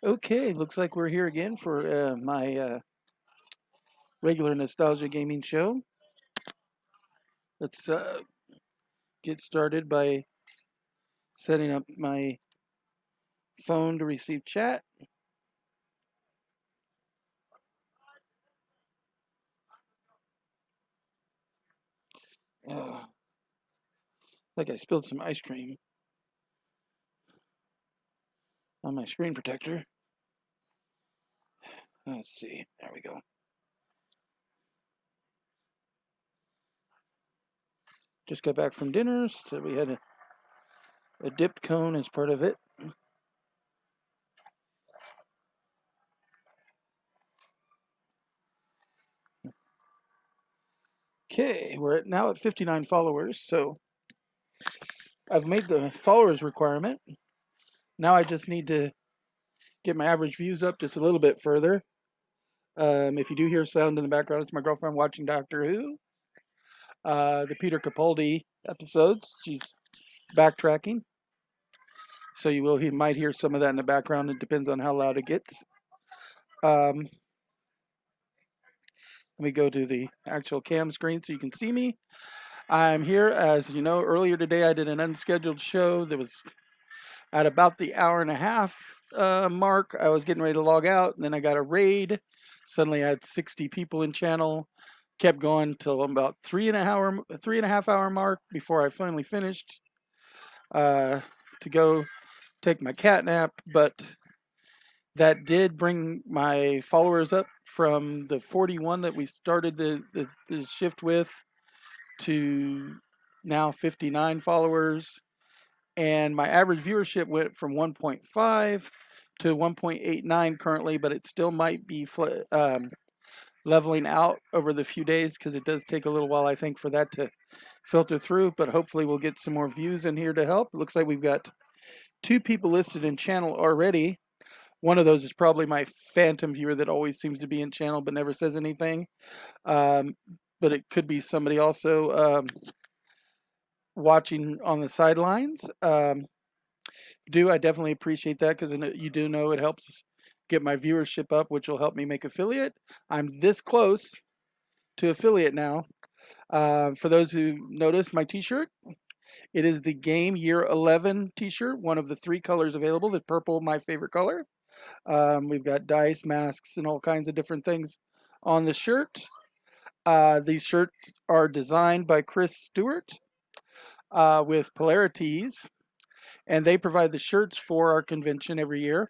Okay, looks like we're here again for my regular nostalgia gaming show. Let's get started by setting up my phone to receive chat. Uh, like I spilled some ice cream on my screen protector. Let's see. There we go. Just got back from dinner, so we had a dipped cone as part of it. Okay, we're now at 59 followers, so I've made the followers requirement. Now I just need to get my average views up just a little bit further. If you do hear sound in the background, it's my girlfriend watching Doctor Who. The Peter Capaldi episodes. She's backtracking. So you might hear some of that in the background. It depends on how loud it gets. Let me go to the actual cam screen so you can see me. I'm here, as you know, earlier today I did an unscheduled show that was at about the hour and a half mark. I was getting ready to log out, and then I got a raid. Suddenly I had 60 people in channel. Kept going till about 3.5 hour mark before I finally finished to go take my cat nap. But that did bring my followers up from the 41 that we started the shift with to now 59 followers. And my average viewership went from 1.5 to 1.89 currently, but it still might be leveling out over the few days because it does take a little while, I think, for that to filter through. But hopefully we'll get some more views in here to help. It looks like we've got 2 people listed in channel already. One of those is probably my phantom viewer that always seems to be in channel but never says anything. But it could be somebody also watching on the sidelines. I definitely appreciate that because you do know it helps get my viewership up, which will help me make affiliate. I'm this close to affiliate now. For those who notice my t-shirt, it is the Game Year 11 t-shirt, one of the 3 colors available. The purple, my favorite color. We've got dice, masks, and all kinds of different things on the shirt. These shirts are designed by Chris Stewart with Polarities, and they provide the shirts for our convention every year.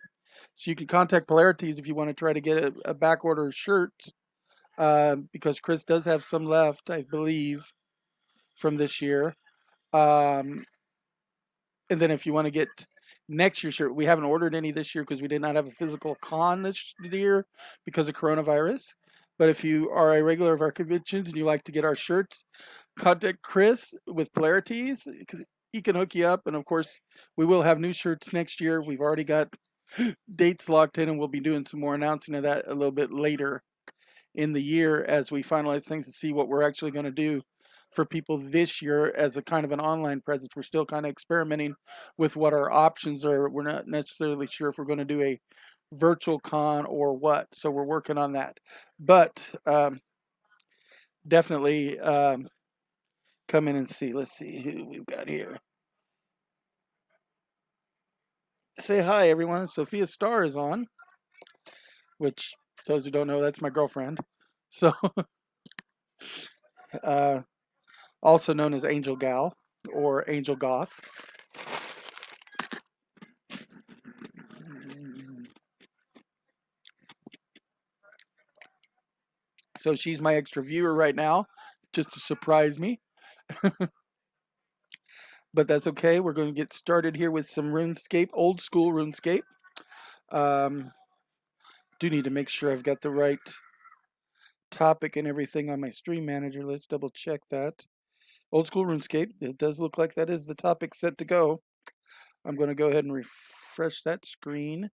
So you can contact Polarities if you want to try to get a back order shirt, because Chris does have some left, I believe, from this year. And then if you want to get next year's shirt, we haven't ordered any this year because we did not have a physical con this year because of coronavirus. But if you are a regular of our conventions and you like to get our shirts, contact Chris with Polarities because he can hook you up. And of course, we will have new shirts next year. We've already got dates locked in, and we'll be doing some more announcing of that a little bit later in the year as we finalize things to see what we're actually going to do for people this year as a kind of an online presence. We're still kind of experimenting with what our options are. We're not necessarily sure if we're going to do a virtual con or what, so we're working on that. But definitely come in and see. Let's see who we've got here. Say hi, everyone. Sophia Starr is on, which, those who don't know, that's my girlfriend. So, also known as Angel Gal or Angel Goth. So she's my extra viewer right now, just to surprise me. But that's okay. We're going to get started here with some RuneScape, old school RuneScape. Do need to make sure I've got the right topic and everything on my stream manager. Let's double check that. Old school RuneScape. It does look like that is the topic set to go. I'm going to go ahead and refresh that screen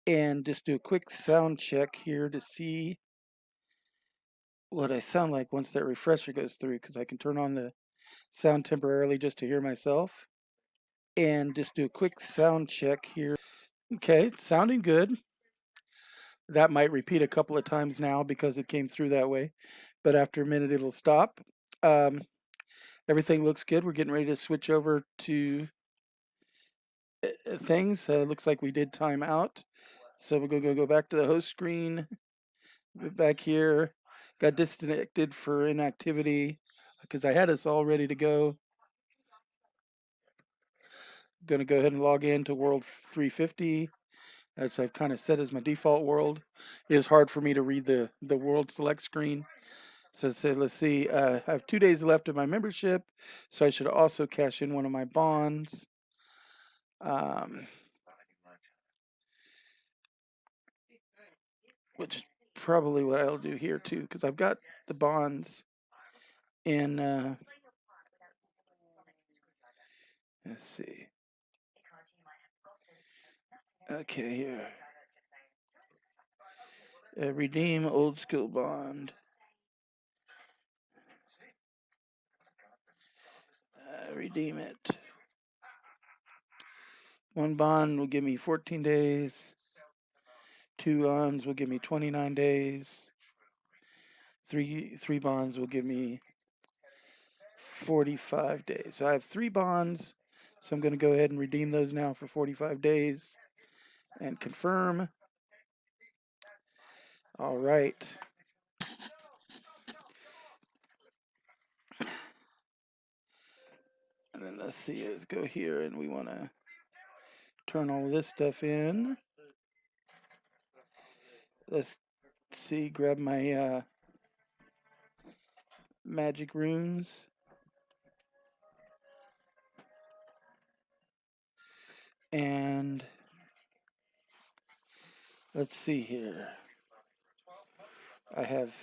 and just do a quick sound check here to see what I sound like once that refresher goes through, because I can turn on the sound temporarily just to hear myself. And just do a quick sound check here. Okay, sounding good. That might repeat a couple of times now because it came through that way, but after a minute it'll stop. Um, Everything looks good. We're getting ready to switch over to things. Looks like we did time out. So we're going to go back to the host screen. Back here, got disconnected for inactivity because I had us all ready to go. Going to go ahead and log in to world 350 as I've kind of set as my default world. It is hard for me to read the world select screen. So let's see, I have 2 days left of my membership, so I should also cash in one of my bonds. Um, which is probably what I'll do here too, because I've got the bonds in. Let's see. Okay, here. Redeem old school bond. Redeem it. One bond will give me 14 days. Two bonds will give me 29 days. Three bonds will give me 45 days. So I have 3 bonds. So I'm going to go ahead and redeem those now for 45 days and confirm. All right. And then let's see, let's go here and we want to turn all this stuff in. Let's see, grab my magic runes. And let's see here. I have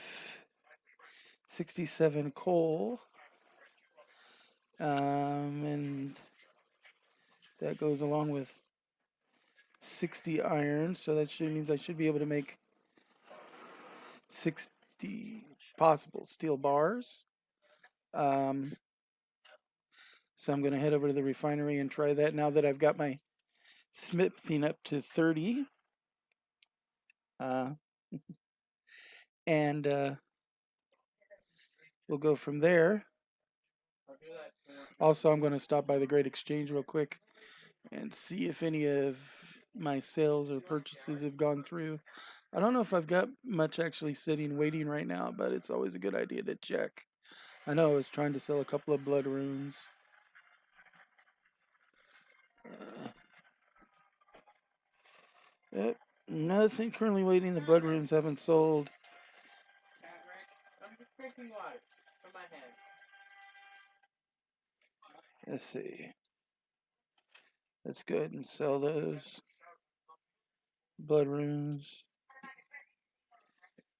67 coal. And that goes along with 60 iron. So that means I should be able to make 60 possible steel bars. So I'm going to head over to the refinery and try that now that I've got my smithing up to 30. And we'll go from there. Also, I'm going to stop by the Great Exchange real quick and see if any of my sales or purchases have gone through. I don't know if I've got much actually sitting waiting right now, but it's always a good idea to check. I know I was trying to sell a couple of blood runes. Yep, nothing currently waiting. The blood runes haven't sold. Let's see. Let's go ahead and sell those blood runes.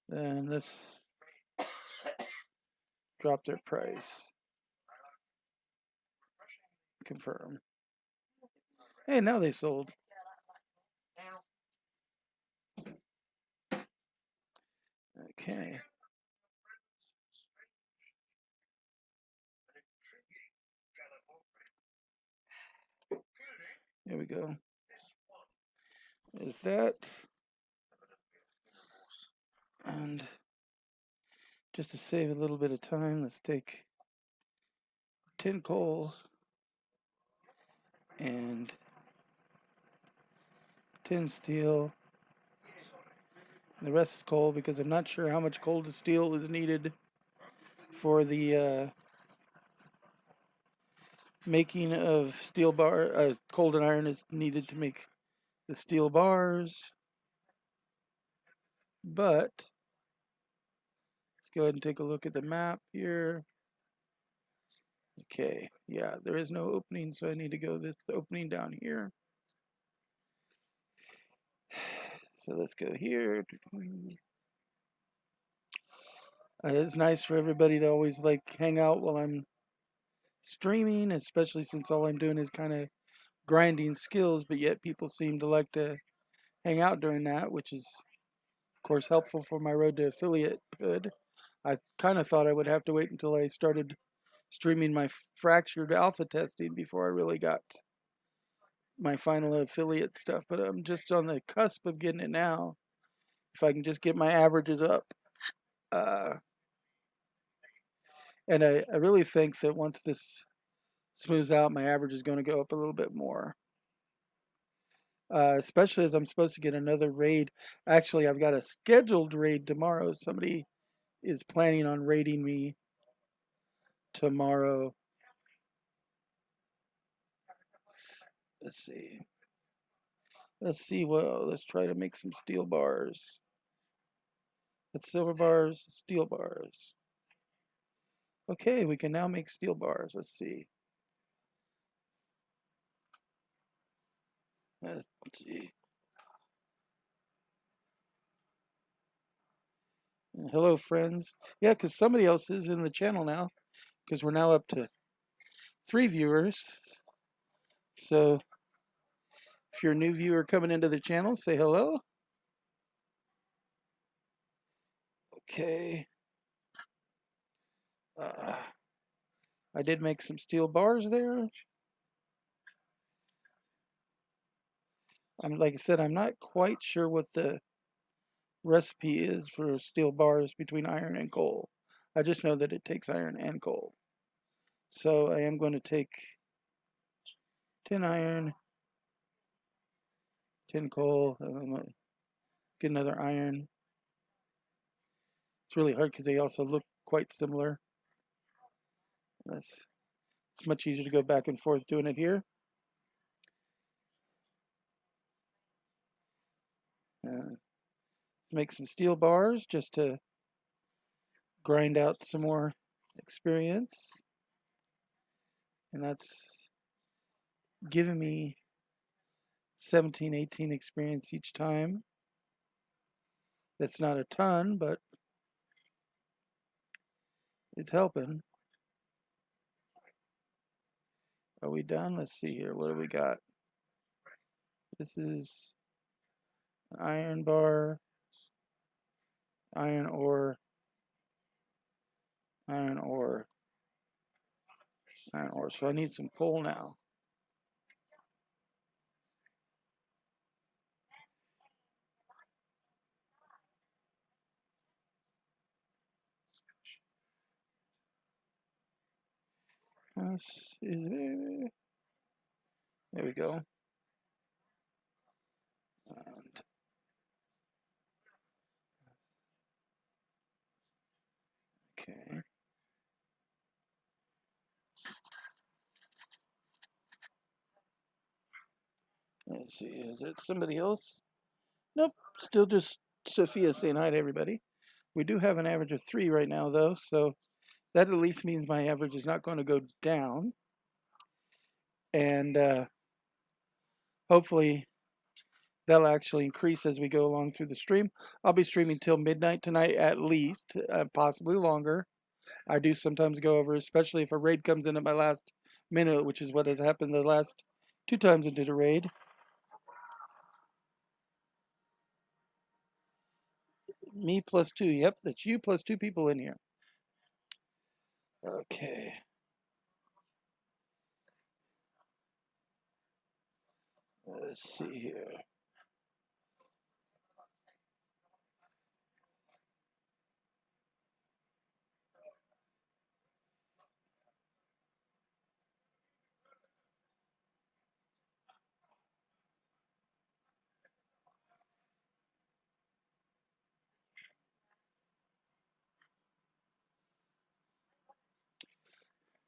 And let's drop their price. Confirm. Hey, now they sold. Okay. Here we go. There's that. And just to save a little bit of time, let's take 10 coal and 10 steel. The rest is coal because I'm not sure how much coal to steel is needed for the making of steel bar. Coal and iron is needed to make the steel bars. But let's go ahead and take a look at the map here. Okay, yeah, there is no opening, so I need to go this opening down here. So let's go here. It's nice for everybody to always like hang out while I'm streaming, especially since all I'm doing is kind of grinding skills, but yet people seem to like to hang out during that, which is, of course, helpful for my road to affiliatehood. I kind of thought I would have to wait until I started streaming my fractured alpha testing before I really got my final affiliate stuff, but I'm just on the cusp of getting it now. If I can just get my averages up. Uh, and I really think that once this smooths out, my average is going to go up a little bit more. Especially as I'm supposed to get another raid. Actually, I've got a scheduled raid tomorrow. Somebody is planning on raiding me tomorrow. Let's see. Well, let's try to make some steel bars. That's silver bars, steel bars. Okay, we can now make steel bars. Let's see. Let's see. Hello, friends. Yeah, because somebody else is in the channel now, because we're now up to 3 viewers. So if you're a new viewer coming into the channel, say hello. Okay. I did make some steel bars there. Like I said, I'm not quite sure what the recipe is for steel bars between iron and coal. I just know that it takes iron and coal. So I am going to take 10 iron, 10 coal, and I'm going to get another iron. It's really hard because they also look quite similar. It's much easier to go back and forth doing it here. Make some steel bars just to grind out some more experience. And that's giving me 17, 18 experience each time. That's not a ton, but it's helping. Are we done? Let's see here. What do we got? This is an iron bar, iron ore, iron ore, iron ore. So I need some coal now. There we go. And okay. Let's see. Is it somebody else? Nope. Still just Sophia saying hi to everybody. We do have an average of 3 right now, though, so that at least means my average is not going to go down. And hopefully that'll actually increase as we go along through the stream. I'll be streaming till midnight tonight at least, possibly longer. I do sometimes go over, especially if a raid comes in at my last minute, which is what has happened the last 2 times I did a raid. Me plus 2. Yep, that's you plus 2 people in here. Okay. Let's see here.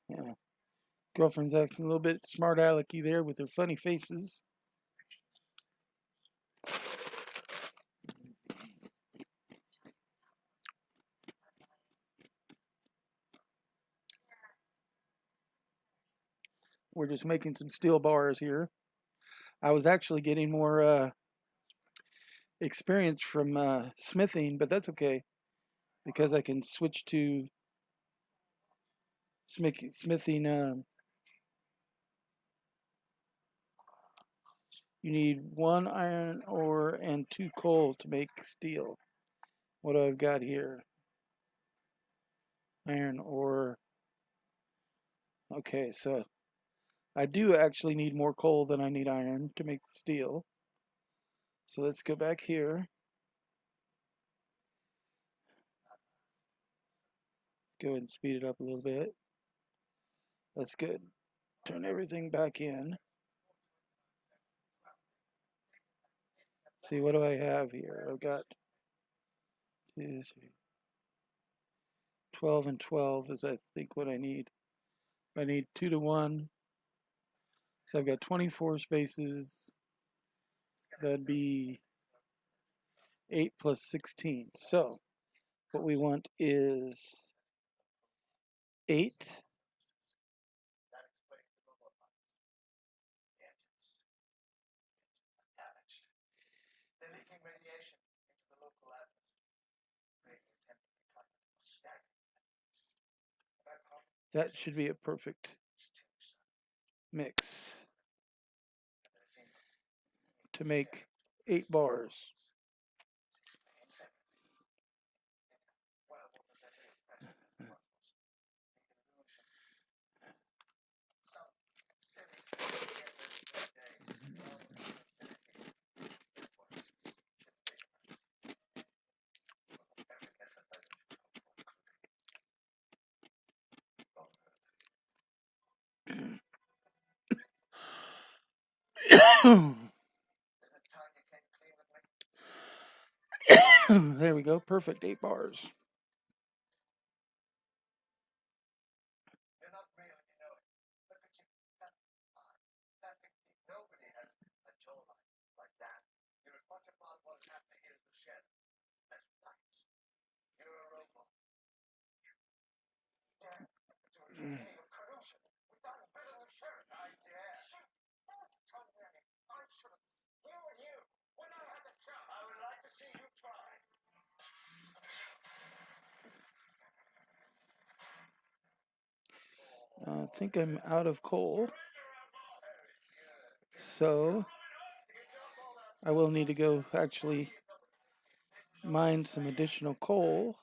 Yeah. Girlfriend's acting a little bit smart alecky there with her funny faces. We're just making some steel bars here. I was actually getting more experience from smithing, but that's okay because I can switch to smithing. You need 1 iron ore and 2 coal to make steel. What do I've got here? Iron ore. Okay, so I do actually need more coal than I need iron to make the steel. So let's go back here. Go ahead and speed it up a little bit. That's good. Turn everything back in. See, what do I have here? I've got 2, 3, 12 and 12 is I think what I need. I need 2 to 1. So I've got 24 spaces. That'd be 8 plus 16. So what we want is 8. That should be a perfect mix to make 8 bars. There we go. Perfect. 8 bars. I think I'm out of coal. So I will need to go actually mine some additional coal.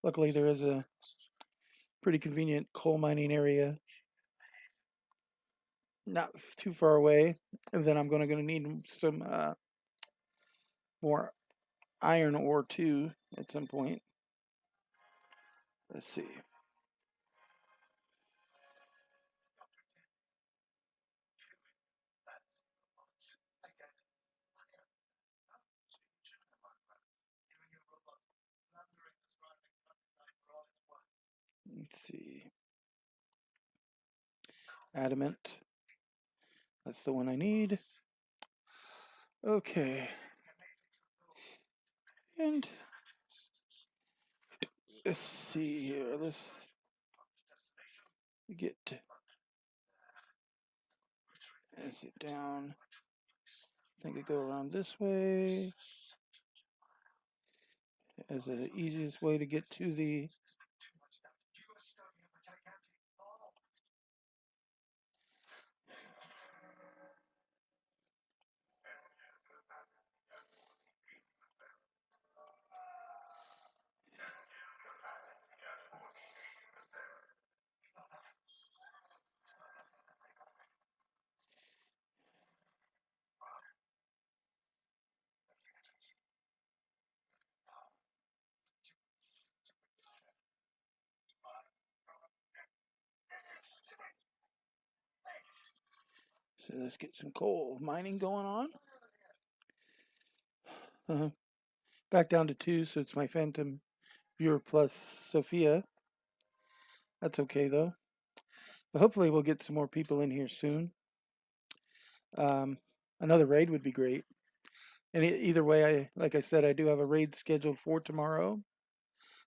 Luckily, there is a pretty convenient coal mining area not too far away. And then I'm going to need some more iron ore too at some point. Let's see. Let's see. Adamant. That's the one I need. Okay. And let's see here. Let's get it down. I think I go around this way as the easiest way to get to the so let's get some coal mining going on. Back down to 2, so it's my Phantom viewer plus Sophia. That's okay though. But hopefully we'll get some more people in here soon. Another raid would be great. And either way, like I said, I do have a raid scheduled for tomorrow.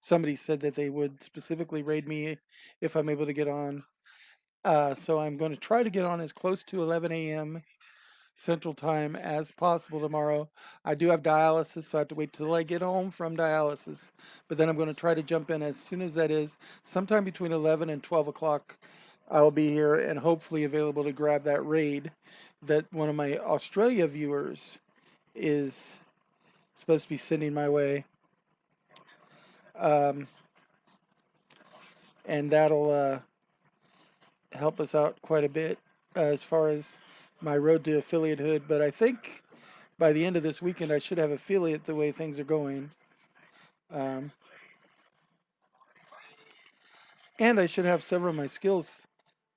Somebody said that they would specifically raid me if I'm able to get on. So I'm going to try to get on as close to 11 a.m. Central Time as possible tomorrow. I do have dialysis, so I have to wait till I get home from dialysis. But then I'm going to try to jump in as soon as that is. Sometime between 11 and 12 o'clock, I'll be here and hopefully available to grab that raid that one of my Australia viewers is supposed to be sending my way. Um, and that'll help us out quite a bit as far as my road to affiliatehood. But I think by the end of this weekend, I should have affiliate the way things are going. Um, and I should have several of my skills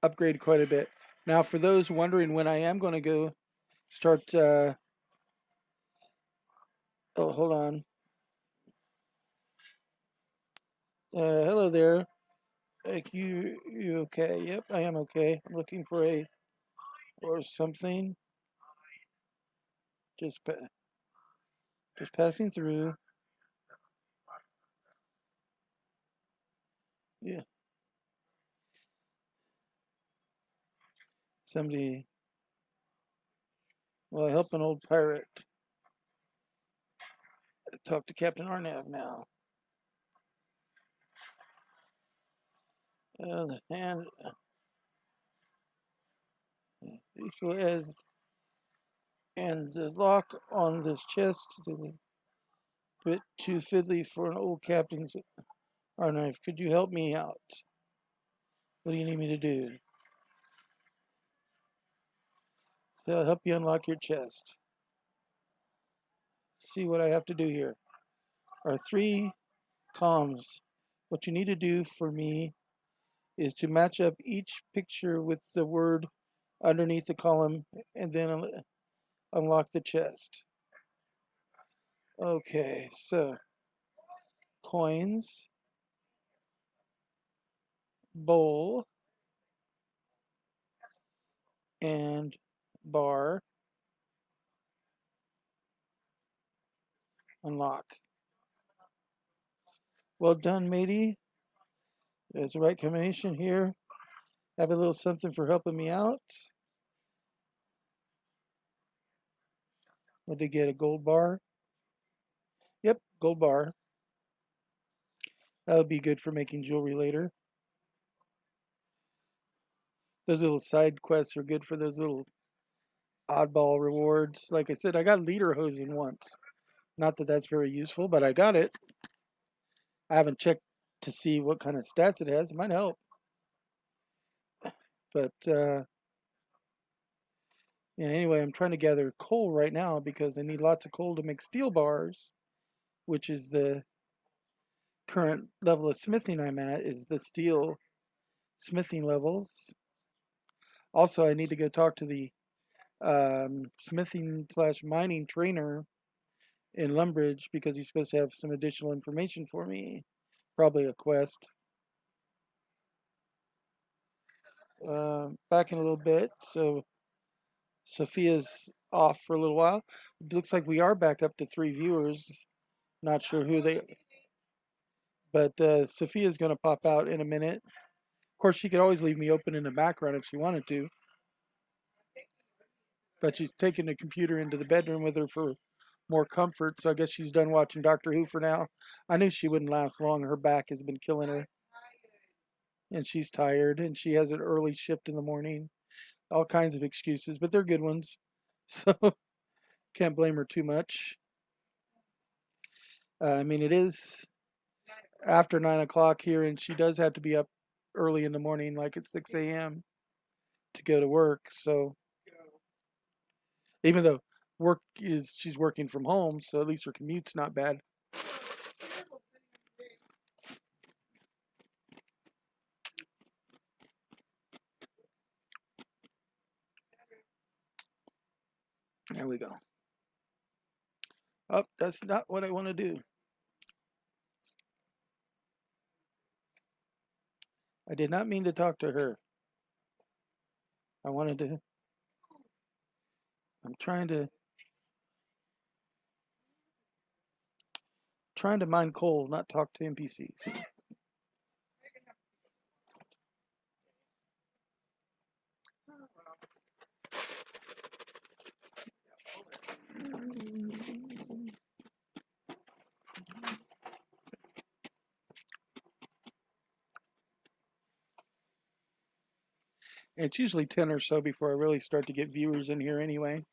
upgraded quite a bit. Now, for those wondering when I am going to go start, oh, hold on. Hello there. You okay? Yep, I am okay. I'm looking for a or something. Just just passing through. Yeah, somebody. Well, I help an old pirate. Talk to Captain Arnav now. And as and the lock on this chest is a bit too fiddly for an old captain's Arnav. Could you help me out? What do you need me to do? I'll help you unlock your chest. See what I have to do here. Our three comms. What you need to do for me is to match up each picture with the word underneath the column and then unlock the chest. Okay, so coins, bowl, and bar, unlock. Well done, matey. There's the right combination here. Have a little something for helping me out. What did I get? A gold bar? Yep, gold bar. That'll be good for making jewelry later. Those little side quests are good for those little oddball rewards. Like I said, I got lederhosen once. Not that that's very useful, but I got it. I haven't checked to see what kind of stats it has. It might help. But yeah, anyway, I'm trying to gather coal right now because I need lots of coal to make steel bars, which is the current level of smithing I'm at, is the steel smithing levels. Also, I need to go talk to the smithing slash mining trainer in Lumbridge because he's supposed to have some additional information for me. Probably a quest. Back in a little bit. So Sophia's off for a little while. It looks like we are back up to 3 viewers. Not sure who they, but Sophia's going to pop out in a minute. Of course, she could always leave me open in the background if she wanted to. But she's taking the computer into the bedroom with her for more comfort. So I guess she's done watching Doctor Who for now. I knew she wouldn't last long. Her back has been killing her. And she's tired and she has an early shift in the morning. All kinds of excuses, but they're good ones. So can't blame her too much. I mean, it is after 9 o'clock here, and she does have to be up early in the morning, like at 6 a.m. to go to work. So even though she's working from home, so at least her commute's not bad. There we go. Oh, that's not what I want to do. I did not mean to talk to her. I wanted to. I'm trying to mine coal, not talk to NPCs. It's usually 10 or so before I really start to get viewers in here anyway,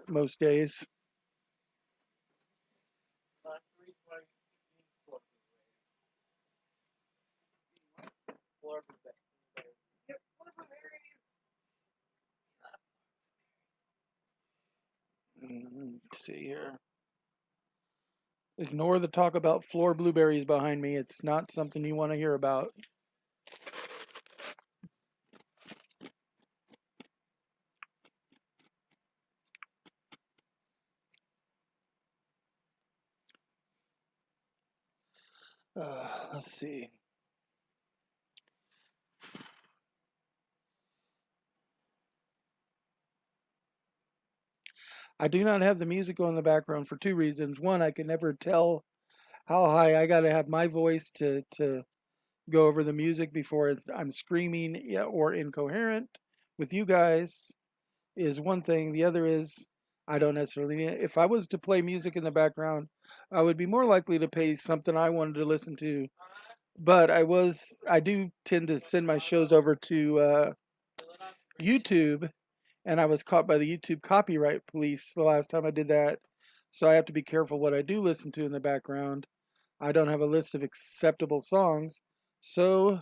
most days. Let's see here. Ignore the talk about floor blueberries behind me. It's not something you want to hear about. Let's see. I do not have the music on in the background for two reasons. One, I can never tell how high I got to have my voice to go over the music before I'm screaming or incoherent with you guys is one thing. The other is I don't necessarily need it. If I was to play music in the background, I would be more likely to play something I wanted to listen to. But I do tend to send my shows over to YouTube, and I was caught by the YouTube copyright police the last time I did that. So I have to be careful what I do listen to in the background. I don't have a list of acceptable songs, so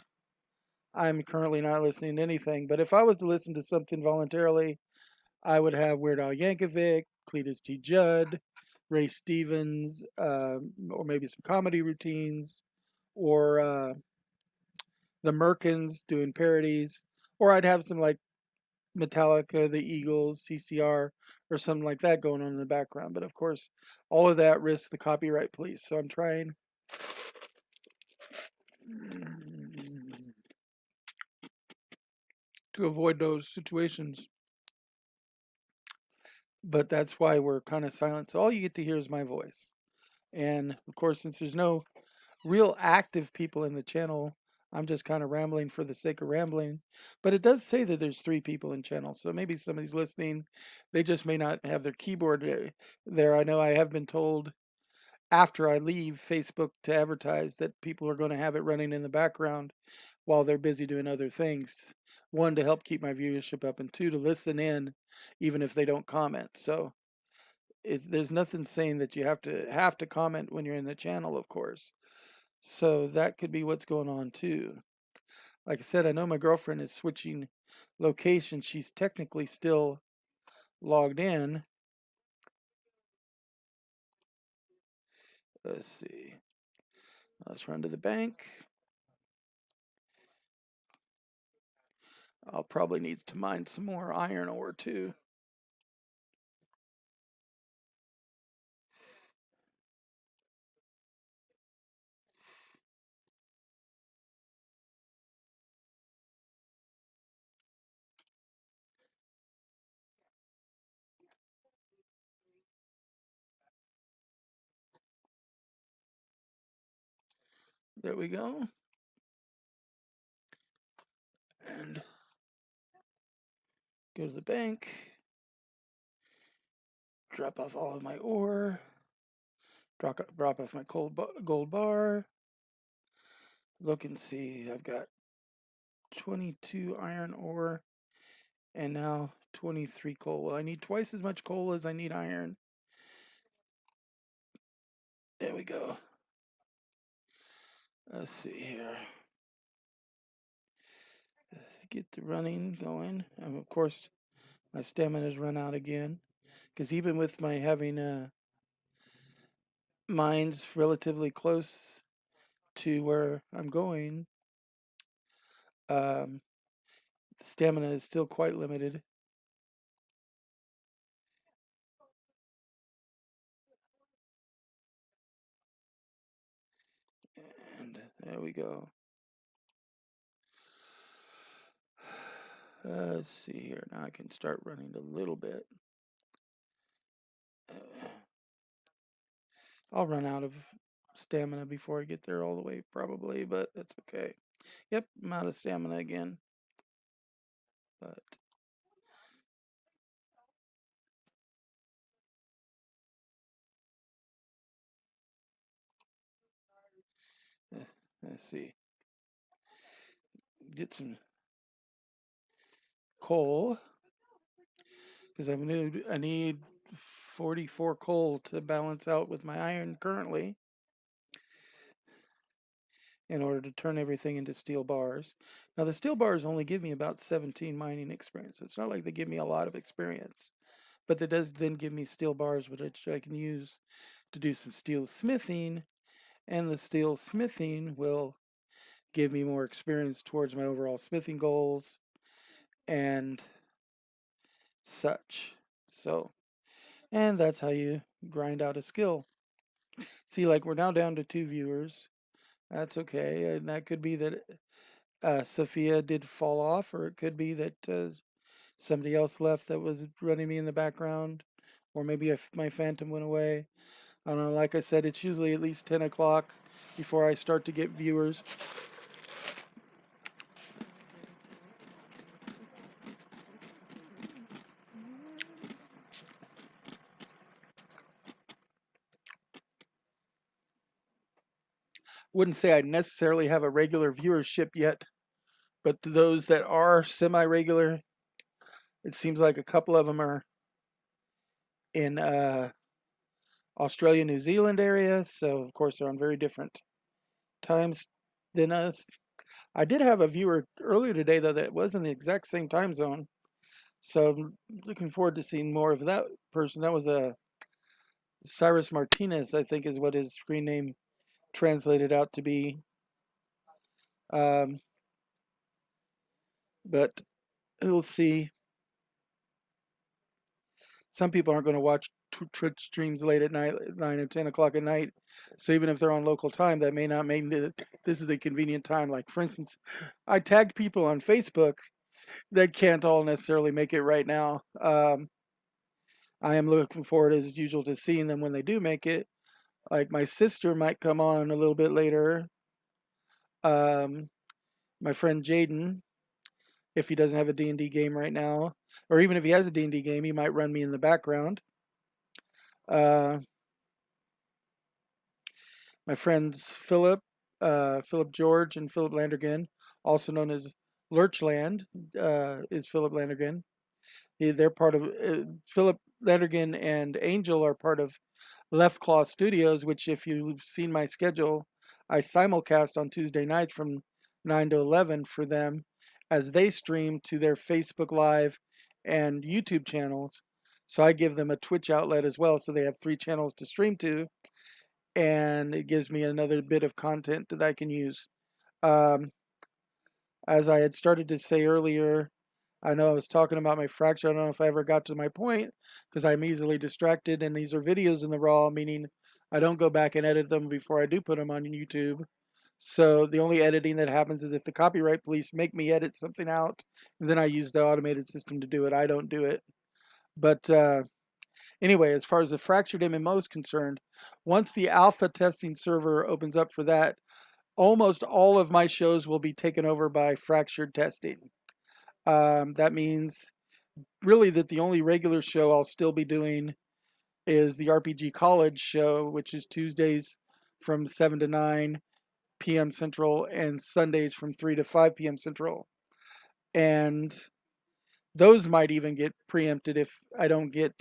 I'm currently not listening to anything. But if I was to listen to something voluntarily, I would have Weird Al Yankovic, Cletus T. Judd, Ray Stevens, or maybe some comedy routines, or the Merkins doing parodies, or I'd have some like Metallica, the Eagles, CCR, or something like that going on in the background. But of course, all of that risks the copyright police. So I'm trying to avoid those situations. But that's why we're kind of silent. So all you get to hear is my voice. And of course, since there's no real active people in the channel, I'm just kind of rambling for the sake of rambling. But it does say that there's 3 people in channel. So maybe somebody's listening. They just may not have their keyboard there. I know I have been told after I leave Facebook to advertise that people are going to have it running in the background while they're busy doing other things. One, to help keep my viewership up, and two, to listen in even if they don't comment. So there's nothing saying that you have to comment when you're in the channel, of course. So that could be what's going on too. Like I said, I know my girlfriend is switching location. She's technically still logged in. Let's see. Let's run to the bank. I'll probably need to mine some more iron ore too. There we go. And go to the bank. Drop off all of my ore. Drop off my gold bar. Look and see. I've got 22 iron ore and now 23 coal. Well, I need twice as much coal as I need iron. There we go. Let's see here. Let's get the running going. And of course, my stamina's run out again. Because even with my having mines relatively close to where I'm going, the stamina is still quite limited. And there we go. Let's see here. Now I can start running a little bit. I'll run out of stamina before I get there all the way, probably, but that's okay. Yep, I'm out of stamina again. But let's see. Get some coal because I need 44 coal to balance out with my iron currently in order to turn everything into steel bars. Now the steel bars only give me about 17 mining experience. So it's not like they give me a lot of experience, but that does then give me steel bars, which I can use to do some steel smithing, and the steel smithing will give me more experience towards my overall smithing goals and such. So, and that's how you grind out a skill. See, like we're now down to 2 viewers. That's okay. And that could be that Sophia did fall off, or it could be that somebody else left that was running me in the background, or maybe if my phantom went away. I don't know. Like I said, it's usually at least 10 o'clock before I start to get viewers. Wouldn't say I necessarily have a regular viewership yet, but those that are semi-regular, it seems like a couple of them are in Australia, New Zealand area, so of course they're on very different times than us. I did have a viewer earlier today though that was in the exact same time zone, so I'm looking forward to seeing more of that person. That was a Cyrus Martinez, I think is what his screen name translated out to be. Um, but we'll see. Some people aren't going to watch Twitch streams late at night, 9 or 10 o'clock at night. So even if they're on local time, that may not mean that this is a convenient time. Like, for instance, I tagged people on Facebook that can't all necessarily make it right now. I am looking forward, as usual, to seeing them when they do make it. Like, my sister might come on a little bit later. Um, my friend Jaden, if he doesn't have a D&D game right now, or even if he has a D&D game, he might run me in the background. Uh, my friends Philip George, and Philip Landergan, also known as Lurchland, is Philip Landergan. They're part of Philip Landergan and Angel are part of Left Claw Studios, which, if you've seen my schedule, I simulcast on Tuesday nights from 9 to 11 for them as they stream to their Facebook Live and YouTube channels. So I give them a Twitch outlet as well, so they have 3 channels to stream to, and it gives me another bit of content that I can use. Um, as I had started to say earlier, I know I was talking about my fracture. I don't know if I ever got to my point because I'm easily distracted, and these are videos in the raw, meaning I don't go back and edit them before I do put them on YouTube. So the only editing that happens is if the copyright police make me edit something out, and then I use the automated system to do it. I don't do it. But anyway, as far as the fractured MMO is concerned, once the alpha testing server opens up for that, almost all of my shows will be taken over by fractured testing. That means really that the only regular show I'll still be doing is the RPG College show, which is Tuesdays from 7 to 9 p.m. Central and Sundays from 3 to 5 p.m. Central. And those might even get preempted if I don't get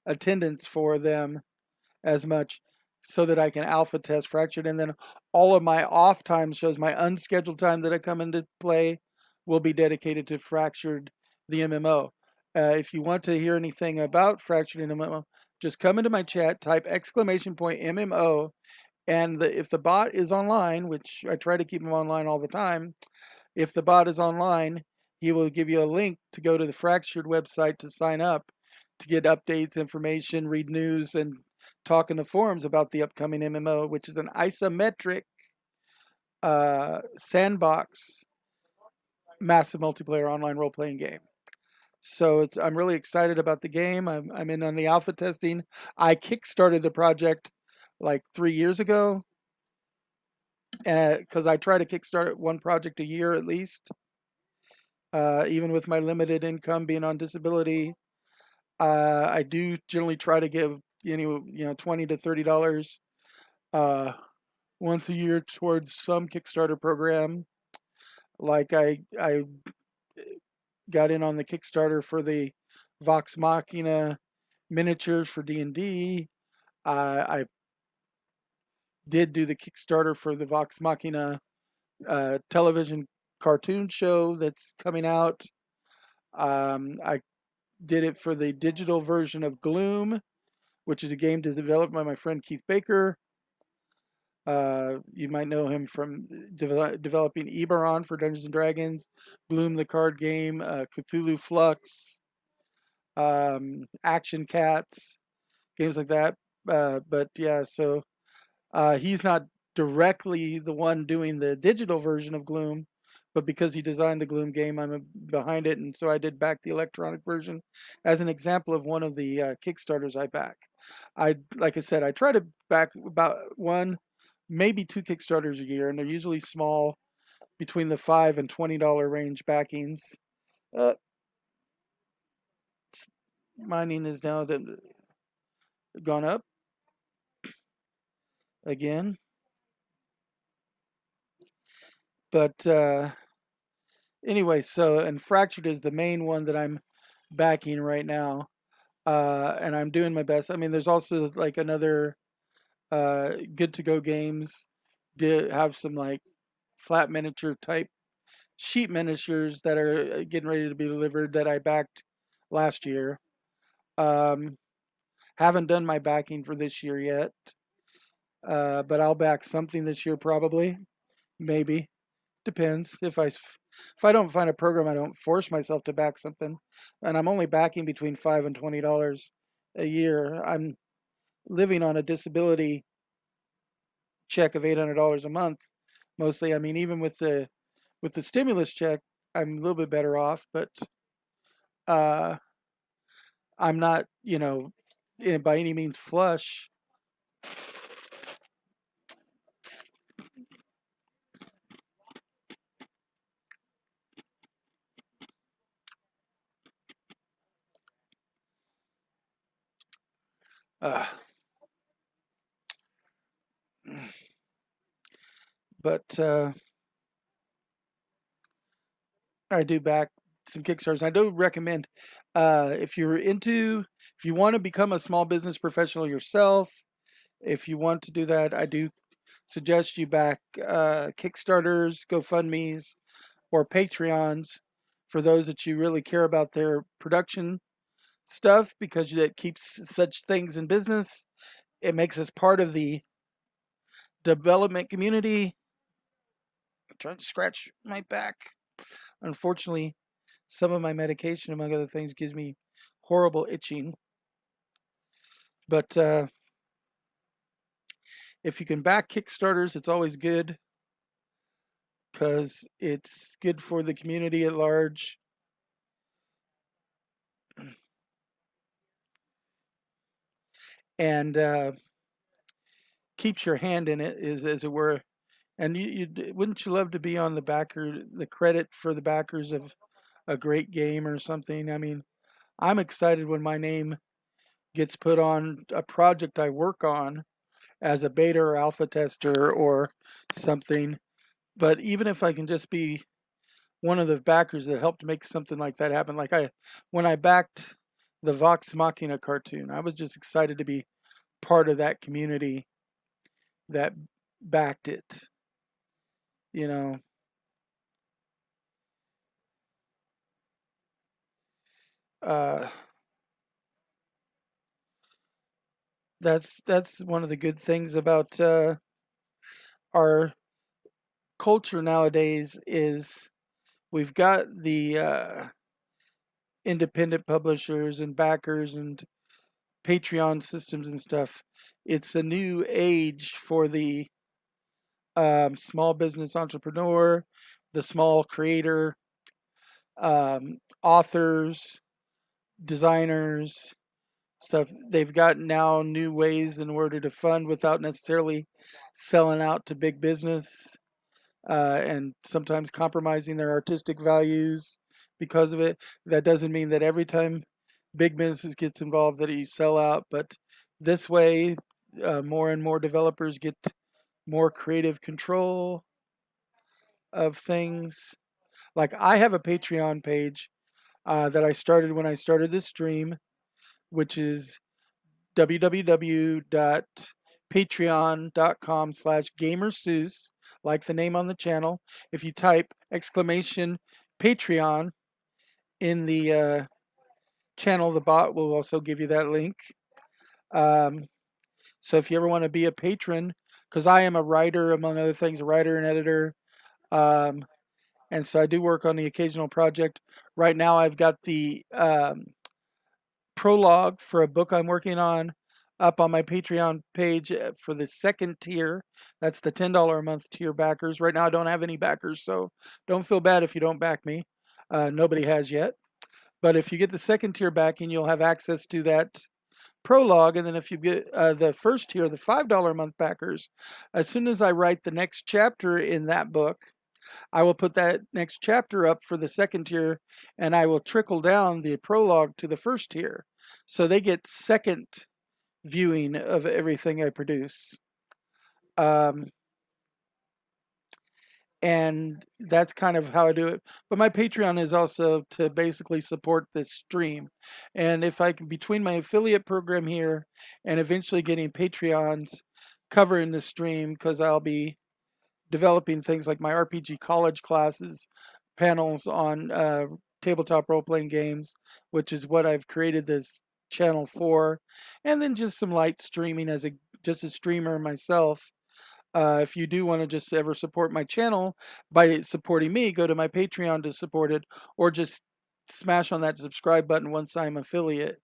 attendance for them as much, so that I can alpha test fractured. And then all of my off time shows, my unscheduled time that I come into play, will be dedicated to fractured, the MMO. If you want to hear anything about fractured and MMO, just come into my chat, type !MMO, and if the bot is online, which I try to keep them online all the time, if the bot is online, he will give you a link to go to the Fractured website to sign up to get updates, information, read news, and talk in the forums about the upcoming MMO, which is an isometric sandbox massive multiplayer online role-playing game. So I'm really excited about the game. I'm in on the alpha testing. I kickstarted the project like 3 years ago, because I try to kickstart one project a year at least. Even with my limited income, being on disability, I do generally try to give $20 to $30 once a year towards some Kickstarter program. Like I got in on the Kickstarter for the Vox Machina miniatures for D&D. I did do the Kickstarter for the Vox Machina television cartoon show that's coming out. I did it for the digital version of Gloom, which is a game developed by my friend Keith Baker. You might know him from developing Eberron for Dungeons and Dragons, Gloom the card game, Cthulhu Flux, Action Cats, games like that. But yeah, so he's not directly the one doing the digital version of Gloom, but because he designed the Gloom game, I'm behind it, and so I did back the electronic version as an example of one of the Kickstarters I back. Like I said, I try to back about one, maybe two Kickstarters a year, and they're usually small, between the $5 and $20 range backings. Uh, Mining is now gone up again, but anyway, so and Fractured is the main one that I'm backing right now, and I'm doing my best. I mean, there's also like another Good to Go Games did have some like flat miniature type sheet miniatures that are getting ready to be delivered that I backed last year. Um, haven't done my backing for this year yet, but I'll back something this year probably, maybe. Depends. If I don't find a program, I don't force myself to back something, and I'm only backing between $5 and $20 a year. I'm living on a disability check of $800 a month, mostly. I mean, even with the stimulus check, I'm a little bit better off, but uh, I'm not, by any means flush. Uh, but I do back some Kickstarters. I do recommend if if you want to become a small business professional yourself, if you want to do that, I do suggest you back Kickstarters, GoFundMe's, or Patreons for those that you really care about their production stuff because it keeps such things in business. It makes us part of the development community. I'm trying to scratch my back. Unfortunately, some of my medication, among other things, gives me horrible itching. But if you can back Kickstarters, it's always good because it's good for the community at large. And keeps your hand in it, is as it were. And wouldn't you love to be on the credit for the backers of a great game or something? I mean, I'm excited when my name gets put on a project I work on as a beta or alpha tester or something. But even if I can just be one of the backers that helped make something like that happen, when I backed the Vox Machina cartoon, I was just excited to be part of that community that backed it. You know, uh, that's one of the good things about our culture nowadays is we've got the independent publishers and backers and Patreon systems and stuff. It's a new age for the small business entrepreneur, the small creator, authors, designers, stuff. They've got now new ways in order to fund without necessarily selling out to big business and sometimes compromising their artistic values because of it. That doesn't mean that every time big business gets involved that you sell out, but this way, more and more developers get more creative control of things. Like I have a Patreon page that I started when I started this stream, which is www.patreon.com/gamerseuss, like the name on the channel. If you type exclamation Patreon in the channel, the bot will also give you that link. Um, so if you ever want to be a patron, because I am a writer, among other things, a writer and editor, um, and so I do work on the occasional project. Right now, I've got the prologue for a book I'm working on up on my Patreon page for the second tier. That's the $10 a month tier backers. Right now, I don't have any backers, so don't feel bad if you don't back me. Nobody has yet. But if you get the second tier backing, you'll have access to that prologue. And then if you get the first tier, the $5 a month backers, as soon as I write the next chapter in that book, I will put that next chapter up for the second tier, and I will trickle down the prologue to the first tier. So they get second viewing of everything I produce. Um, and that's kind of how I do it. But my Patreon is also to basically support this stream. And if I can, between my affiliate program here and eventually getting Patreons covering the stream, because I'll be developing things like my RPG college classes, panels on tabletop role-playing games, which is what I've created this channel for, and then just some light streaming as just a streamer myself. If you do want to just ever support my channel by supporting me, go to my Patreon to support it, or just smash on that subscribe button once I'm affiliate.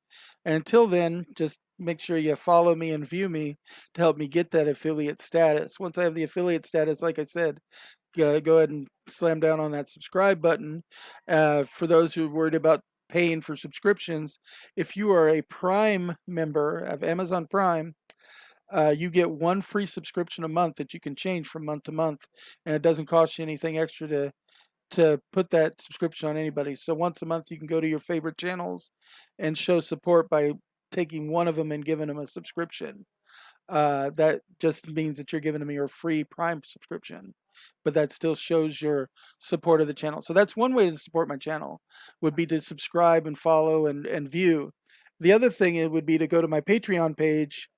And until then, just make sure you follow me and view me to help me get that affiliate status. Once I have the affiliate status, like I said, go ahead and slam down on that subscribe button. For those who are worried about paying for subscriptions, if you are a Prime member of Amazon Prime, you get one free subscription a month that you can change from month to month, and it doesn't cost you anything extra to put that subscription on anybody. So once a month, you can go to your favorite channels and show support by taking one of them and giving them a subscription. That just means that you're giving them your free Prime subscription, but that still shows your support of the channel. So that's one way to support my channel, would be to subscribe and follow and view. The other thing it would be to go to my Patreon page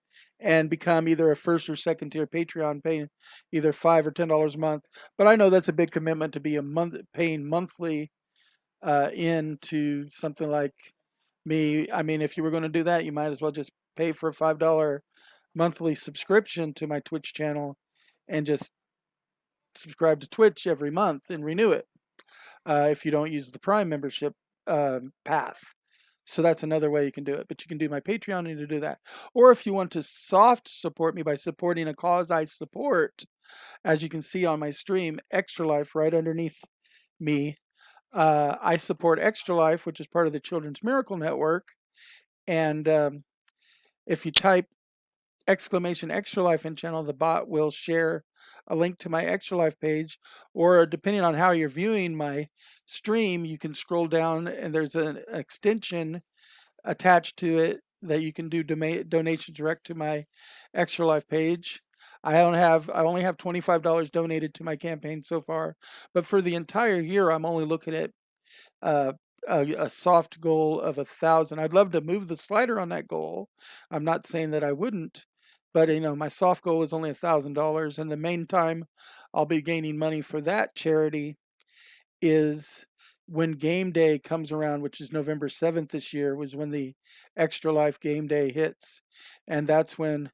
and become either a first or second tier Patreon, paying either $5 or $10 a month. But I know that's a big commitment to be a month paying monthly into something like me. I mean, if you were going to do that, you might as well just pay for a $5 monthly subscription to my Twitch channel and just subscribe to Twitch every month and renew it if you don't use the Prime membership path. So that's another way you can do it. But you can do my Patreon and to do that. Or if you want to soft support me by supporting a cause I support, as you can see on my stream, Extra Life right underneath me. I support Extra Life, which is part of the Children's Miracle Network. And if you type exclamation Extra Life in channel, the bot will share a link to my Extra Life page, or depending on how you're viewing my stream, you can scroll down and there's an extension attached to it that you can do donations direct to my Extra Life page. I only have $25 donated to my campaign so far, but for the entire year, I'm only looking at uh, a soft goal of 1,000. I'd love to move the slider on that goal. I'm not saying that I wouldn't, but my soft goal is only $1,000, and the main time I'll be gaining money for that charity is when game day comes around, which is November 7th this year, was when the Extra Life game day hits. And that's when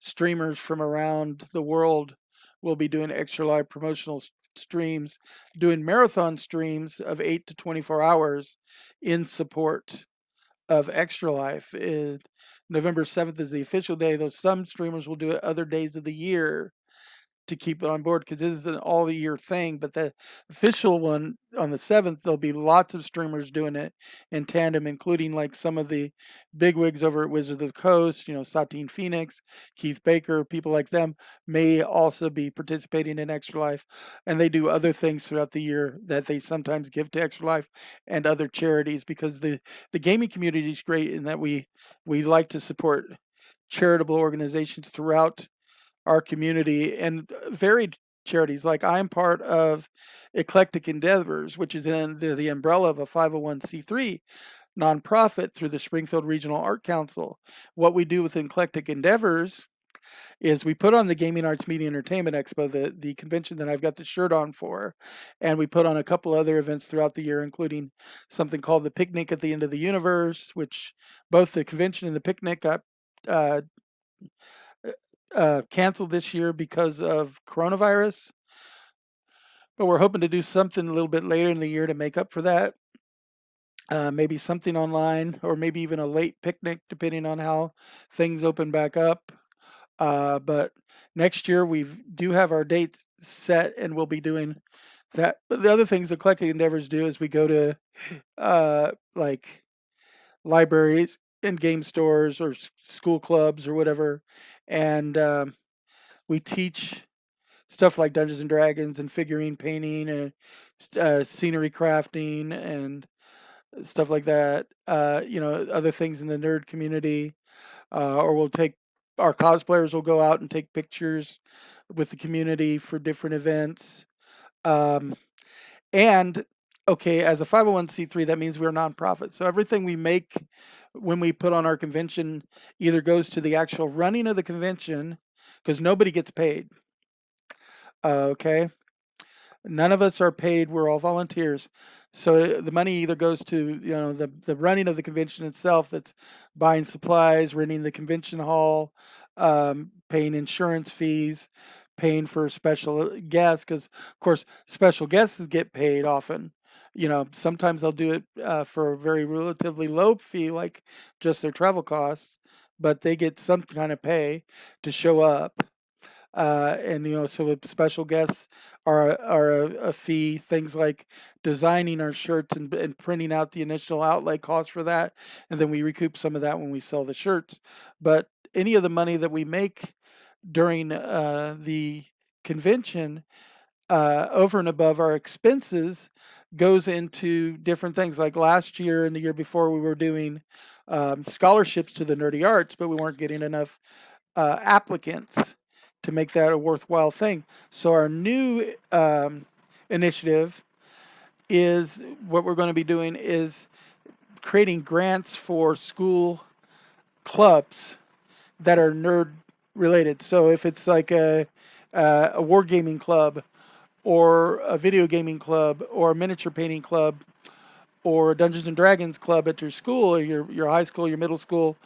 streamers from around the world will be doing Extra Life promotional streams, doing marathon streams of 8 to 24 hours in support of Extra Life. November 7th is the official day, though some streamers will do it other days of the year to keep it on board, because this is an all the year thing. But the official one on the 7th, there'll be lots of streamers doing it in tandem, including like some of the bigwigs over at Wizard of the Coast, Satine Phoenix, Keith Baker, people like them may also be participating in Extra Life. And they do other things throughout the year that they sometimes give to Extra Life and other charities, because the gaming community is great in that we like to support charitable organizations throughout our community, and varied charities. Like I'm part of Eclectic Endeavors, which is in the umbrella of a 501c3 nonprofit through the Springfield Regional Art Council. What we do with Eclectic Endeavors is we put on the Gaming Arts Media Entertainment Expo, the convention that I've got the shirt on for, and we put on a couple other events throughout the year, including something called the Picnic at the End of the Universe, which both the convention and the picnic got uh, canceled this year because of coronavirus. But we're hoping to do something a little bit later in the year to make up for that. Maybe something online, or maybe even a late picnic, depending on how things open back up. But next year we do have our dates set, and we'll be doing that. But the other things the Eclectic Endeavors do is we go to like libraries and game stores or school clubs or whatever, and we teach stuff like Dungeons and Dragons and figurine painting and scenery crafting and stuff like that. Other things in the nerd community, or we'll take our cosplayers will go out and take pictures with the community for different events. Um, and okay, as a 501c3, that means we're a nonprofit. So everything we make when we put on our convention either goes to the actual running of the convention, because nobody gets paid. Okay. None of us are paid. We're all volunteers. So the money either goes to the running of the convention itself, that's buying supplies, renting the convention hall, paying insurance fees, paying for special guests, because of course special guests get paid often. Sometimes they'll do it for a very relatively low fee, like just their travel costs, but they get some kind of pay to show up. And so with special guests are a fee. Things like designing our shirts and printing out the initial outlay cost for that, and then we recoup some of that when we sell the shirts. But any of the money that we make during the convention, over and above our expenses, goes into different things. Like last year and the year before, we were doing scholarships to the nerdy arts, but we weren't getting enough applicants to make that a worthwhile thing. So our new initiative is, what we're going to be doing is creating grants for school clubs that are nerd related. So if it's like a wargaming club, or a video gaming club, or a miniature painting club, or a Dungeons and Dragons club at your school, or your high school, your middle school,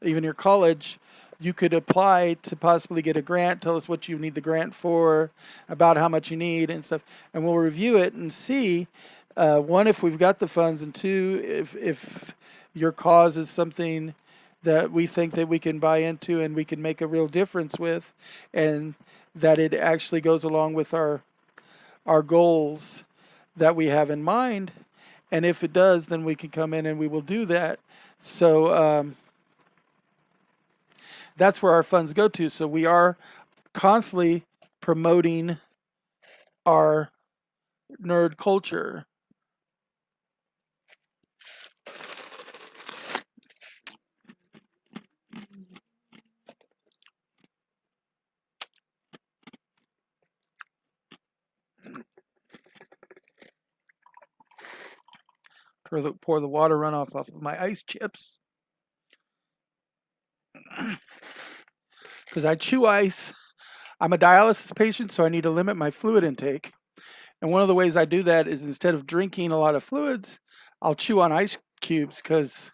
even your college, you could apply to possibly get a grant. Tell us what you need the grant for, about how much you need and stuff, and we'll review it and see, one, if we've got the funds, and two, if your cause is something that we think that we can buy into and we can make a real difference with, and that it actually goes along with our goals that we have in mind. And if it does, then we can come in and we will do that. So that's where our funds go to. So we are constantly promoting our nerd culture. Pour the water runoff off of my ice chips, because I chew ice. I'm a dialysis patient, so I need to limit my fluid intake. And one of the ways I do that is, instead of drinking a lot of fluids, I'll chew on ice cubes, because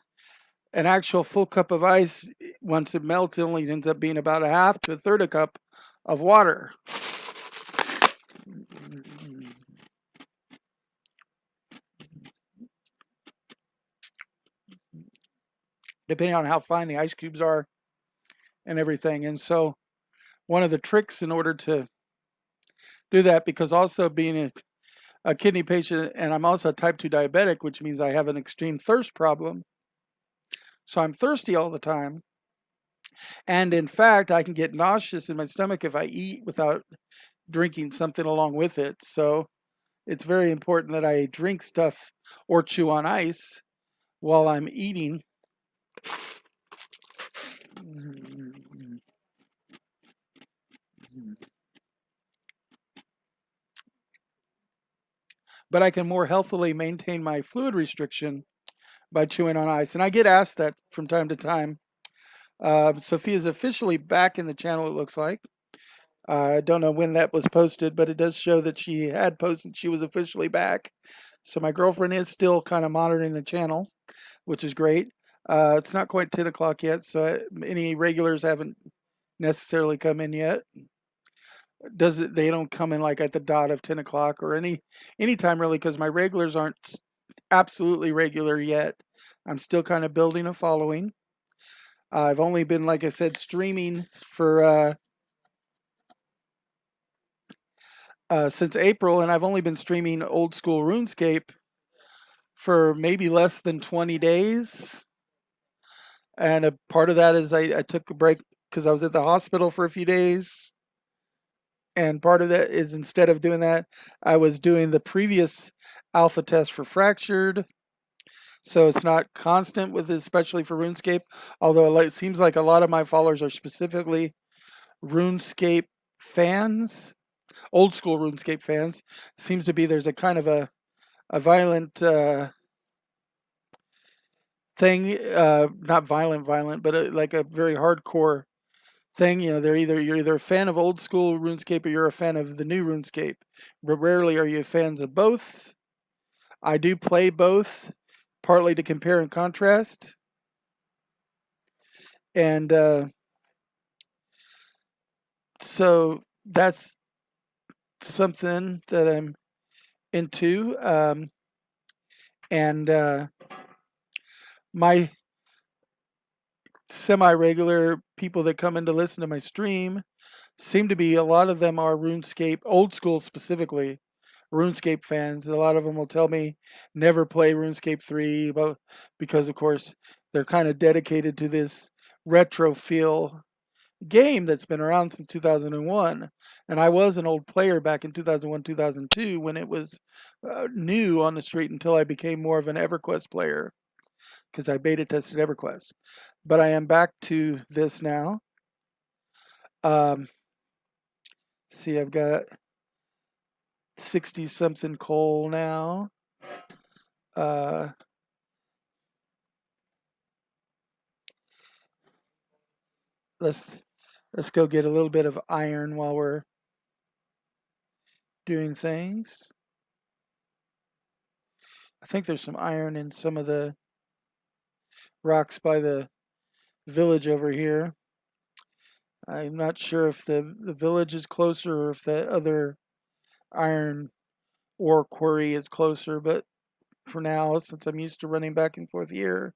an actual full cup of ice, once it melts, it only ends up being about a half to a third a cup of water. Depending on how fine the ice cubes are and everything. And so one of the tricks in order to do that, because also being a kidney patient, and I'm also a type 2 diabetic, which means I have an extreme thirst problem. So I'm thirsty all the time. And in fact, I can get nauseous in my stomach if I eat without drinking something along with it. So it's very important that I drink stuff or chew on ice while I'm eating. but I can more healthily maintain my fluid restriction by chewing on ice. And I get asked that from time to time. Sophia's officially back in the channel, it looks like. I don't know when that was posted, but it does show that she had posted she was officially back. So my girlfriend is still kind of monitoring the channel, which is great. It's not quite 10 o'clock yet, so any regulars haven't necessarily come in yet. They don't come in like at the dot of 10 o'clock or any time really, because my regulars aren't absolutely regular yet. I'm still kind of building a following. I've only been, like I said, streaming for since April, and I've only been streaming old school RuneScape for maybe less than 20 days. And a part of that is I took a break because I was at the hospital for a few days. And part of that is instead of doing that, I was doing the previous alpha test for Fractured. So it's not constant with it, especially for RuneScape. Although it seems like a lot of my followers are specifically RuneScape fans, old school RuneScape fans. Seems to be there's a kind of a violent thing, not violent, but like a very hardcore thing. You know, you're either a fan of old school RuneScape or you're a fan of the new RuneScape. But rarely are you fans of both. I do play both, partly to compare and contrast. And so that's something that I'm into. And my semi-regular people that come in to listen to my stream seem to be, a lot of them are RuneScape, old school specifically, RuneScape fans. A lot of them will tell me never play RuneScape 3, but because of course they're kind of dedicated to this retro feel game that's been around since 2001. And I was an old player back in 2001, 2002 when it was new on the street, until I became more of an EverQuest player because I beta tested EverQuest. But I am back to this now. See, I've got 60 something coal now. Uh, let's go get a little bit of iron while we're doing things. I think there's some iron in some of the rocks by the village over here. I'm not sure if the village is closer or if the other iron ore quarry is closer, but for now, since I'm used to running back and forth here,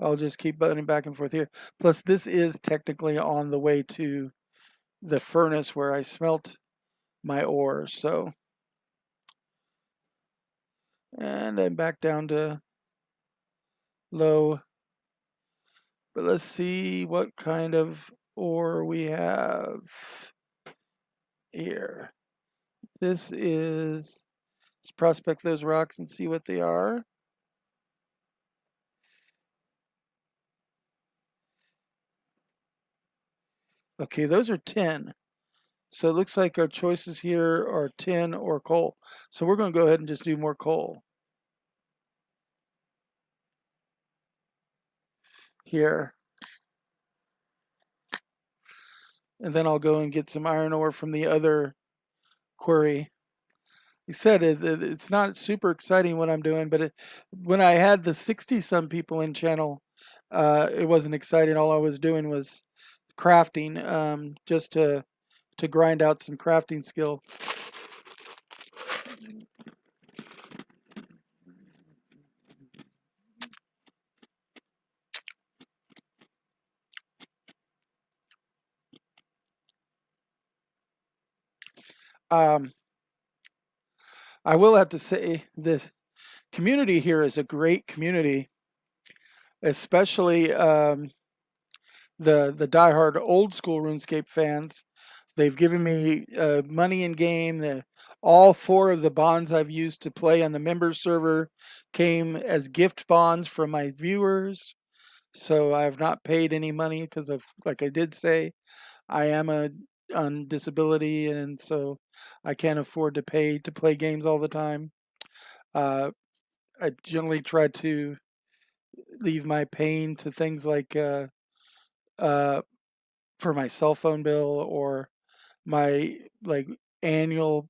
I'll just keep running back and forth here. Plus, this is technically on the way to the furnace where I smelt my ore, so. And I'm back down to low. But let's see what kind of ore we have here. Let's prospect those rocks and see what they are. Okay, those are 10. So it looks like our choices here are tin or coal. So we're going to go ahead and just do more coal here. And then I'll go and get some iron ore from the other quarry. He said it's not super exciting what I'm doing, but when I had the 60-some people in channel, it wasn't exciting. All I was doing was crafting, just to grind out some crafting skill. I will have to say this community here is a great community, especially the diehard old school RuneScape fans. They've given me money in game. All 4 of the bonds I've used to play on the members server came as gift bonds from my viewers. So I have not paid any money because of, like I did say, I am on disability, and so I can't afford to pay to play games all the time. Uh, I generally try to leave my paying to things like uh, for my cell phone bill or my like annual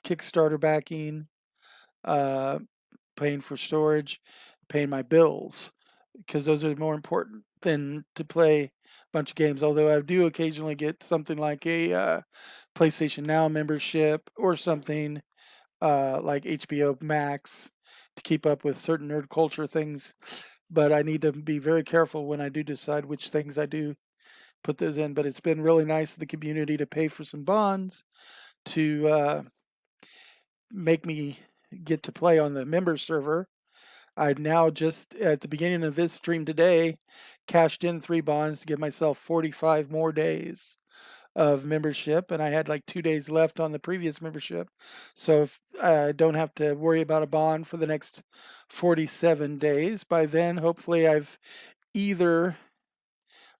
Kickstarter backing, uh, paying for storage, paying my bills, because those are more important than to play a bunch of games. Although I do occasionally get something like a PlayStation Now membership or something like HBO Max to keep up with certain nerd culture things. But I need to be very careful when I do decide which things I do put those in. But it's been really nice of the community to pay for some bonds to make me get to play on the member server. I now just at the beginning of this stream today cashed in 3 bonds to give myself 45 more days of membership, and I had like 2 days left on the previous membership. So if I don't have to worry about a bond for the next 47 days, by then hopefully I've either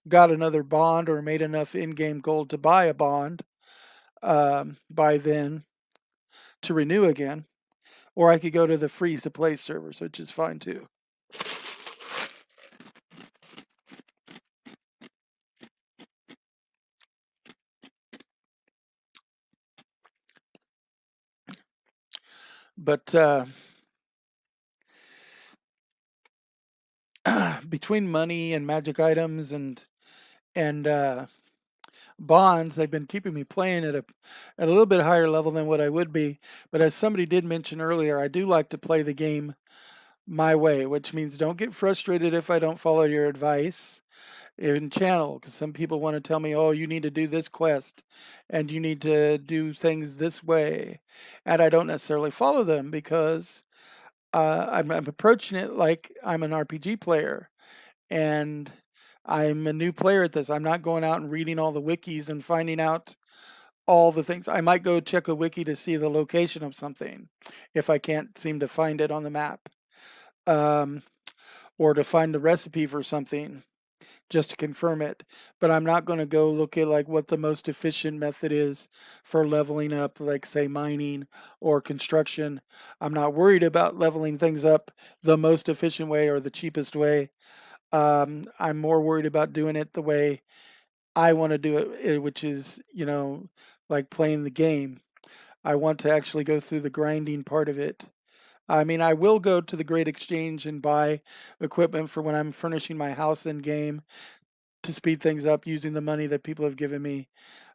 got another bond or made enough in-game gold to buy a bond by then to renew again. Or I could go to the free to play servers, which is fine too. But between money and magic items and bonds, they've been keeping me playing at a little bit higher level than what I would be. But as somebody did mention earlier, I do like to play the game my way, which means don't get frustrated if I don't follow your advice in channel, because some people want to tell me, oh, you need to do this quest and you need to do things this way, and I don't necessarily follow them because I'm approaching it like I'm an RPG player, and I'm a new player at this. I'm not going out and reading all the wikis and finding out all the things. I might go check a wiki to see the location of something if I can't seem to find it on the map, um, or to find the recipe for something just to confirm it. But I'm not going to go look at like what the most efficient method is for leveling up, like say mining or construction. I'm not worried about leveling things up the most efficient way or the cheapest way. I'm more worried about doing it the way I want to do it, which is, like playing the game. I want to actually go through the grinding part of it. I mean, I will go to the Great Exchange and buy equipment for when I'm furnishing my house in game to speed things up using the money that people have given me.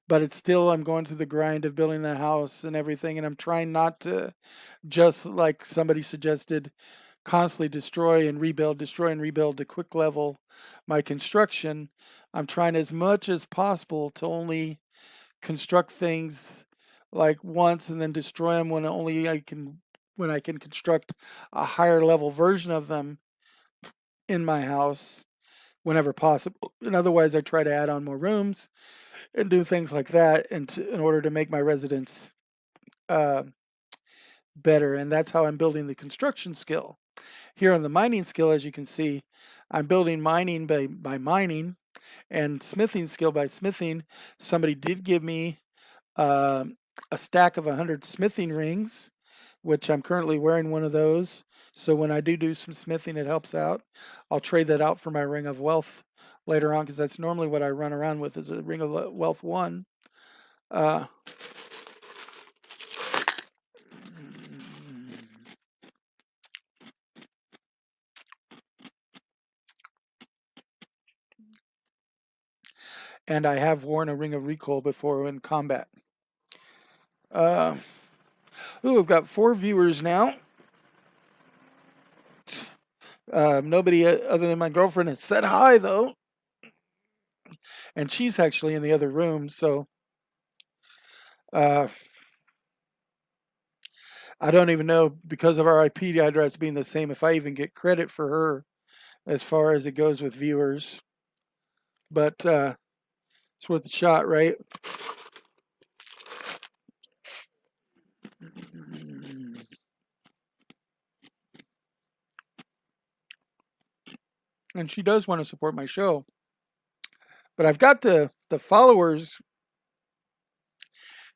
But it's still, I'm going through the grind of building the house and everything, and I'm trying not to just like somebody suggested, constantly destroy and rebuild to quick level my construction. I'm trying as much as possible to only construct things like once and then destroy them when I can construct a higher level version of them in my house whenever possible. And otherwise I try to add on more rooms and do things like that in order to make my residence uh, better. And that's how I'm building the construction skill. Here on the mining skill, as you can see, I'm building mining by mining and smithing skill by smithing. Somebody did give me uh, a stack of 100 smithing rings, which I'm currently wearing one of those. So when I do some smithing, it helps out. I'll trade that out for my ring of wealth later on, because that's normally what I run around with is a ring of wealth 1. Uh, and I have worn a ring of recall before in combat. Uh, we've got 4 viewers now. Nobody other than my girlfriend has said hi, though. And she's actually in the other room, so uh, I don't even know, because of our IP address being the same, if I even get credit for her as far as it goes with viewers. But it's worth a shot, right? And she does want to support my show. But I've got the followers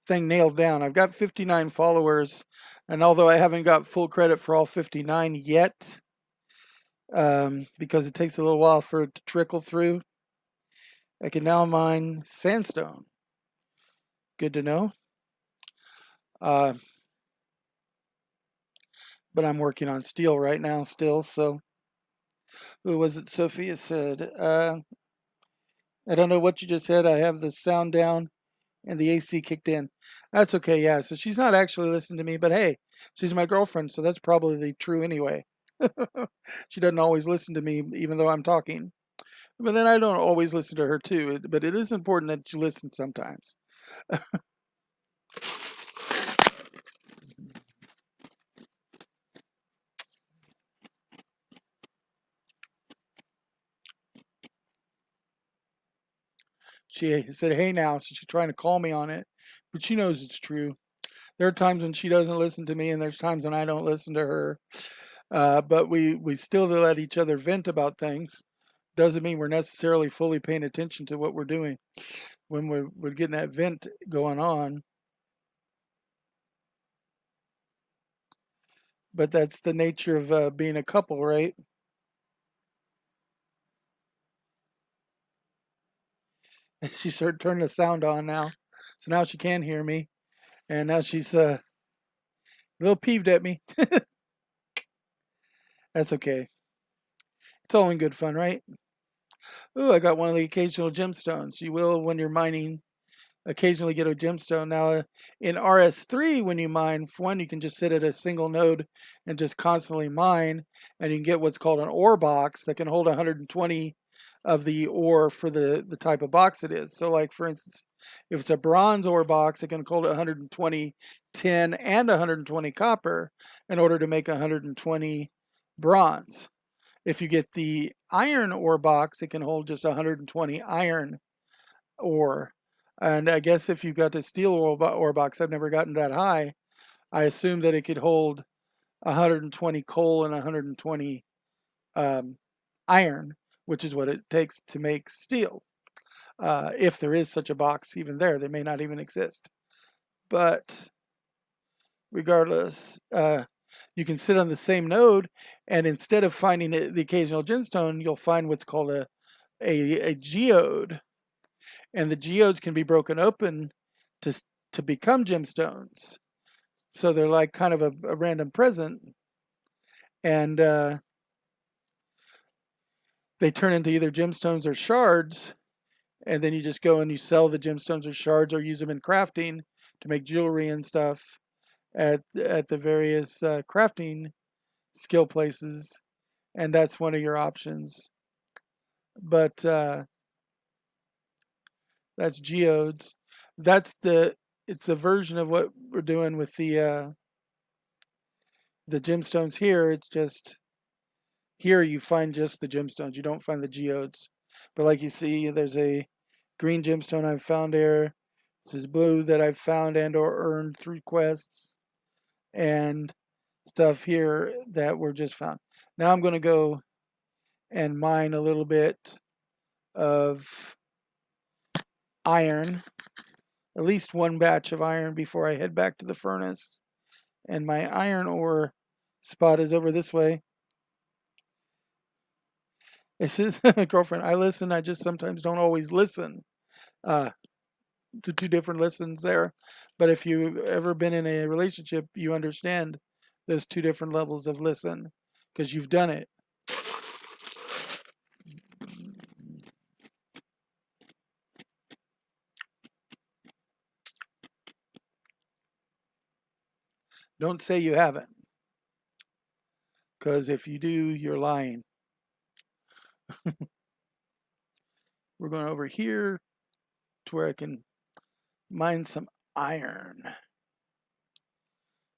thing nailed down. I've got 59 followers. And although I haven't got full credit for all 59 yet, because it takes a little while for it to trickle through, I can now mine sandstone. Good to know. Uh, but I'm working on steel right now still. So, who was it? Sophia said, I don't know what you just said. I have the sound down and the AC kicked in. That's okay. Yeah. So she's not actually listening to me, but hey, she's my girlfriend. So that's probably true anyway. She doesn't always listen to me, even though I'm talking. But then I don't always listen to her too. But it is important that you listen sometimes. She said, "Hey now," so she's trying to call me on it, but she knows it's true. There are times when she doesn't listen to me, and there's times when I don't listen to her. But we still let each other vent about things. Doesn't mean we're necessarily fully paying attention to what we're doing when we're getting that vent going on. But that's the nature of being a couple, right? She started turning the sound on now, so now she can hear me, and now she's a little peeved at me. That's okay. It's all in good fun, right? Ooh, I got one of the occasional gemstones. You will, when you're mining, occasionally get a gemstone. Now, in RS3, when you mine, for one, you can just sit at a single node and just constantly mine, and you can get what's called an ore box that can hold 120 of the ore for the type of box it is. So, like for instance, if it's a bronze ore box, it can hold 120 tin and 120 copper in order to make 120 bronze. If you get the iron ore box, it can hold just 120 iron ore. And I guess if you got the steel ore box, I've never gotten that high. I assume that it could hold 120 coal and 120 iron, which is what it takes to make steel. If there is such a box even there, they may not even exist. But regardless, you can sit on the same node, and instead of finding the occasional gemstone, you'll find what's called a geode, and the geodes can be broken open to to become gemstones. So they're like kind of a random present, and they turn into either gemstones or shards. And then you just go and you sell the gemstones or shards, or use them in crafting to make jewelry and stuff at the various crafting skill places, and that's one of your options. But that's geodes. That's it's a version of what we're doing with the gemstones here. It's just here you find just the gemstones. You don't find the geodes. But like you see, there's a green gemstone I've found there. There's blue that I've found and or earned through quests, and stuff here that were just found. Now I'm going to go and mine a little bit of iron, at least one batch of iron before I head back to the furnace. And my iron ore spot is over this way. It says, girlfriend, I listen, I just sometimes don't always listen. Uh, to two different listens there. But if you've ever been in a relationship, you understand those two different levels of listen because you've done it. Don't say you haven't, because if you do, you're lying. We're going over here to where I can mine some iron.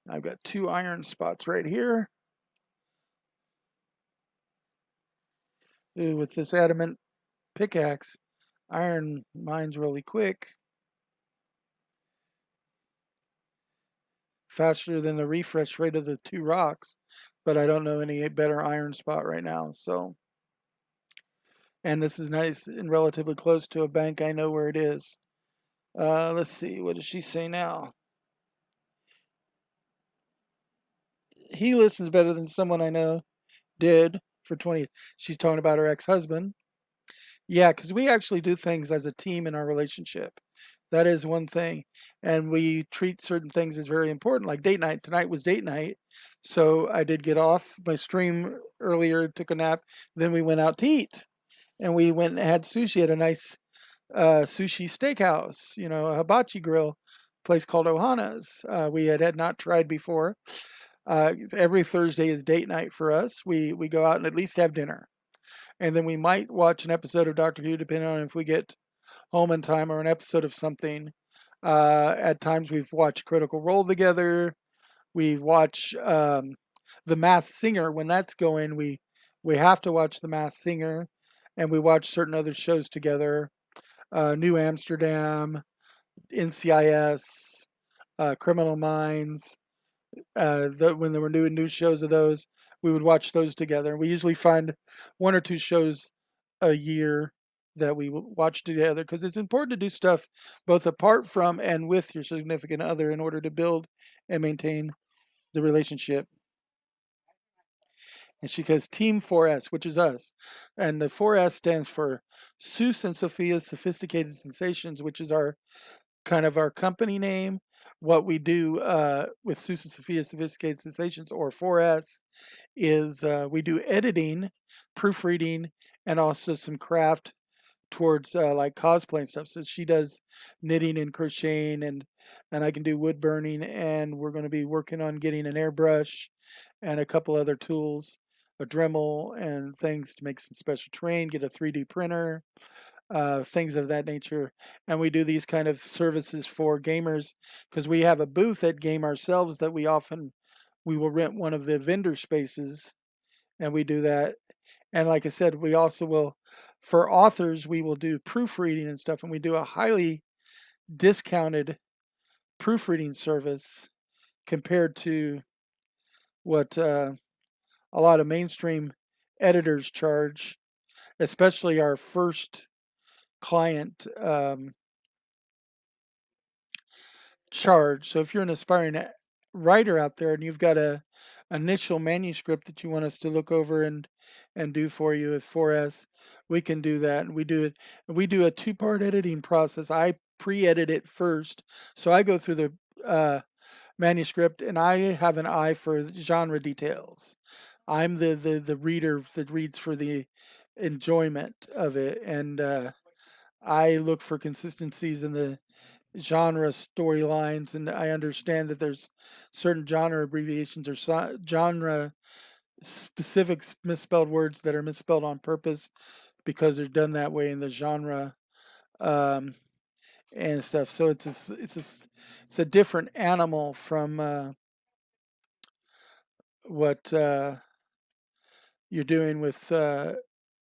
I've got 2 iron spots right here. Ooh, with this adamant pickaxe, iron mines really quick. Faster than the refresh rate of the 2 rocks, but I don't know any better iron spot right now. So, and this is nice and relatively close to a bank. I know where it is. Let's see. What does she say now? he listens better than someone I know did for 20. She's talking about her ex-husband. Yeah, because we actually do things as a team in our relationship. That is one thing. And we treat certain things as very important, like date night. Tonight was date night. So I did get off my stream earlier, took a nap. Then we went out to eat. And we went and had sushi at a nice sushi steakhouse, a hibachi grill place called Ohana's. We had not tried before. Every Thursday is date night for us. We go out and at least have dinner. And then we might watch an episode of Doctor Who, depending on if we get home in time, or an episode of something. At times, we've watched Critical Role together. We've watched The Masked Singer. When that's going, we have to watch The Masked Singer, and we watch certain other shows together. New Amsterdam, NCIS, Criminal Minds. When they were doing new shows of those, we would watch those together. We usually find one or two shows a year that we watch together, because it's important to do stuff both apart from and with your significant other in order to build and maintain the relationship. And she goes Team 4S, which is us. And the 4S stands for Seuss and Sophia's Sophisticated Sensations, which is our kind of our company name. What we do with Seuss and Sophia's Sophisticated Sensations, or 4S, is we do editing, proofreading, and also some craft towards like cosplay and stuff. So she does knitting and crocheting, and I can do wood burning, and we're going to be working on getting an airbrush and a couple other tools, a Dremel and things to make some special terrain, get a 3D printer, things of that nature. And we do these kind of services for gamers because we have a booth at Game Ourselves that we will rent one of the vendor spaces, and we do that. And like I said, we also will, for authors, we will do proofreading and stuff, and we do a highly discounted proofreading service compared to what a lot of mainstream editors charge, especially our first client charge. So if you're an aspiring writer out there and you've got a initial manuscript that you want us to look over and do for you at 4S, we can do that. And we do a two-part editing process. I pre-edit it first. So I go through the manuscript, and I have an eye for genre details. I'm the reader that reads for the enjoyment of it, and I look for consistencies in the genre storylines, and I understand that there's certain genre abbreviations or genre specific misspelled words that are misspelled on purpose because they're done that way in the genre, um, and stuff. So it's a different animal from what you're doing with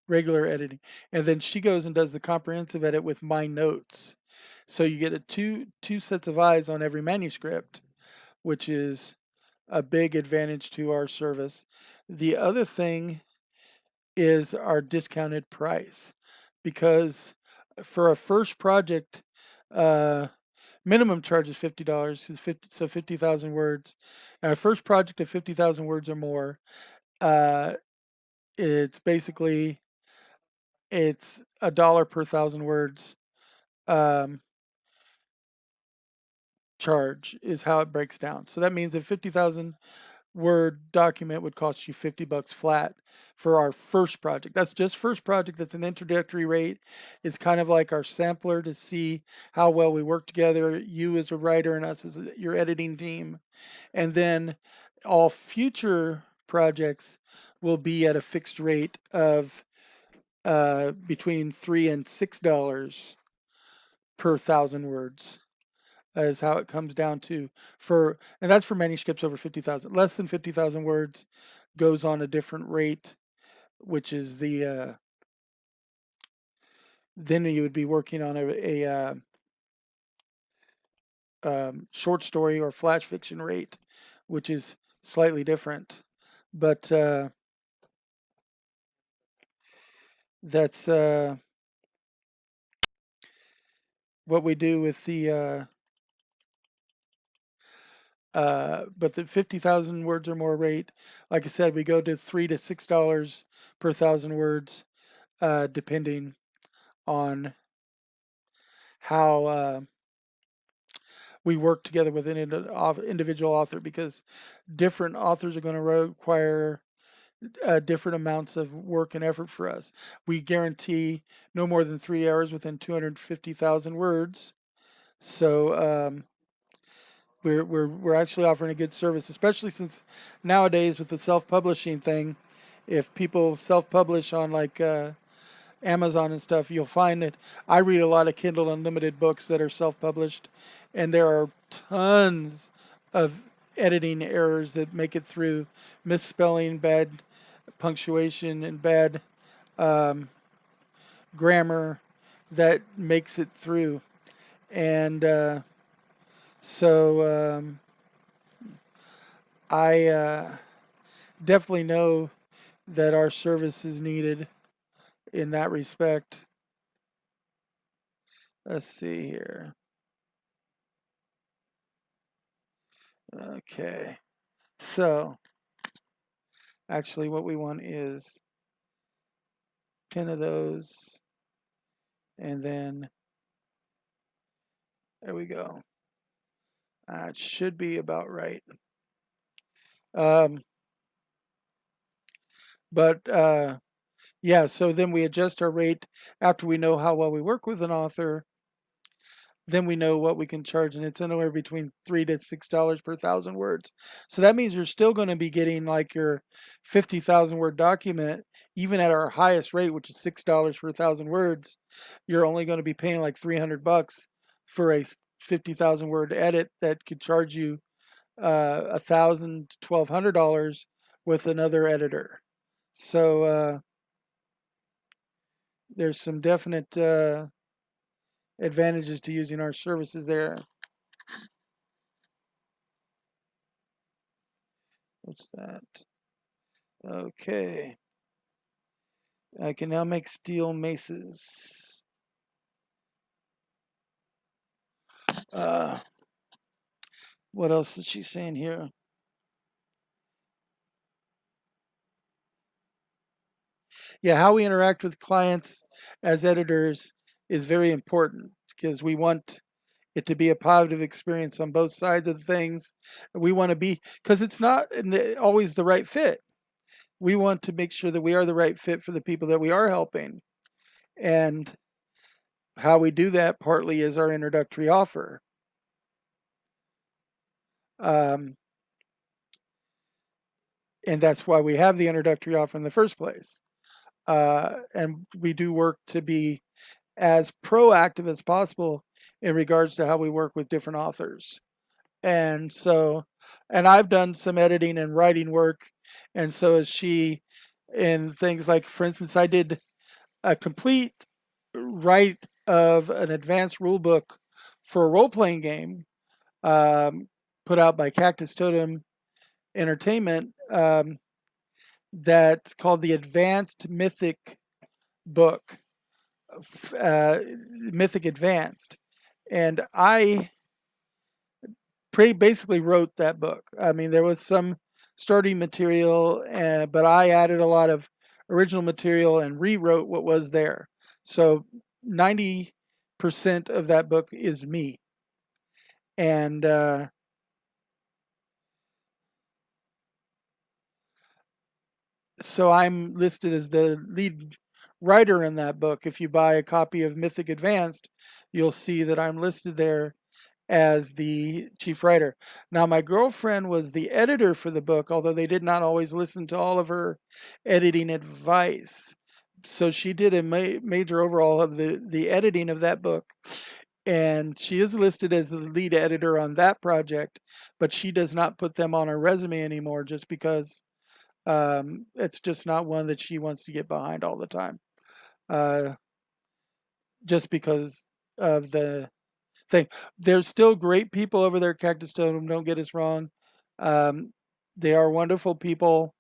regular editing. And then she goes and does the comprehensive edit with my notes. So you get a two sets of eyes on every manuscript, which is a big advantage to our service. The other thing is our discounted price, because for a first project, uh, minimum charge is $50, so 50,000 words. And a first project of 50,000 words or more, uh, it's basically it's $1 per thousand words um, charge is how it breaks down. So that means a 50,000 word document would cost you $50 flat for our first project. That's just first project. That's an introductory rate. It's kind of like our sampler to see how well we work together, you as a writer and us as your editing team. And then all future projects will be at a fixed rate of between $3 and $6 per thousand words, is how it comes down to, and that's for manuscripts over 50,000. Less than 50,000 words goes on a different rate, which is then you would be working on a short story or flash fiction rate, which is slightly different. But that's what we do with the But the 50,000 words or more rate, like I said, we go to $3 to $6 per thousand words, depending on how we work together with an individual author, because different authors are going to require different amounts of work and effort for us. We guarantee no more than 3 hours within 250,000 words. So we're actually offering a good service, especially since nowadays with the self-publishing thing, if people self-publish on like Amazon and stuff, you'll find that I read a lot of Kindle Unlimited books that are self-published, and there are tons of editing errors that make it through, misspelling, bad punctuation, and bad um, grammar that makes it through. And so I definitely know that our service is needed in that respect. Let's see here. Okay. So actually what we want is 10 of those, and then there we go. It should be about right. Um, but yeah, so then we adjust our rate after we know how well we work with an author. Then we know what we can charge, and it's anywhere between $3 to $6 per thousand words. So that means you're still going to be getting like your 50,000 word document, even at our highest rate, which is $6 per thousand words. You're only going to be paying like $300 for a 50,000 word edit that could charge you $1,000 to $1,200 with another editor. So there's some definite advantages to using our services there. What's that? Okay. I can now make steel maces. Uh, what else is she saying here? Yeah, how we interact with clients as editors is very important, because we want it to be a positive experience on both sides of things. We want to be, because it's not always the right fit. We want to make sure that we are the right fit for the people that we are helping. And how we do that partly is our introductory offer. Um, and that's why we have the introductory offer in the first place. And we do work to be as proactive as possible in regards to how we work with different authors. And so, and I've done some editing and writing work, and so has she, in things like, for instance, I did a complete write of an advanced rule book for a role-playing game, um, put out by Cactus Totem Entertainment, that's called the Advanced Mythic book, Mythic Advanced. And I pretty basically wrote that book. I mean, there was some starting material, but I added a lot of original material and rewrote what was there. So 90% of that book is me. And so I'm listed as the lead writer in that book. If you buy a copy of Mythic Advanced, you'll see that I'm listed there as the chief writer. Now, my girlfriend was the editor for the book, although they did not always listen to all of her editing advice. So she did a major overhaul of the editing of that book. And she is listed as the lead editor on that project, but she does not put them on her resume anymore, just because it's just not one that she wants to get behind all the time. Uh, just because of the thing. There's still great people over there at Cactus Totem, don't get us wrong. Um, they are wonderful people.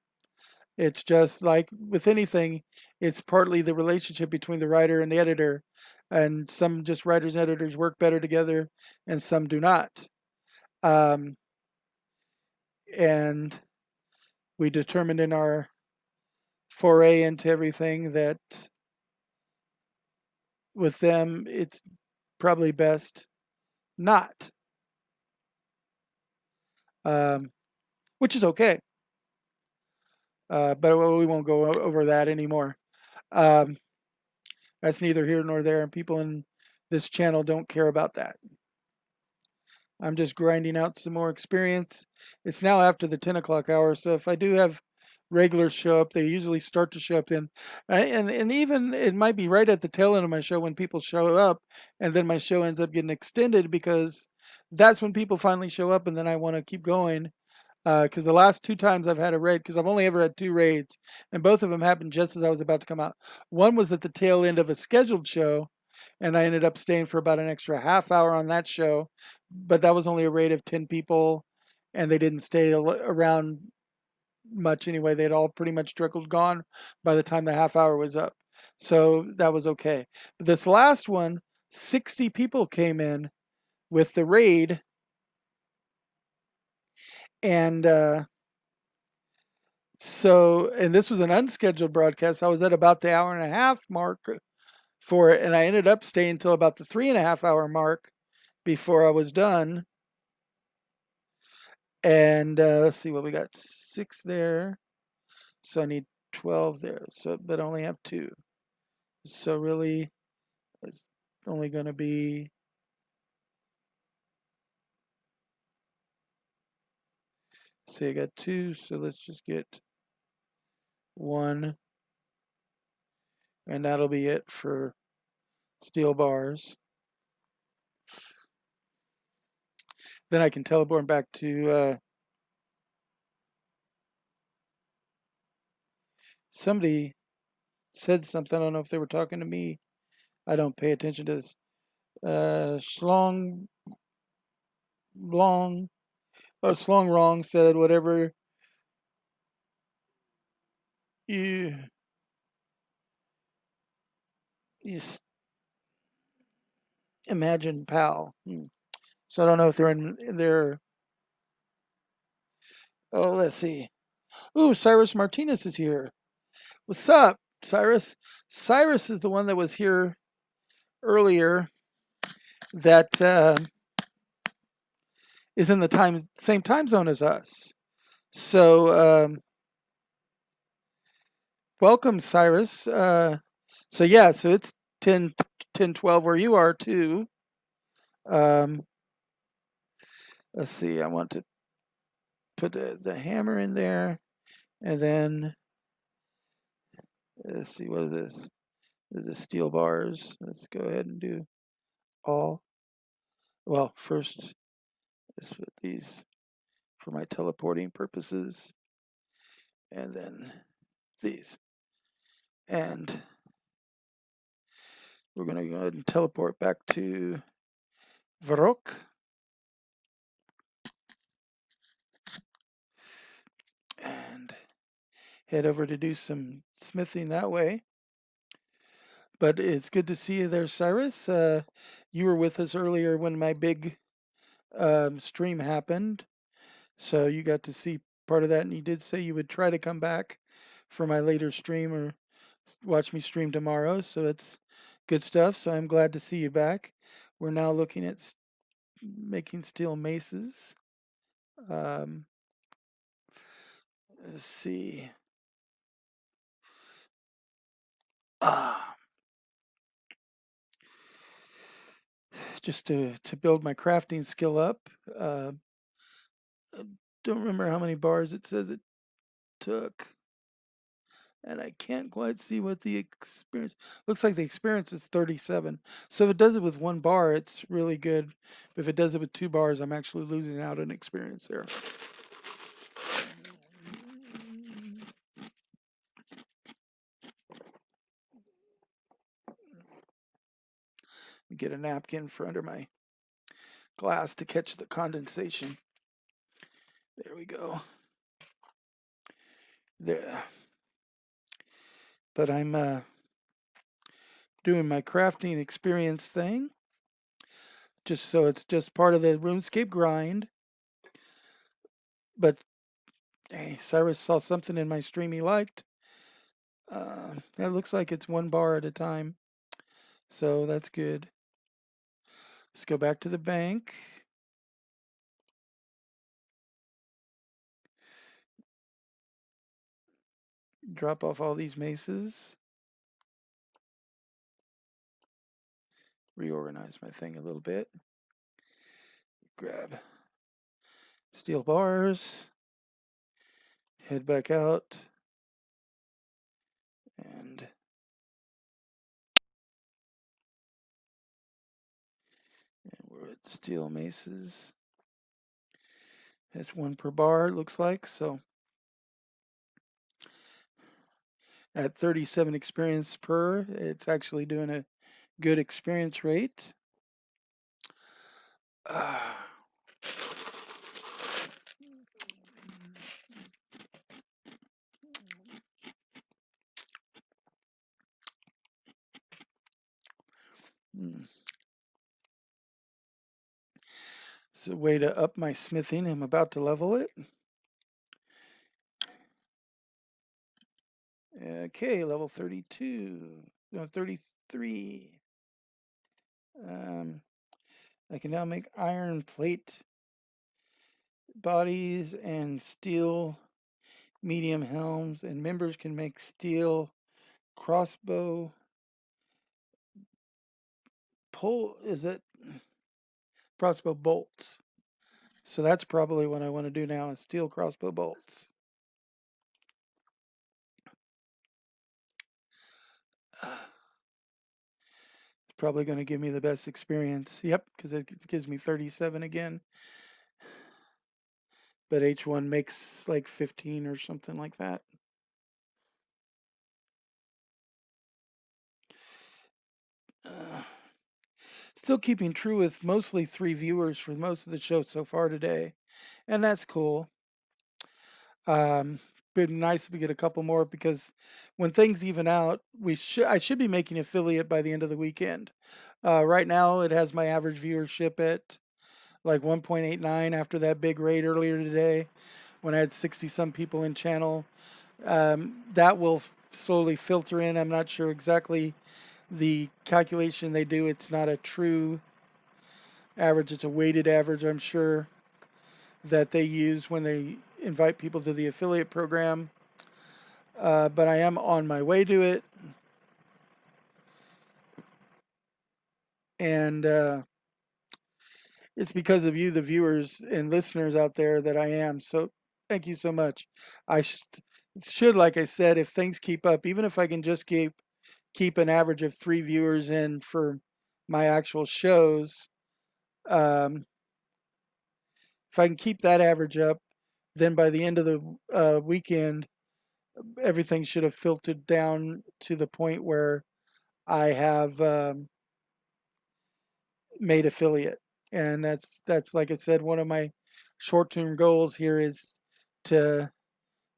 It's just like with anything, it's partly the relationship between the writer and the editor. And some just writers and editors work better together, and some do not. Um, and we determined in our foray into everything that with them it's probably best not, um, which is okay. But we won't go over that anymore. Um, that's neither here nor there, and people in this channel don't care about that. I'm just grinding out some more experience. It's now after the 10 o'clock hour, so if I do have regulars show up, they usually start to show up then. And even it might be right at the tail end of my show when people show up, and then my show ends up getting extended because that's when people finally show up, and then I want to keep going. Because the last two times I've had a raid, because I've only ever had two raids, and both of them happened just as I was about to come out. One was at the tail end of a scheduled show, and I ended up staying for about an extra half hour on that show, but that was only a raid of 10 people, and they didn't stay around much anyway. They'd all pretty much trickled gone by the time the half hour was up. So that was okay. But this last one, 60 people came in with the raid, and and this was an unscheduled broadcast. I was at about the hour and a half mark for it, and I ended up staying until about the 3.5 hour mark before I was done. And let's see what we got, 6 there. So I need 12 there. So, but I only have 2. So really, it's only going to be, say I got 2. So let's just get 1, and that'll be it for steel bars. Then I can teleport back to somebody said something. I don't know if they were talking to me. I don't pay attention to this. Schlong Long, Schlong Wrong said whatever you you imagine, pal. So I don't know if they're in their. Oh, let's see. Ooh, Cyrus Martinez is here. What's up, Cyrus? Cyrus is the one that was here earlier. That is in the same time zone as us. So welcome, Cyrus. So yeah, so it's 10, 12 where you are too. Um, let's see. I want to put the hammer in there, and then let's see. What is this? This is steel bars. Let's go ahead and do all. Well, first, let's put these for my teleporting purposes, and then these. And we're going to go ahead and teleport back to Varrock. And head over to do some smithing that way. But it's good to see you there, Cyrus. You were with us earlier when my big stream happened. So you got to see part of that. And you did say you would try to come back for my later stream or watch me stream tomorrow. So it's good stuff. So I'm glad to see you back. We're now looking at making steel maces. Let's see. Just to build my crafting skill up. I don't remember how many bars it says it took. And I can't quite see what the experience looks like. The experience is 37. So if it does it with 1 bar, it's really good. But if it does it with 2 bars, I'm actually losing out on experience there. Get a napkin for under my glass to catch the condensation. There we go. There. But I'm doing my crafting experience thing. Just so it's just part of the RuneScape grind. But Hey, Cyrus saw something in my stream he liked. It looks like it's 1 bar at a time, so that's good. Let's go back to the bank. Drop off all these maces. Reorganize my thing a little bit. Grab steel bars. Head back out. And we're at steel maces. That's 1 per bar, it looks like. So at 37 experience per, it's actually doing a good experience rate. It's a way to up my smithing. I'm about to level it. Okay, level 32. No, 33. I can now make iron plate bodies and steel medium helms, and members can make steel crossbow crossbow bolts. So that's probably what I want to do now is steel crossbow bolts. It's probably going to give me the best experience. Yep, because it gives me 37 again. But H1 makes like 15 or something like that. Still keeping true with mostly 3 viewers for most of the show so far today. And that's cool. Been nice if we get a couple more because when things even out, I should be making affiliate by the end of the weekend. Right now, it has my average viewership at like 1.89 after that big raid earlier today when I had 60 some people in channel. That will slowly filter in. I'm not sure exactly the calculation they do. It's not a true average, it's a weighted average, I'm sure, that they use when they invite people to the affiliate program. But I am on my way to it. And it's because of you, the viewers and listeners out there, that I am. So thank you so much. I should, like I said, if things keep up, even if I can just keep an average of 3 viewers in for my actual shows, um, if I can keep that average up, then by the end of the weekend, everything should have filtered down to the point where I have made affiliate. And that's like I said, one of my short-term goals here is to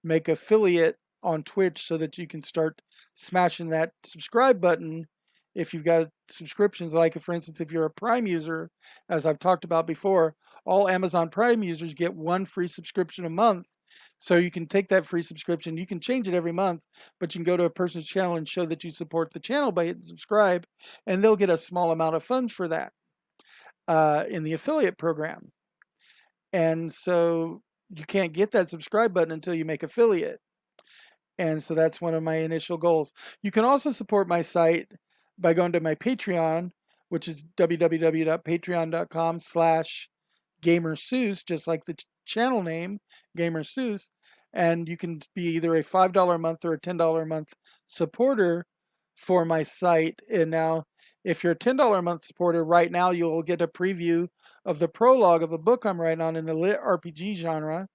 make affiliate on Twitch so that you can start smashing that subscribe button if you've got subscriptions. Like, for instance, if you're a Prime user, as I've talked about before, all Amazon Prime users get 1 free subscription a month. So you can take that free subscription, you can change it every month, but you can go to a person's channel and show that you support the channel by hitting subscribe, and they'll get a small amount of funds for that in the affiliate program. And so you can't get that subscribe button until you make affiliate. And so that's one of my initial goals. You can also support my site by going to my Patreon, which is www.patreon.com/GamerSeuss, just like the channel name, GamerSeuss. And you can be either a $5 a month or a $10 a month supporter for my site. And now, if you're a $10 a month supporter, right now you'll get a preview of the prologue of a book I'm writing on in the lit RPG genre.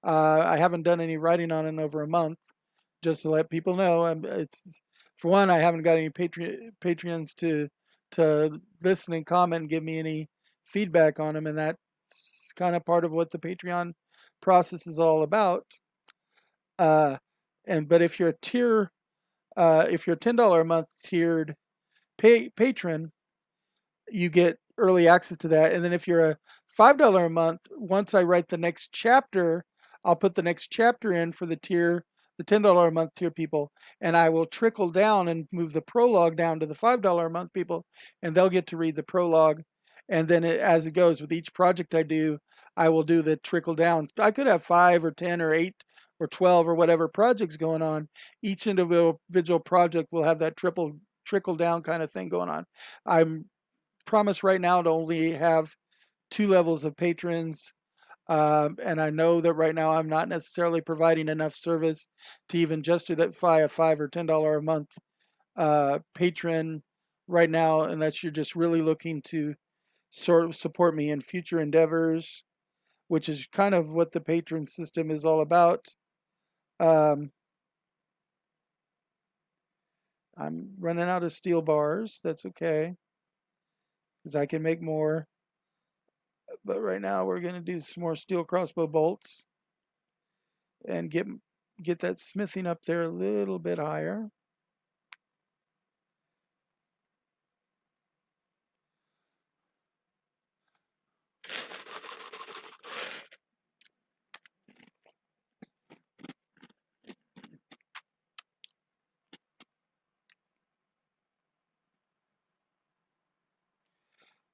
I haven't done any writing on it in over a month, just to let people know. It's, for one, I haven't got any Patreons to listen and comment and give me any feedback on them, and that's kind of part of what the Patreon process is all about. But if you're a tier, if you're a $10 a month tiered patron, you get early access to that. And then if you're a $5 a month, once I write the next chapter, I'll put the next chapter in for the tier, the $10 a month tier people, and I will trickle down and move the prologue down to the $5 a month people, and they'll get to read the prologue. And then as it goes with each project I do, I will do the trickle down. I could have 5 or 10 or 8 or 12 or whatever projects going on. Each individual project will have that trickle down kind of thing going on. I'm promised right now to only have 2 levels of patrons. And I know that right now I'm not necessarily providing enough service to even justify a $5 or $10 a month patron right now, unless you're just really looking to sort of support me in future endeavors, which is kind of what the patron system is all about. Um, I'm running out of steel bars. That's okay, because I can make more. But right now we're going to do some more steel crossbow bolts and get that smithing up there a little bit higher.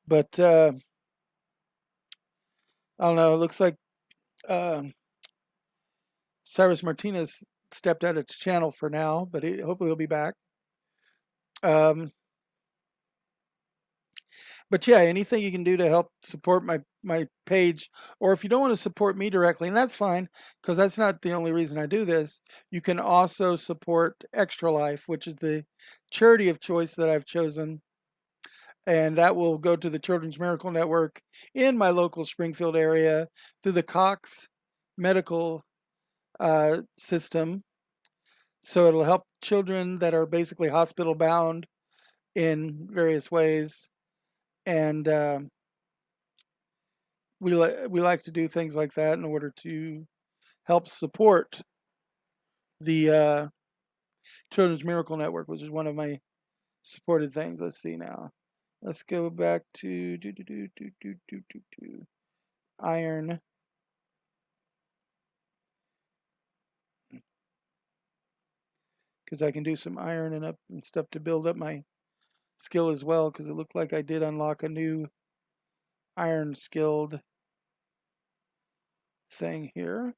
But I don't know. It looks like um Cyrus Martinez stepped out of the channel for now, but hopefully he'll be back. Um, but yeah, anything you can do to help support my page, or if you don't want to support me directly, and that's fine, because that's not the only reason I do this. You can also support Extra Life, which is the charity of choice that I've chosen, and that will go to the Children's Miracle Network in my local Springfield area through the Cox Medical system. So it'll help children that are basically hospital bound in various ways, and we like to do things like that in order to help support the Children's Miracle Network, which is one of my supported things. Let's see now. Let's go back to iron, because I can do some iron and up and stuff to build up my skill as well. Because it looked like I did unlock a new iron skilled thing here,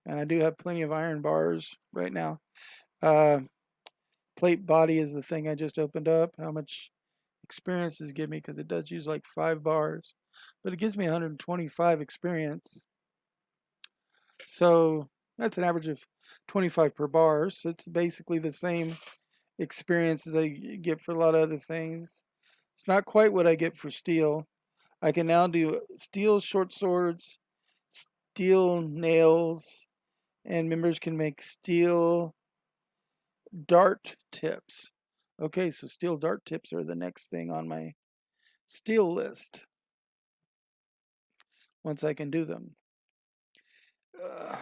and I do have plenty of iron bars right now. Uh, Plate body is the thing I just opened up. How much experience does it give me? Because it does use like 5 bars, but it gives me 125 experience. So that's an average of 25 per bar. So it's basically the same experience as I get for a lot of other things. It's not quite what I get for steel. I can now do steel short swords, steel nails, and members can make steel dart tips. Okay, so steel dart tips are the next thing on my steel list once I can do them. Uh,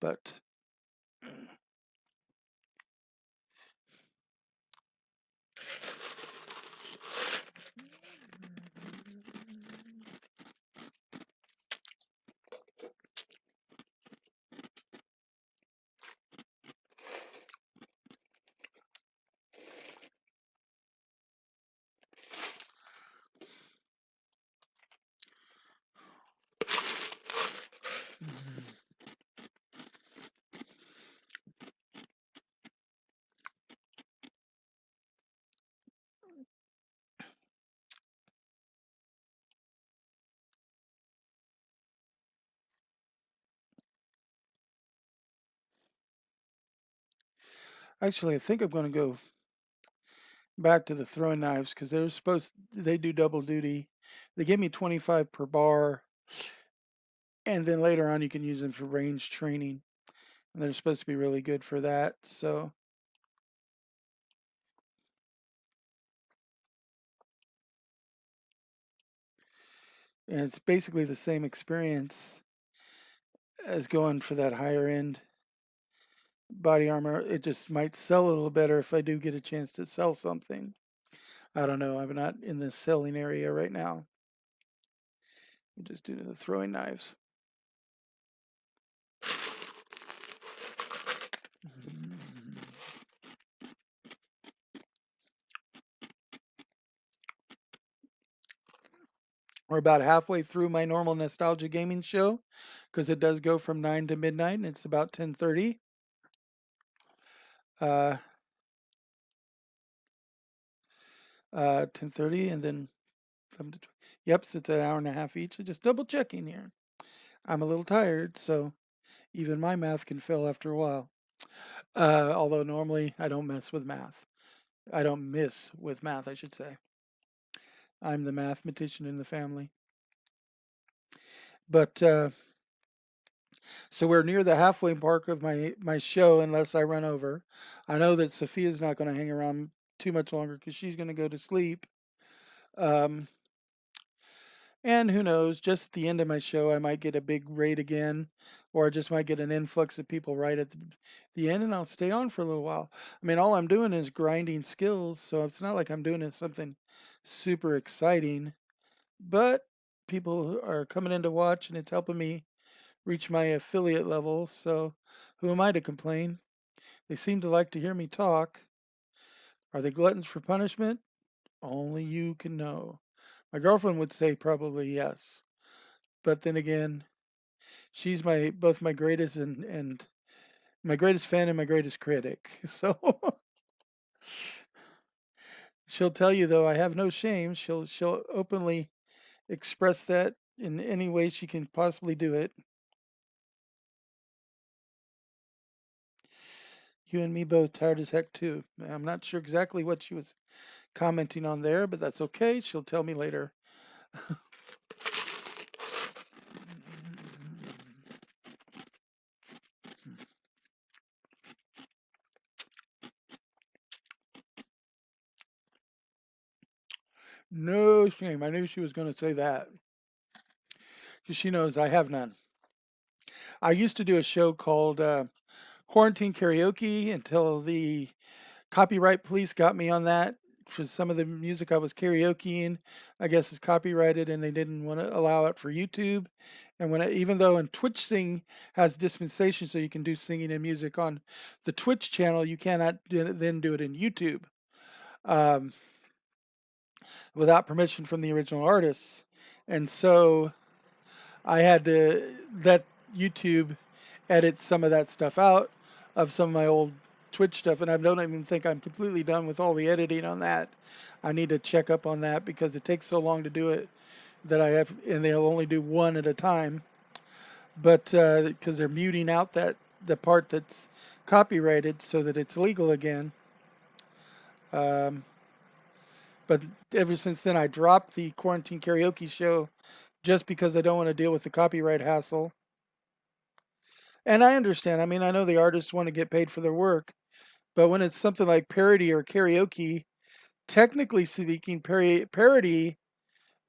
but actually, I think I'm going to go back to the throwing knives because they do double duty. They give me 25 per bar, and then later on you can use them for range training. And they're supposed to be really good for that. So, and it's basically the same experience as going for that higher end body armor. It just might sell a little better if I do get a chance to sell something. I don't know. I'm not in the selling area right now. We just do the throwing knives. We're about halfway through my normal nostalgia gaming show because it does go from 9 to midnight and it's about 10:30. 10:30 and then come to, yep, so it's an hour and a half each. So just double checking here. I'm a little tired, so even my math can fail after a while. Although normally I don't mess with math. I don't miss with math, I should say. I'm the mathematician in the family. But so we're near the halfway mark of my show, unless I run over. I know that Sophia's not going to hang around too much longer because she's going to go to sleep. Um, and who knows? Just at the end of my show, I might get a big raid again, or I just might get an influx of people right at the end, and I'll stay on for a little while. I mean, all I'm doing is grinding skills, so it's not like I'm doing something super exciting. But people are coming in to watch, and it's helping me reach my affiliate level, so who am I to complain? They seem to like to hear me talk. Are they gluttons for punishment? Only you can know. My girlfriend would say probably yes. But then again, she's my both my greatest and my greatest fan and my greatest critic. So she'll tell you though I have no shame. She'll openly express that in any way she can possibly do it. You and me both tired as heck too. I'm not sure exactly what she was commenting on there, but that's okay. She'll tell me later. No shame. I knew she was going to say that because she knows I have none. I used to do a show called Quarantine Karaoke until the copyright police got me on that for some of the music I was karaokeing. I guess is copyrighted and they didn't want to allow it for YouTube. And even though in Twitch Sing has dispensation so you can do singing and music on the Twitch channel, you cannot then do it in YouTube um, without permission from the original artists. And so I had to let YouTube edit some of that stuff out of some of my old Twitch stuff, and I don't even think I'm completely done with all the editing on that. I need to check up on that because it takes so long to do it that I have, and they'll only do one at a time. But because they're muting out the part that's copyrighted so that it's legal again. Um, but ever since then, I dropped the quarantine karaoke show just because I don't want to deal with the copyright hassle. And I understand. I mean, I know the artists want to get paid for their work, but when it's something like parody or karaoke, technically speaking, parody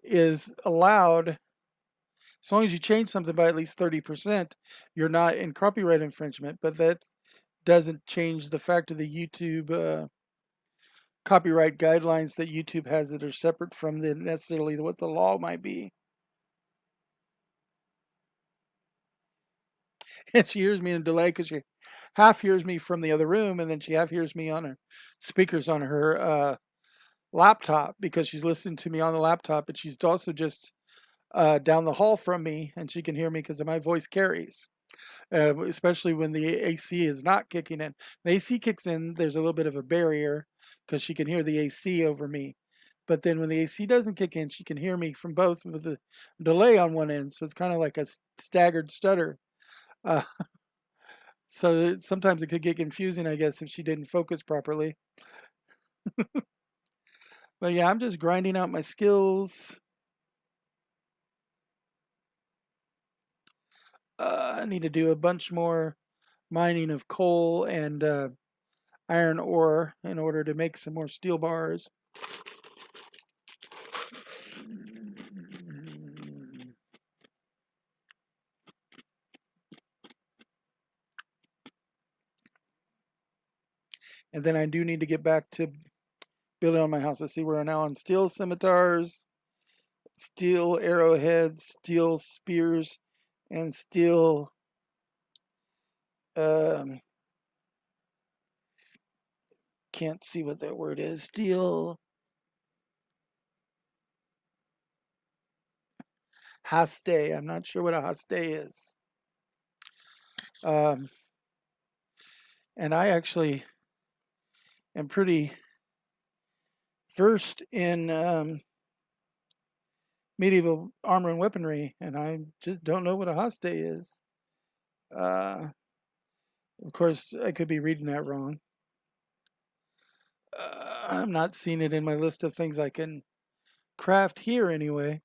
is allowed as long as you change something by at least 30%. You're not in copyright infringement, but that doesn't change the fact of the YouTube copyright guidelines that YouTube has that are separate from necessarily what the law might be. And she hears me in a delay because she half hears me from the other room, and then she half hears me on her speakers on her laptop because she's listening to me on the laptop, but she's also just down the hall from me, and she can hear me because my voice carries, especially when the AC is not kicking in. The AC kicks in, there's a little bit of a barrier because she can hear the AC over me. But then when the AC doesn't kick in, she can hear me from both with a delay on one end. So it's kind of like a staggered stutter. Uh, so sometimes it could get confusing, I guess, if she didn't focus properly. But yeah, I'm just grinding out my skills. I need to do a bunch more mining of coal and iron ore in order to make some more steel bars. And then I do need to get back to building on my house. Let's see, we're now on steel scimitars. steel arrowheads, steel spears, and steel um, can't see what that word is. Steel haste. I'm not sure what a haste is. Um, and I actually am pretty versed in medieval armor and weaponry, and I just don't know what a haste is. Uh, of course, I could be reading that wrong. I'm not seeing it in my list of things I can craft here anyway.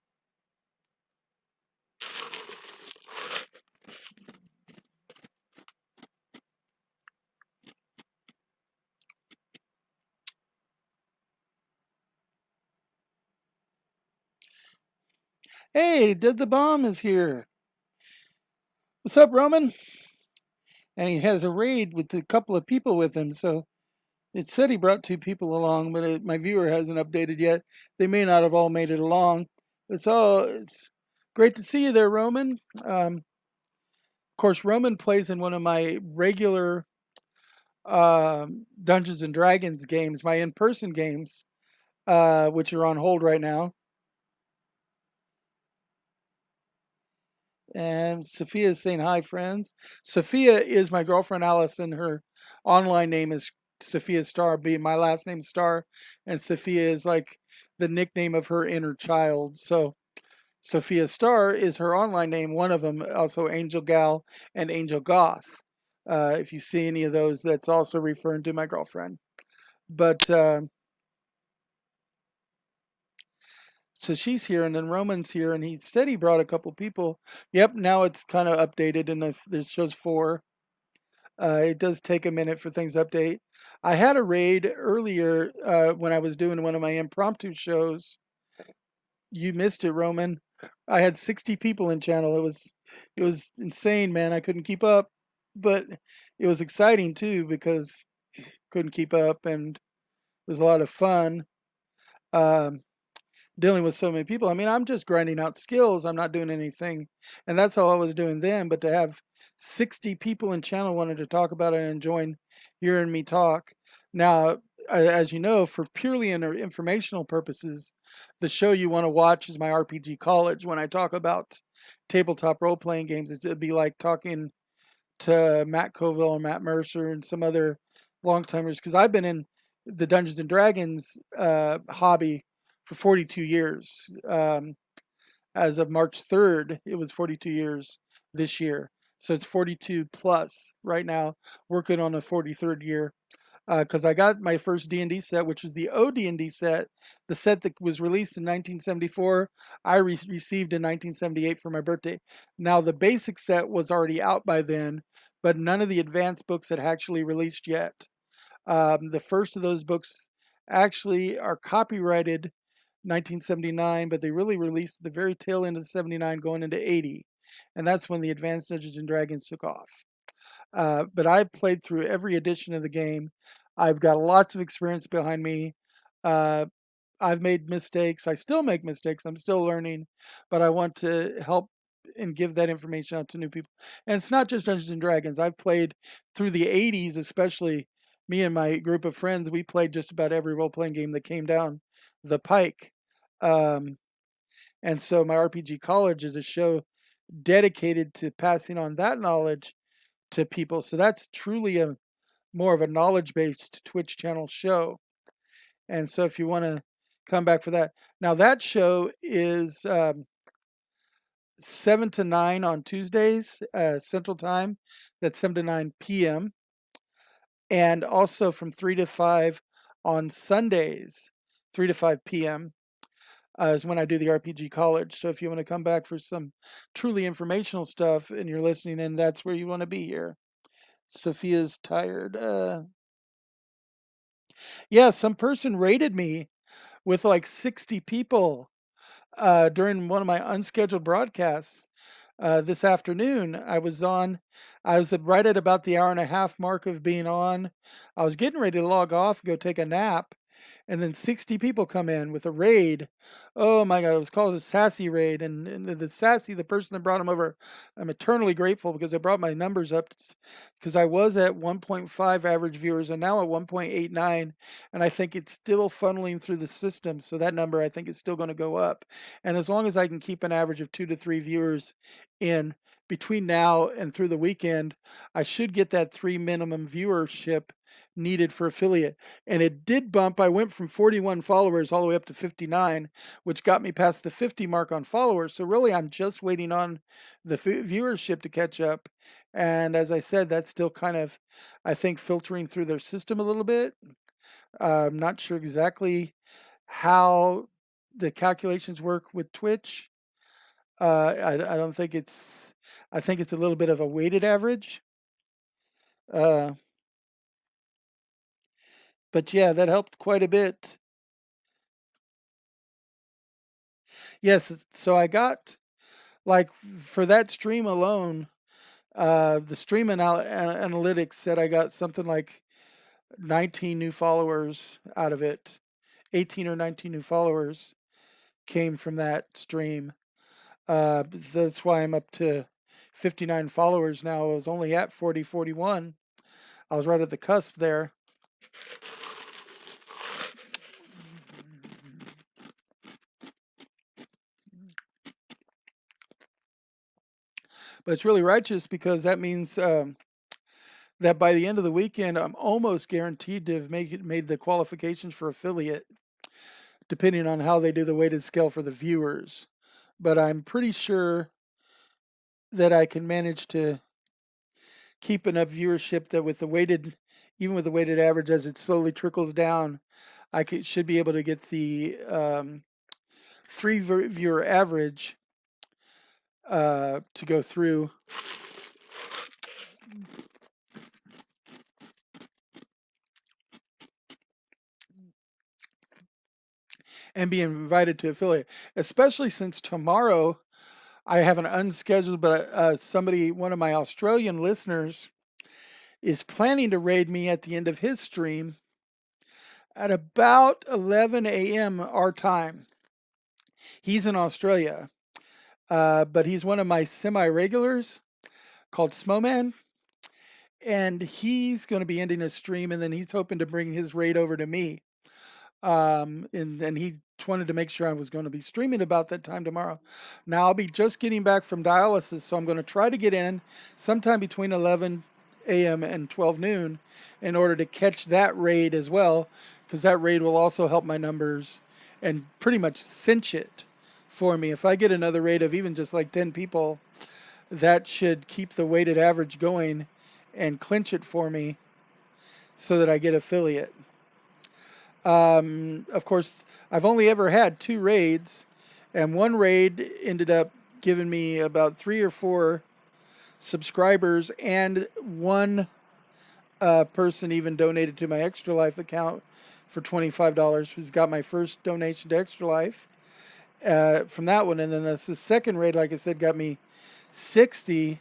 Hey, Did the Bomb is here. What's up, Roman? And he has a raid with a couple of people with him. So it said he brought 2 people along, but my viewer hasn't updated yet. They may not have all made it along. It's great to see you there, Roman. Of course, Roman plays in one of my regular Dungeons and Dragons games, my in-person games, which are on hold right now. And Sophia is saying hi, friends. Sophia is my girlfriend Allison. Her online name is Sophia Star, being my last name Star, and Sophia is like the nickname of her inner child. So Sophia Star is her online name. One of them, also Angel Gal and Angel Goth. If you see any of those, that's also referring to my girlfriend. But so she's here, and then Roman's here, and he said he brought a couple people. Yep, now it's kind of updated, and it shows 4. It does take a minute for things to update. I had a raid earlier when I was doing one of my impromptu shows. You missed it, Roman. I had 60 people in channel. It was insane, man. I couldn't keep up, but it was exciting too because couldn't keep up, and it was a lot of fun. Um, Dealing with so many people. I mean, I'm just grinding out skills. I'm not doing anything. And that's how I was doing then. But to have 60 people in channel wanted to talk about it and enjoying hearing me talk. Now, as you know, for purely informational purposes, the show you want to watch is my RPG College. When I talk about tabletop role-playing games, it'd be like talking to Matt Coville and Matt Mercer and some other long timers, because I've been in the Dungeons and Dragons hobby for 42 years. As of March 3rd, it was 42 years this year. So it's 42 plus right now, working on a 43rd year. Because I got my first D&D set, which was the OD&D set, the set that was released in 1974. I received in 1978 for my birthday. Now the basic set was already out by then, but none of the advanced books had actually released yet. The first of those books actually are copyrighted 1979, but they really released the very tail end of 79 going into 80. And that's when the Advanced Dungeons and Dragons took off. But I played through every edition of the game. I've got lots of experience behind me. Uh, I've made mistakes. I still make mistakes. I'm still learning, but I want to help and give that information out to new people. And it's not just Dungeons and Dragons. I've played through the 80s, especially me and my group of friends. We played just about every role playing game that came down the pike. Um, and so my RPG College is a show dedicated to passing on that knowledge to people. So that's truly a more of a knowledge-based Twitch channel show. And so if you want to come back for that. Now that show is 7 to 9 on Tuesdays, Central Time. That's 7 to 9 p.m. And also from 3 to 5 on Sundays, 3 to 5 p.m. Is when I do the RPG College. So if you want to come back for some truly informational stuff and you're listening in, that's where you want to be here. Sophia's tired. Yeah, some person rated me with like 60 people during one of my unscheduled broadcasts this afternoon. I was right at about the hour and a half mark of being on. I was getting ready to log off, go take a nap, and then 60 people come in with a raid. Oh my God, it was called a sassy raid. And the sassy, the person that brought them over, I'm eternally grateful because it brought my numbers up because I was at 1.5 average viewers and now at 1.89. And I think it's still funneling through the system. So that number, I think, is still going to go up. And as long as I can keep an average of 2 to 3 viewers in between now and through the weekend, I should get that 3 minimum viewership needed for affiliate. And it did bump. I went from 41 followers all the way up to 59, which got me past the 50 mark on followers. So really, I'm just waiting on the viewership to catch up. And as I said, that's still kind of, I think, filtering through their system a little bit. I'm not sure exactly how the calculations work with Twitch. I don't think it's, I think it's a little bit of a weighted average. Uh, but yeah, that helped quite a bit. Yes, so I got, like, for that stream alone, the stream analytics said I got something like 19 new followers out of it. 18 or 19 new followers came from that stream. That's why I'm up to 59 followers now. I was only at 40, 41. I was right at the cusp there. But it's really righteous because that means that by the end of the weekend, I'm almost guaranteed to have made the qualifications for affiliate, depending on how they do the weighted scale for the viewers. But I'm pretty sure that I can manage to keep enough viewership that with the weighted, even with the weighted average, as it slowly trickles down, should be able to get the 3 viewer average to go through. And be invited to affiliate, especially since tomorrow I have an unscheduled, but one of my Australian listeners is planning to raid me at the end of his stream at about 11 a.m. our time. He's in Australia, but he's one of my semi-regulars called Smoman, and he's going to be ending his stream, and then he's hoping to bring his raid over to me. And he wanted to make sure I was going to be streaming about that time tomorrow. Now I'll be just getting back from dialysis, so I'm going to try to get in sometime between 11 a.m. and 12 noon in order to catch that raid as well, because that raid will also help my numbers and pretty much cinch it for me. If I get another raid of even just like 10 people, that should keep the weighted average going and clinch it for me so that I get affiliate. Of course, I've only ever had 2 raids, and one raid ended up giving me about 3 or 4 subscribers, and one person even donated to my Extra Life account for $25, who's got my first donation to Extra Life from that one. And then the second raid, like I said, got me 60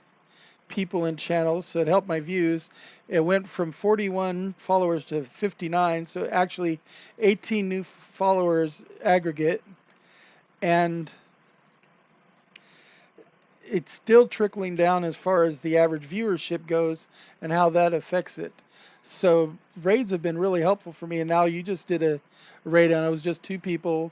people in channels, so it helped my views. It went from 41 followers to 59, so actually 18 new followers aggregate, and it's still trickling down as far as the average viewership goes and how that affects it. So raids have been really helpful for me, and now you just did a raid and it was just 2 people.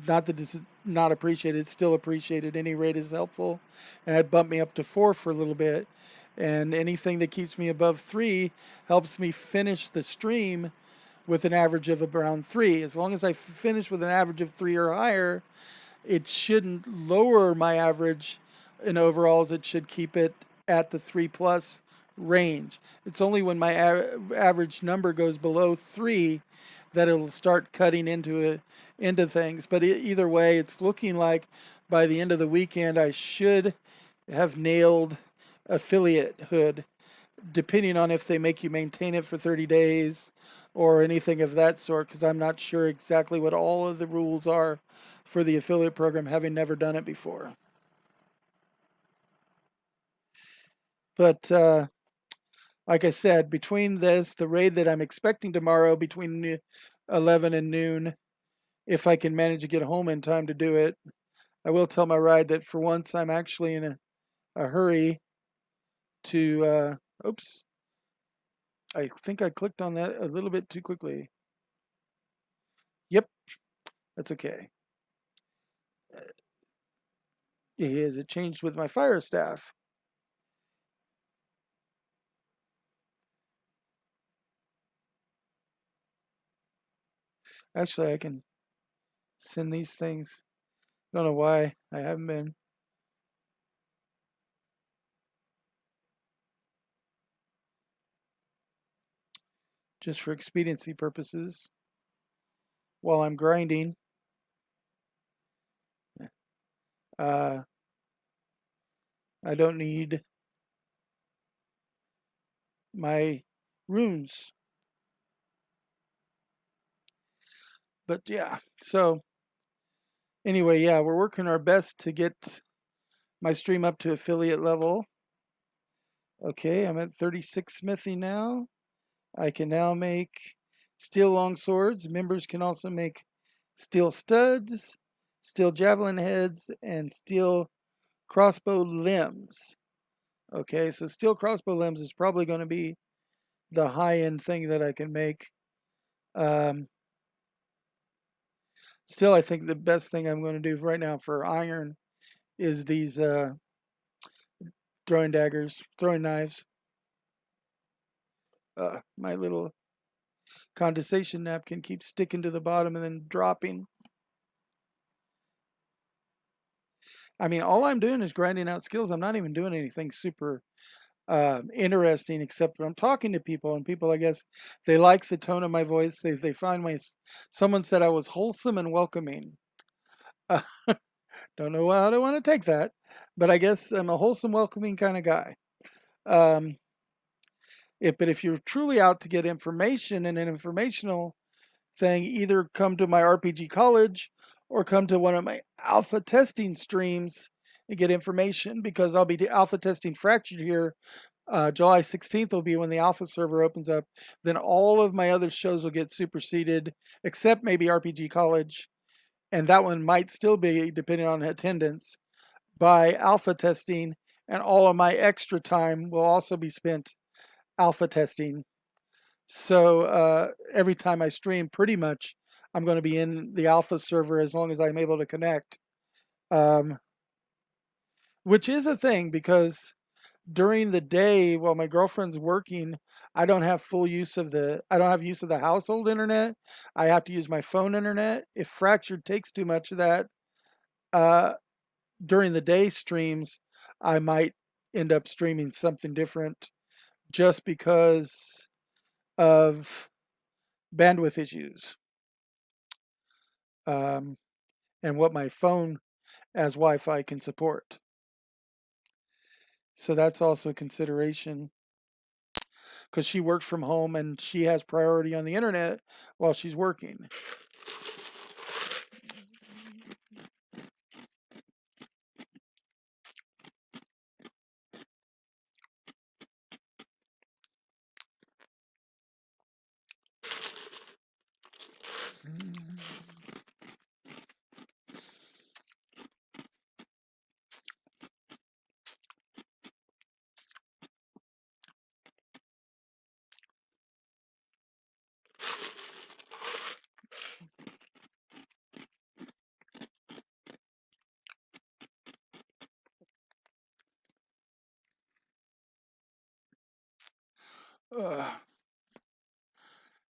Not that it's not appreciated, it's still appreciated. Any raid is helpful, and it bumped me up to 4 for a little bit. And anything that keeps me above 3 helps me finish the stream with an average of around 3. As long as I finish with an average of 3 or higher, it shouldn't lower my average in overalls. It should keep it at the 3+ range. It's only when my average number goes below 3 that it'll start cutting into things. But either way, it's looking like by the end of the weekend I should have nailed affiliatehood, depending on if they make you maintain it for 30 days or anything of that sort, because I'm not sure exactly what all of the rules are for the affiliate program, having never done it before. But like I said, between this, the raid that I'm expecting tomorrow, between 11 and noon if I can manage to get home in time to do it. I will tell my ride that for once I'm actually in a hurry to, oops, I think I clicked on that a little bit too quickly. Yep, that's okay. Has it changed with my fire staff? Actually, I can send these things. Don't know why I haven't been. Just for expediency purposes while I'm grinding. Uh, I don't need my runes. But yeah, so anyway, yeah, we're working our best to get my stream up to affiliate level. Okay, I'm at 36 smithing now. I can now make steel long swords. Members can also make steel studs, steel javelin heads, and steel crossbow limbs. Okay, so steel crossbow limbs is probably going to be the high-end thing that I can make. Um, Still, I think the best thing I'm going to do right now for iron is these throwing daggers, throwing knives. My little condensation napkin keeps sticking to the bottom and then dropping. I mean, all I'm doing is grinding out skills. I'm not even doing anything super interesting, except when I'm talking to people, and people, I guess, they like the tone of my voice. They find my. Someone said I was wholesome and welcoming. Uh, don't know how I want to take that, but I guess I'm a wholesome, welcoming kind of guy. Um, but if you're truly out to get information and an informational thing, either come to my RPG college or come to one of my alpha testing streams and get information, because I'll be alpha testing Fractured here. July 16th will be when the alpha server opens up. Then all of my other shows will get superseded, except maybe RPG college. And that one might still be, depending on attendance, by alpha testing. And all of my extra time will also be spent alpha testing. So every time I stream, pretty much, I'm going to be in the alpha server as long as I'm able to connect, um, which is a thing, because during the day while my girlfriend's working, I don't have use of the household internet. I have to use my phone internet. If Fractured takes too much of that uh, during the day streams, I might end up streaming something different just because of bandwidth issues, um, and what my phone as Wi-Fi can support. So that's also a consideration, because she works from home and she has priority on the internet while she's working.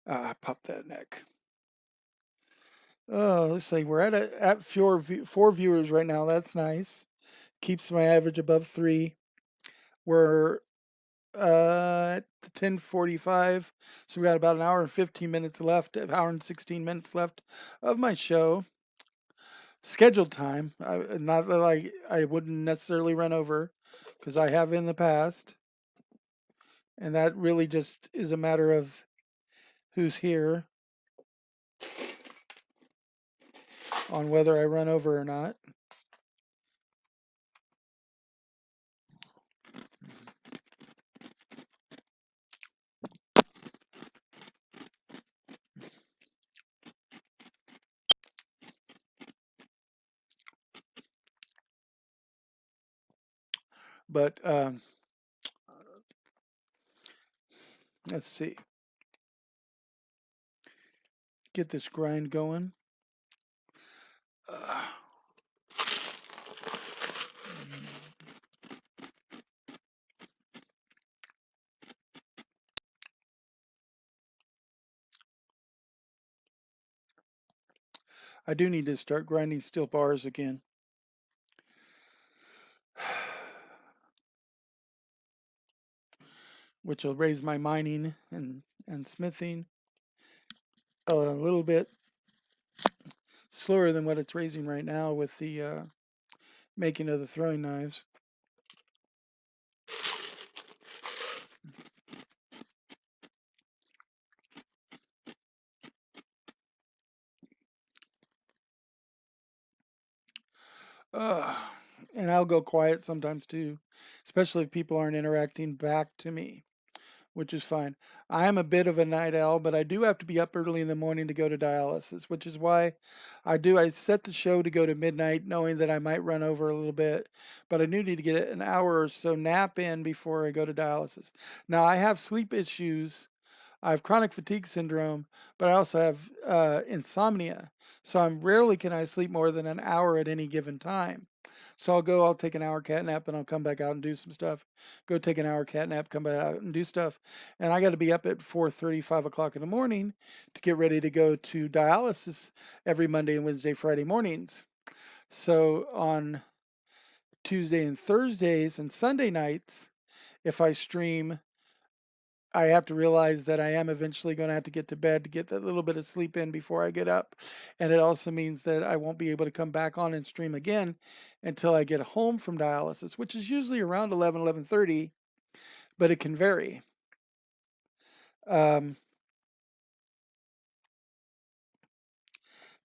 Uh, pop that neck. Let's see. We're at four viewers right now. That's nice. Keeps my average above 3. We're at 10:45, so we got about an hour and 15 minutes left. An hour and 16 minutes left of my show. Scheduled time. Not that I wouldn't necessarily run over, because I have in the past, and that really just is a matter of who's here on whether I run over or not. But let's see, get this grind going. Uh, I do need to start grinding steel bars again. Which will raise my mining and smithing a little bit slower than what it's raising right now with the making of the throwing knives. Uh, and I'll go quiet sometimes too, especially if people aren't interacting back to me, which is fine. I am a bit of a night owl, but I do have to be up early in the morning to go to dialysis, which is why I set the show to go to midnight, knowing that I might run over a little bit, but I do need to get an hour or so nap in before I go to dialysis. Now, I have sleep issues. I have chronic fatigue syndrome, but I also have insomnia. So I'm rarely can I sleep more than an hour at any given time. So I'll take an hour cat nap and I'll come back out and do some stuff. Go take an hour cat nap, come back out and do stuff. And I got to be up at 4:30, 5 o'clock in the morning to get ready to go to dialysis every Monday and Wednesday, Friday mornings. So on Tuesday and Thursdays and Sunday nights, if I stream, I have to realize that I am eventually going to have to get to bed to get that little bit of sleep in before I get up. And it also means that I won't be able to come back on and stream again until I get home from dialysis, which is usually around 11, 11:30, but it can vary. Um,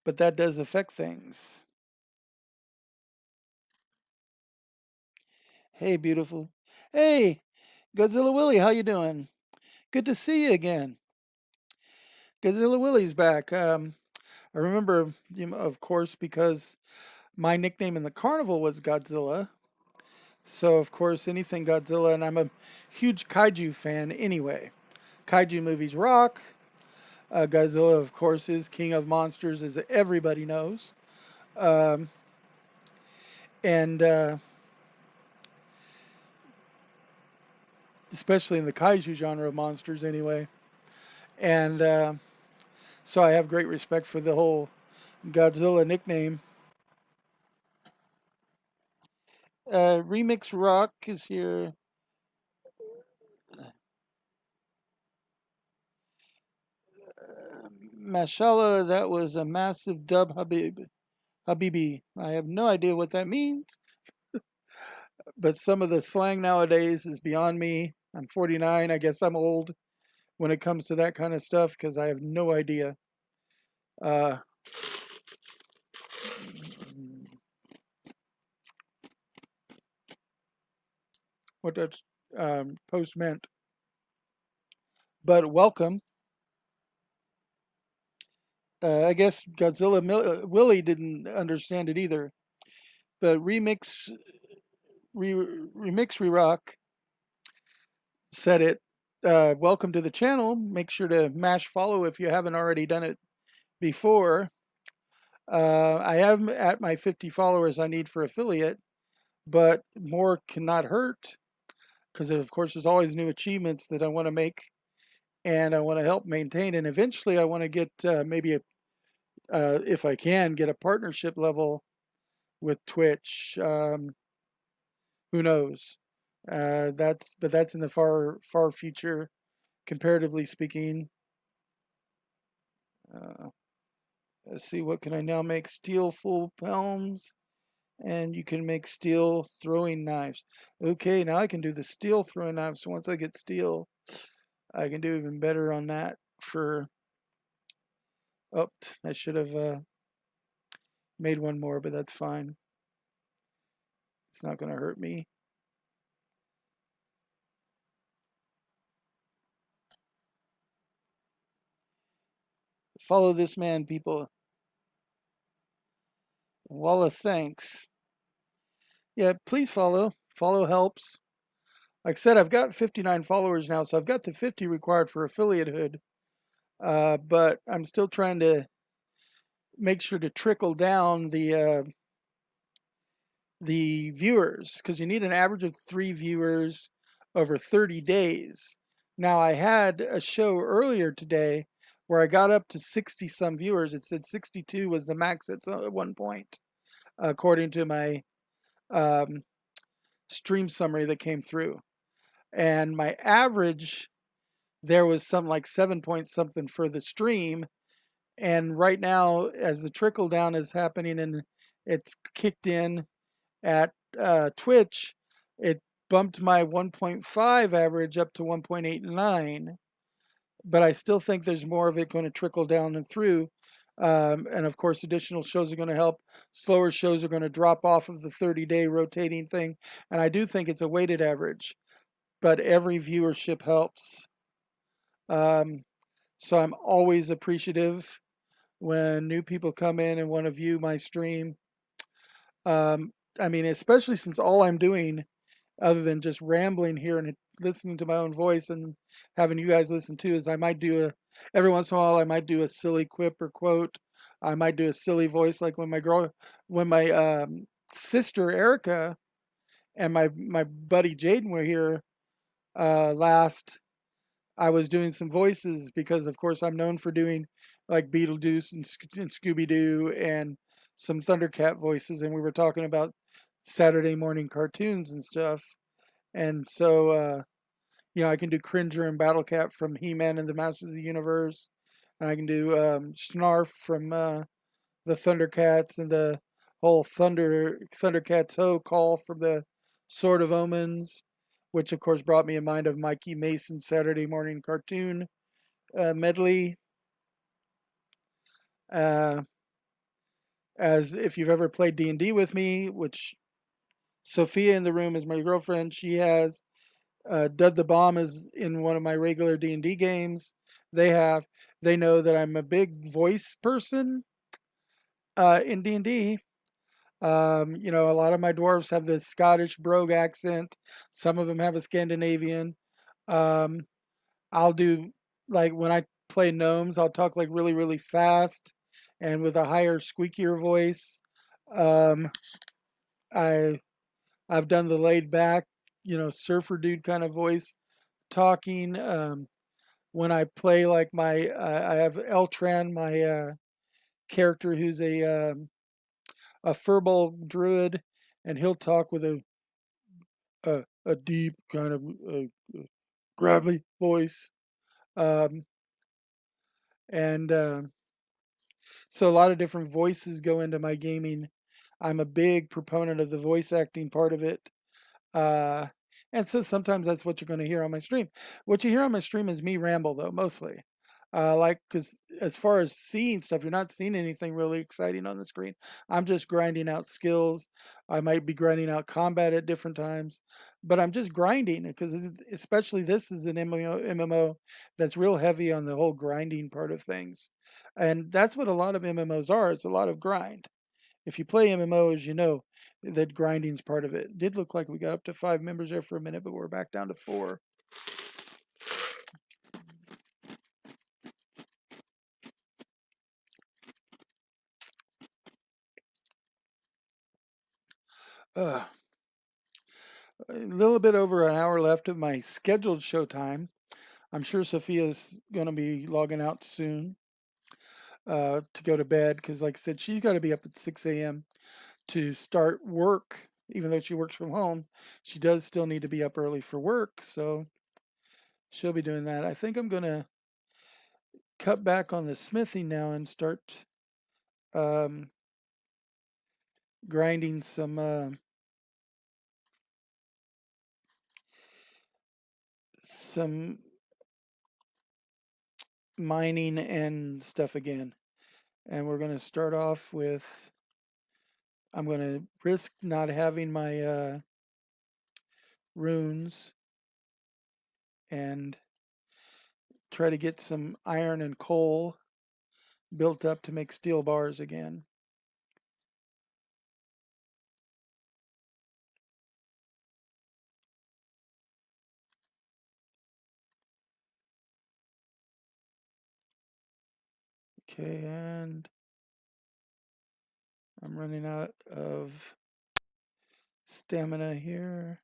but that does affect things. Hey, beautiful. Hey, Godzilla Willie, how you doing? Good to see you again. Godzilla Willie's back. I remember, of course, because my nickname in the carnival was Godzilla. So, of course, anything Godzilla, and I'm a huge kaiju fan anyway. Kaiju movies rock. Godzilla, of course, is king of monsters, as everybody knows. Um, and especially in the kaiju genre of monsters, anyway. And so I have great respect for the whole Godzilla nickname. Remix Rock is here. Mashallah, that was a massive dub, Habibi. I have no idea what that means, but some of the slang nowadays is beyond me. I'm 49. I guess I'm old when it comes to that kind of stuff because I have no idea. Uh, what that post meant. But welcome. I guess Godzilla Willie didn't understand it either. But remix re-rock said it. Welcome to the channel. Make sure to mash follow if you haven't already done it before. I am at my 50 followers I need for affiliate, but more cannot hurt because, of course, there's always new achievements that I want to make and I want to help maintain. And eventually, I want to get maybe if I can, get a partnership level with Twitch. Who knows? That's in the far future, comparatively speaking. Uh, let's see, what can I now make? Steel full palms, and you can make steel throwing knives. Okay, now I can do the steel throwing knives. So once I get steel, I can do even better on that. For oh, I should have made one more, but that's fine. It's not going to hurt me. Follow this man, people. Walla, thanks. Yeah, please follow. Follow helps. Like I said, I've got 59 followers now, so I've got the 50 required for affiliatehood. But I'm still trying to make sure to trickle down the viewers, because you need an average of 3 viewers over 30 days. Now, I had a show earlier today where I got up to 60 some viewers. It said 62 was the max at one point, according to my um, stream summary that came through. And my average there was some like 7 point something for the stream. And right now, as the trickle down is happening and it's kicked in at Twitch, it bumped my 1.5 average up to 1.89. But I still think there's more of it going to trickle down and through. And of course, additional shows are going to help. Slower shows are going to drop off of the 30-day rotating thing. And I do think it's a weighted average, but every viewership helps. Um, so I'm always appreciative when new people come in and want to view my stream. I mean, especially since all I'm doing, other than just rambling here and listening to my own voice and having you guys listen too, is I might do every once in a while, I might do a silly quip or quote. I might do a silly voice, like when my sister Erica and my buddy Jaden were here last. I was doing some voices because, of course, I'm known for doing like Beetlejuice and Scooby Doo and some Thundercat voices, and we were talking about Saturday morning cartoons and stuff. And so, I can do Cringer and Battlecat from He-Man and the Masters of the Universe, and I can do Snarf from the Thundercats and the whole Thundercats Ho call from the Sword of Omens, which of course brought me in mind of Mikey Mason's Saturday morning cartoon medley. Uh, as if you've ever played D&D with me, which Sophia in the room is my girlfriend, she has Dud the Bomb is in one of my regular D&D games. They know that I'm a big voice person in D&D. A lot of my dwarves have the Scottish brogue accent. Some of them have a Scandinavian. Um, I'll do like when I play gnomes, I'll talk like really, really fast and with a higher, squeakier voice. Um, I I've done the laid back, surfer dude kind of voice talking. When I play like I have Eltran, my character who's a furball druid, and he'll talk with a deep kind of gravelly voice. Um, and So a lot of different voices go into my gaming. I'm a big proponent of the voice acting part of it. Uh, and so sometimes that's what you're going to hear on my stream. What you hear on my stream is me ramble, though, mostly. Because as far as seeing stuff, you're not seeing anything really exciting on the screen. I'm just grinding out skills. I might be grinding out combat at different times, but I'm just grinding because, especially this is an MMO that's real heavy on the whole grinding part of things. And that's what a lot of MMOs are. It's a lot of grind. If you play MMOs, you know that grinding's part of it. It did look like we got up to 5 members there for a minute, but we're back down to 4. Uh, a little bit over an hour left of my scheduled showtime. I'm sure Sophia's going to be logging out soon to go to bed because, like I said, she's got to be up at 6 a.m. to start work. Even though she works from home, she does still need to be up early for work. So she'll be doing that. I think I'm going to cut back on the smithing now and start um, grinding some mining and stuff again. And we're going to start off with, I'm going to risk not having my runes and try to get some iron and coal built up to make steel bars again. Okay, and I'm running out of stamina here.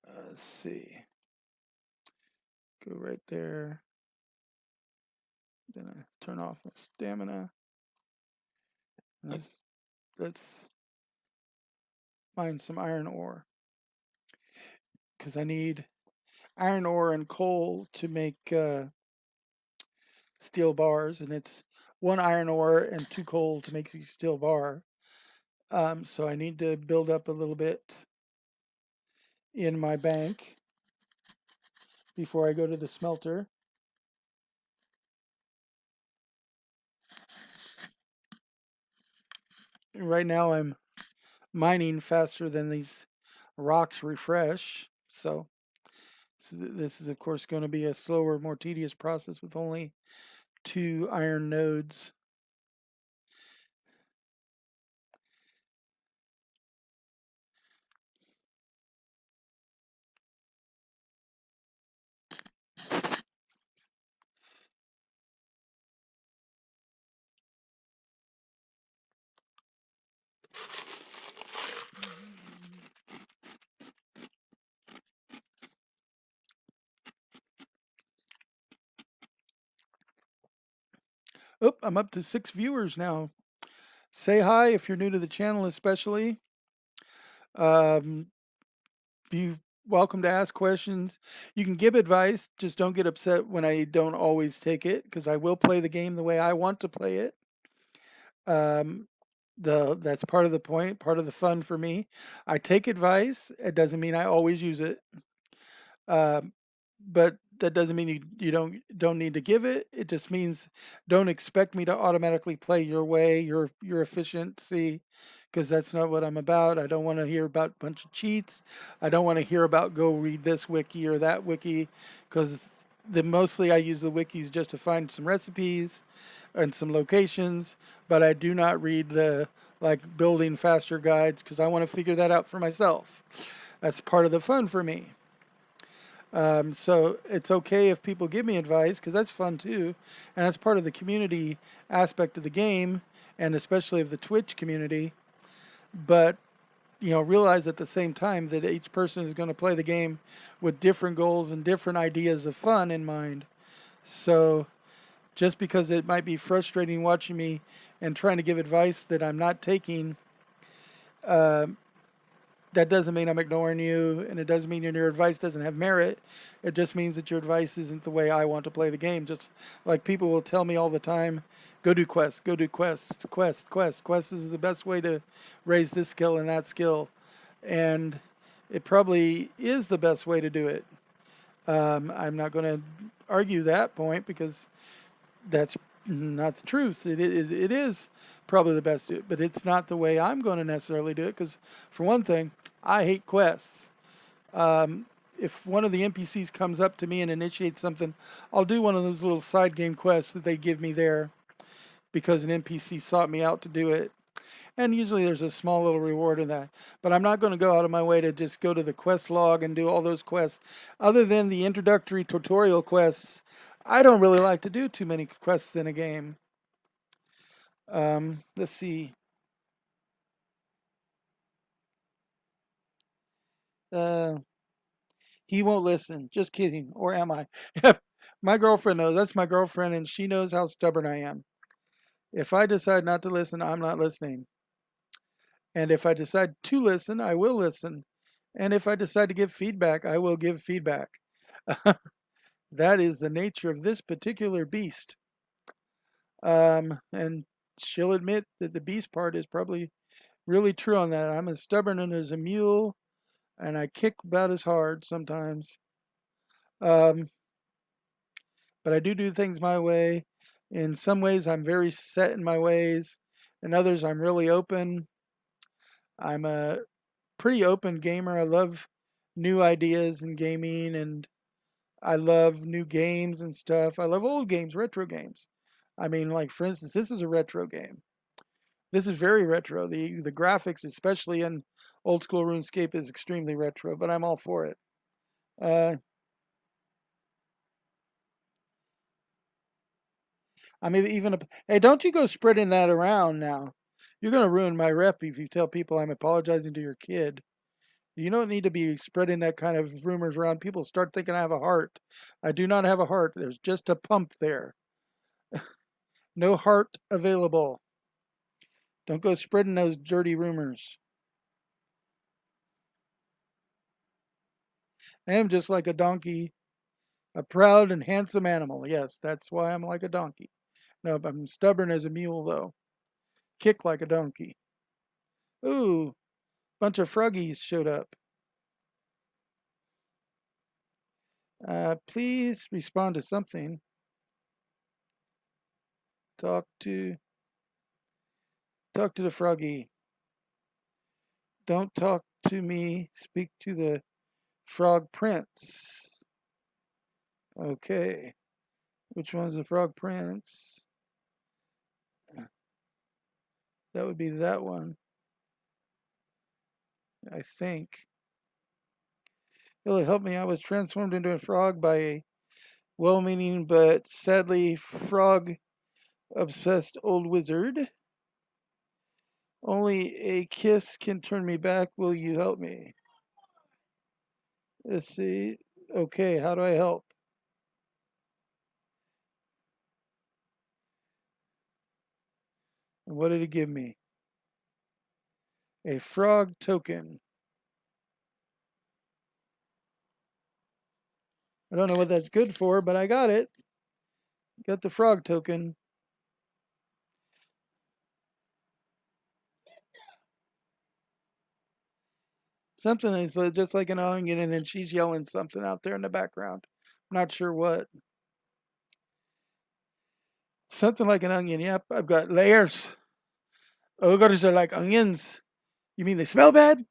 Let's see. Go right there. Then I turn off my stamina. Let's mine some iron ore because I need iron ore and coal to make steel bars, and it's 1 iron ore and 2 coal to make a steel bar. So I need to build up a little bit in my bank before I go to the smelter. Right now I'm mining faster than these rocks refresh, so this is of course going to be a slower, more tedious process with only 2 iron nodes. Oh, I'm up to 6 viewers now. Say hi if you're new to the channel, especially. Um, be welcome to ask questions. You can give advice, just don't get upset when I don't always take it, because I will play the game the way I want to play it. Um, that's part of the point, part of the fun for me. I take advice. It doesn't mean I always use it. Um, but that doesn't mean you don't need to give it. It just means don't expect me to automatically play your way, your efficiency, because that's not what I'm about. I don't want to hear about a bunch of cheats. I don't want to hear about go read this wiki or that wiki, because mostly I use the wikis just to find some recipes and some locations, but I do not read the like building faster guides because I want to figure that out for myself. That's part of the fun for me. So it's okay if people give me advice because that's fun too, and that's part of the community aspect of the game, and especially of the Twitch community. But realize at the same time that each person is going to play the game with different goals and different ideas of fun in mind. So just because it might be frustrating watching me and trying to give advice that I'm not taking, uh, that doesn't mean I'm ignoring you, and it doesn't mean your advice doesn't have merit. It just means that your advice isn't the way I want to play the game. Just like people will tell me all the time, go do quests, go do quests, quest. Quests is the best way to raise this skill and that skill. And it probably is the best way to do it. I'm not going to argue that point because that's not the truth. It is probably the best to do it, but it's not the way I'm going to necessarily do it because, for one thing, I hate quests. If one of the NPCs comes up to me and initiates something, I'll do one of those little side game quests that they give me there because an NPC sought me out to do it. And usually there's a small little reward in that. But I'm not going to go out of my way to just go to the quest log and do all those quests. Other than the introductory tutorial quests, I don't really like to do too many quests in a game. Let's see. Uh, he won't listen. Just kidding. Or am I? My girlfriend knows. That's my girlfriend, and she knows how stubborn I am. If I decide not to listen, I'm not listening. And if I decide to listen, I will listen. And if I decide to give feedback, I will give feedback. That is the nature of this particular beast. And she'll admit that the beast part is probably really true on that. I'm as stubborn as a mule, and I kick about as hard sometimes. Um, but I do things my way. In some ways, I'm very set in my ways. In others, I'm really open. I'm a pretty open gamer. I love new ideas in gaming, and I love new games and stuff. I love old games, retro games. I mean, like for instance, this is a retro game. This is very retro. The graphics, especially in old school RuneScape, is extremely retro, but I'm all for it. Uh, I mean, even hey, don't you go spreading that around now. You're gonna ruin my rep if you tell people I'm apologizing to your kid. You don't need to be spreading that kind of rumors around. People start thinking I have a heart. I do not have a heart. There's just a pump there. No heart available. Don't go spreading those dirty rumors. I am just like a donkey, a proud and handsome animal. Yes, that's why I'm like a donkey. No, I'm stubborn as a mule, though. Kick like a donkey. Ooh, bunch of froggies showed up. Please respond to something. Talk to the froggy. Don't talk to me. Speak to the frog prince. Okay. Which one's the frog prince? That would be that one, I think. It'll help me. I was transformed into a frog by a well meaning but sadly frog obsessed old wizard. Only a kiss can turn me back. Will you help me? Let's see. Okay, how do I help? And what did it give me? A frog token. I don't know what that's good for, but I got it. Got the frog token. Something is just like an onion, and then she's yelling something out there in the background. I'm not sure what. Something like an onion. Yep, I've got layers. Ogres are like onions. You mean they smell bad?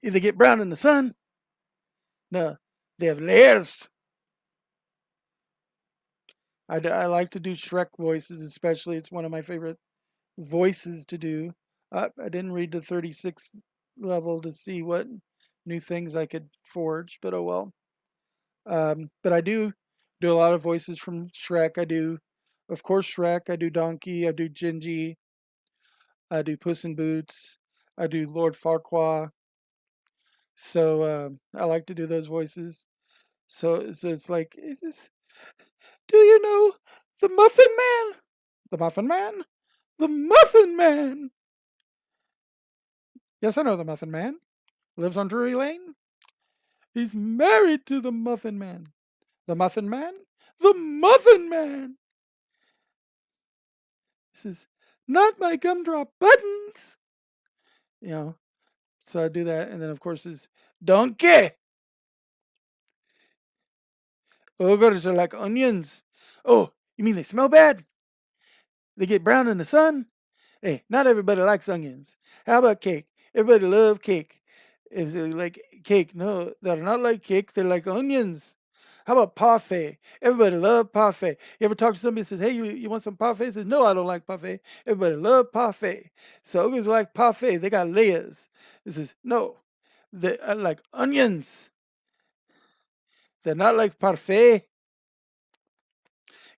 They get brown in the sun? No, they have layers. I like to do Shrek voices, especially. It's one of my favorite voices to do. I didn't read the 36th level to see what new things I could forge, but oh well. But I do a lot of voices from Shrek. I do, of course, Shrek. I do Donkey. I do Gingy. I do Puss in Boots. I do Lord Farquaad. So I like to do those voices. So it's like, do you know the Muffin Man? The Muffin Man? The Muffin Man! Yes, I know the Muffin Man. Lives on Drury Lane. He's married to the Muffin Man. The Muffin Man? The Muffin Man! This is not my gumdrop buttons! You know, so I do that. And then, of course, is Donkey! Ogres are like onions. Oh, you mean they smell bad? They get brown in the sun? Hey, not everybody likes onions. How about cake? Everybody love cake. If they like cake, no, they're not like cake. They're like onions. How about parfait? Everybody love parfait. You ever talk to somebody that says, "Hey, you want some parfait?" Says, "No, I don't like parfait." Everybody love parfait. So ogres like parfait. They got layers. This is no, they are like onions. They're not like parfait.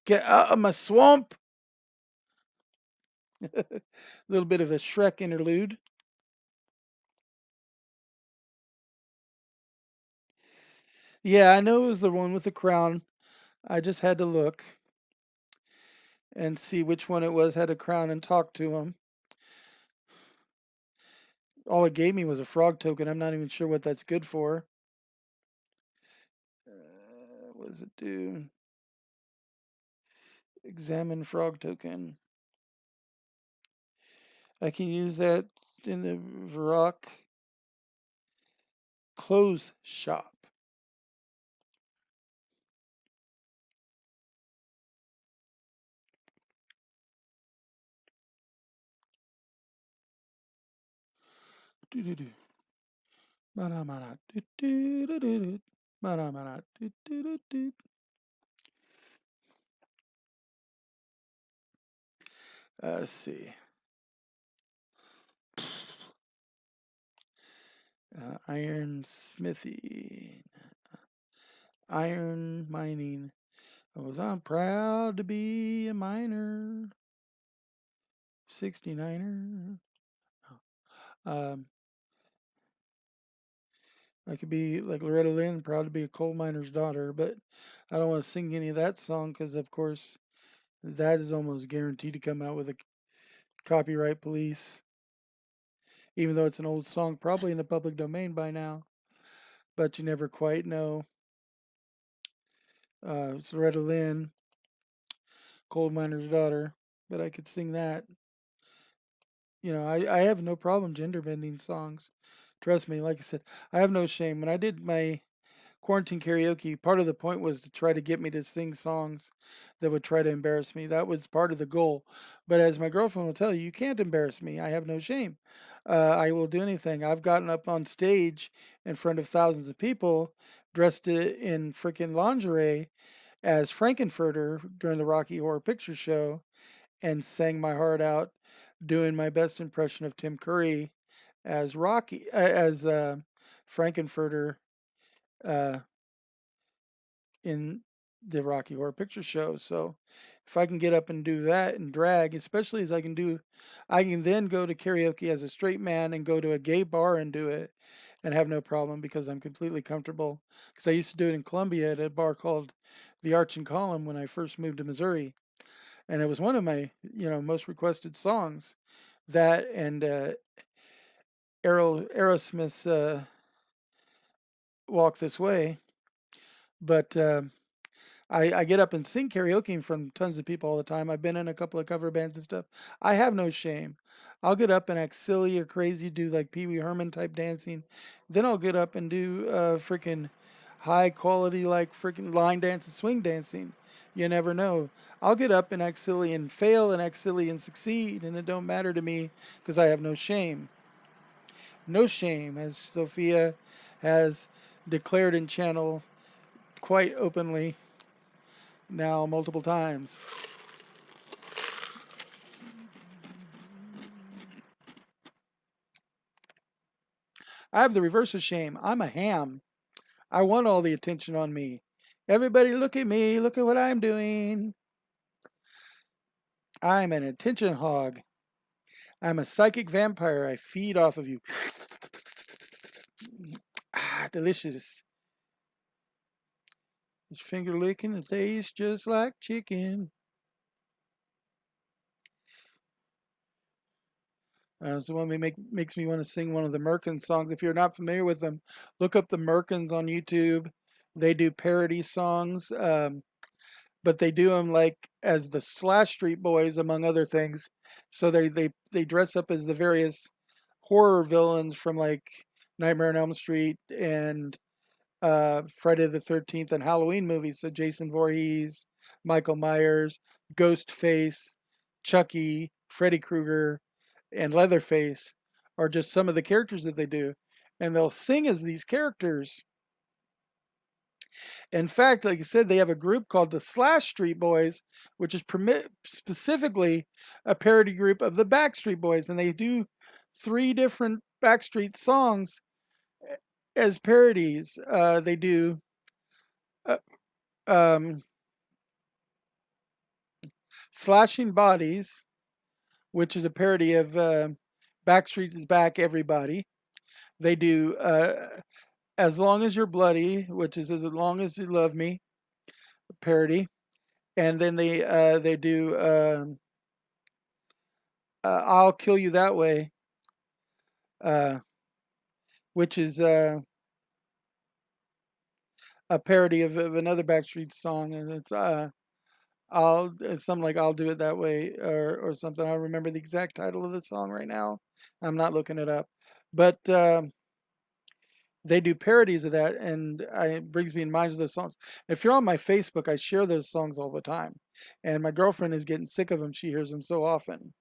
Get out of my swamp. A little bit of a Shrek interlude. Yeah, I know it was the one with the crown. I just had to look and see which one it was, had a crown and talk to him. All it gave me was a frog token. I'm not even sure what that's good for. What does it do? Examine frog token. I can use that in the Varrock clothes shop. Do do do. Mana mana. Do do do do do. Mana mana. Do do do do. Let's see. Iron smithy. Iron mining. I'm proud to be a miner. 69er. Um, I could be like Loretta Lynn, proud to be a coal miner's daughter, but I don't want to sing any of that song because, of course, that is almost guaranteed to come out with a copyright police, even though it's an old song, probably in the public domain by now, but you never quite know. It's Loretta Lynn, coal miner's daughter, but I could sing that. I have no problem gender bending songs. Trust me, like I said, I have no shame. When I did my quarantine karaoke, part of the point was to try to get me to sing songs that would try to embarrass me. That was part of the goal. But as my girlfriend will tell you, you can't embarrass me. I have no shame. I will do anything. I've gotten up on stage in front of thousands of people dressed in freaking lingerie as Frankenfurter during the Rocky Horror Picture Show and sang my heart out, doing my best impression of Tim Curry as Frankenfurter uh, in the Rocky Horror Picture Show. So if I can get up and do that and drag, especially as I can then go to karaoke as a straight man and go to a gay bar and do it and have no problem because I'm completely comfortable. Because I used to do it in Columbia at a bar called the Arch and Column when I first moved to Missouri, and it was one of my most requested songs. That and Aerosmith's "Walk This Way," but I get up and sing karaoke in front of tons of people all the time. I've been in a couple of cover bands and stuff. I have no shame. I'll get up and act silly or crazy, do like Pee Wee Herman type dancing. Then I'll get up and do freaking high quality, like freaking line dance and swing dancing. You never know. I'll get up and act silly and fail and act silly and succeed, and it don't matter to me because I have no shame. No shame, as Sophia has declared in channel quite openly now multiple times. I have the reverse of shame. I'm a ham. I want all the attention on me. Everybody look at me. Look at what I'm doing. I'm an attention hog. I'm a psychic vampire. I feed off of you. Delicious. It's finger licking. It tastes just like chicken. So one makes me want to sing one of the Merkin songs. If you're not familiar with them, look up the Merkins on YouTube. They do parody songs, but they do them like as the Slash Street Boys, among other things. So they dress up as the various horror villains from like Nightmare on Elm Street and Friday the 13th and Halloween movies. So Jason Voorhees, Michael Myers, Ghostface, Chucky, Freddy Krueger, and Leatherface are just some of the characters that they do. And they'll sing as these characters. In fact, like I said, they have a group called the Slash Street Boys, which is specifically a parody group of the Backstreet Boys. And they do 3 different Backstreet songs as parodies. They do uh, um, Slashing Bodies, which is a parody of Backstreet is Back, Everybody. They do As Long as You're Bloody, which is As Long as You Love Me, parody. And then they do I'll Kill You That Way, uh, which is a parody of another Backstreet song, and it's something like I'll Do It That Way or something. I don't remember the exact title of the song right now. I'm not looking it up, but they do parodies of that, and it brings me in mind of those songs. If you're on my Facebook, I share those songs all the time, and my girlfriend is getting sick of them. She hears them so often,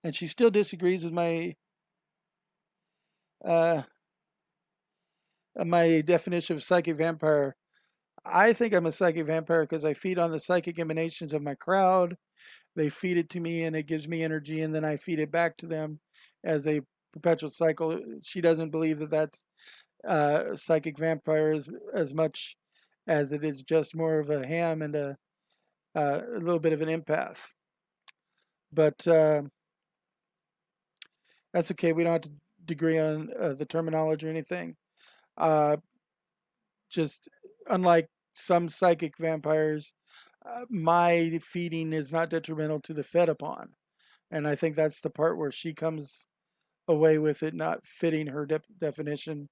and she still disagrees with uh, my definition of psychic vampire. I think I'm a psychic vampire because I feed on the psychic emanations of my crowd. They feed it to me and it gives me energy, and then I feed it back to them as a perpetual cycle. She doesn't believe that that's psychic vampire as much as it is just more of a ham and a little bit of an empath. But that's okay. We don't have to degree on the terminology or anything. Uh, just unlike some psychic vampires, my feeding is not detrimental to the fed upon. And I think that's the part where she comes away with it not fitting her definition.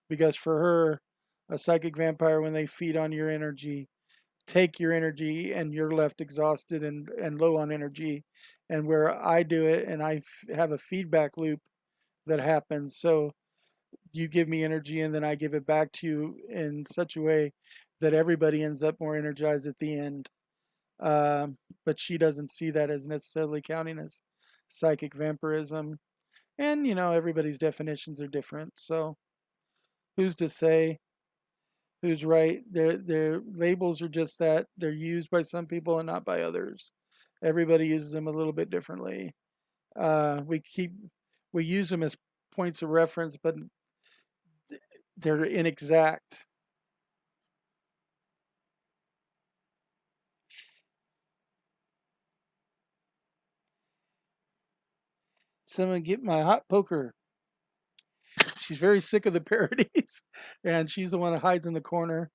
Because for her, a psychic vampire, when they feed on your energy, take your energy and you're left exhausted and low on energy. And where I do it and have a feedback loop that happens. So you give me energy and then I give it back to you in such a way that everybody ends up more energized at the end. But she doesn't see that as necessarily counting as psychic vampirism. And, everybody's definitions are different. So who's to say who's right? Their labels are just that. They're used by some people and not by others. Everybody uses them a little bit differently. We use them as points of reference, but they're inexact. Someone get my hot poker. She's very sick of the parodies, and she's the one that hides in the corner.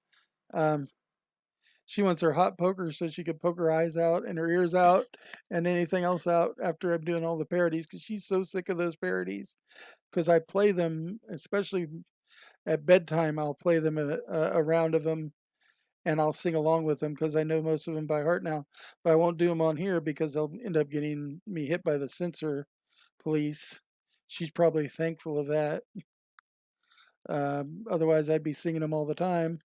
Um, she wants her hot poker so she could poke her eyes out and her ears out and anything else out after I'm doing all the parodies because she's so sick of those parodies. Because I play them, especially at bedtime, I'll play them a round of them and I'll sing along with them because I know most of them by heart now. But I won't do them on here because they'll end up getting me hit by the censor police. She's probably thankful of that. Otherwise, I'd be singing them all the time.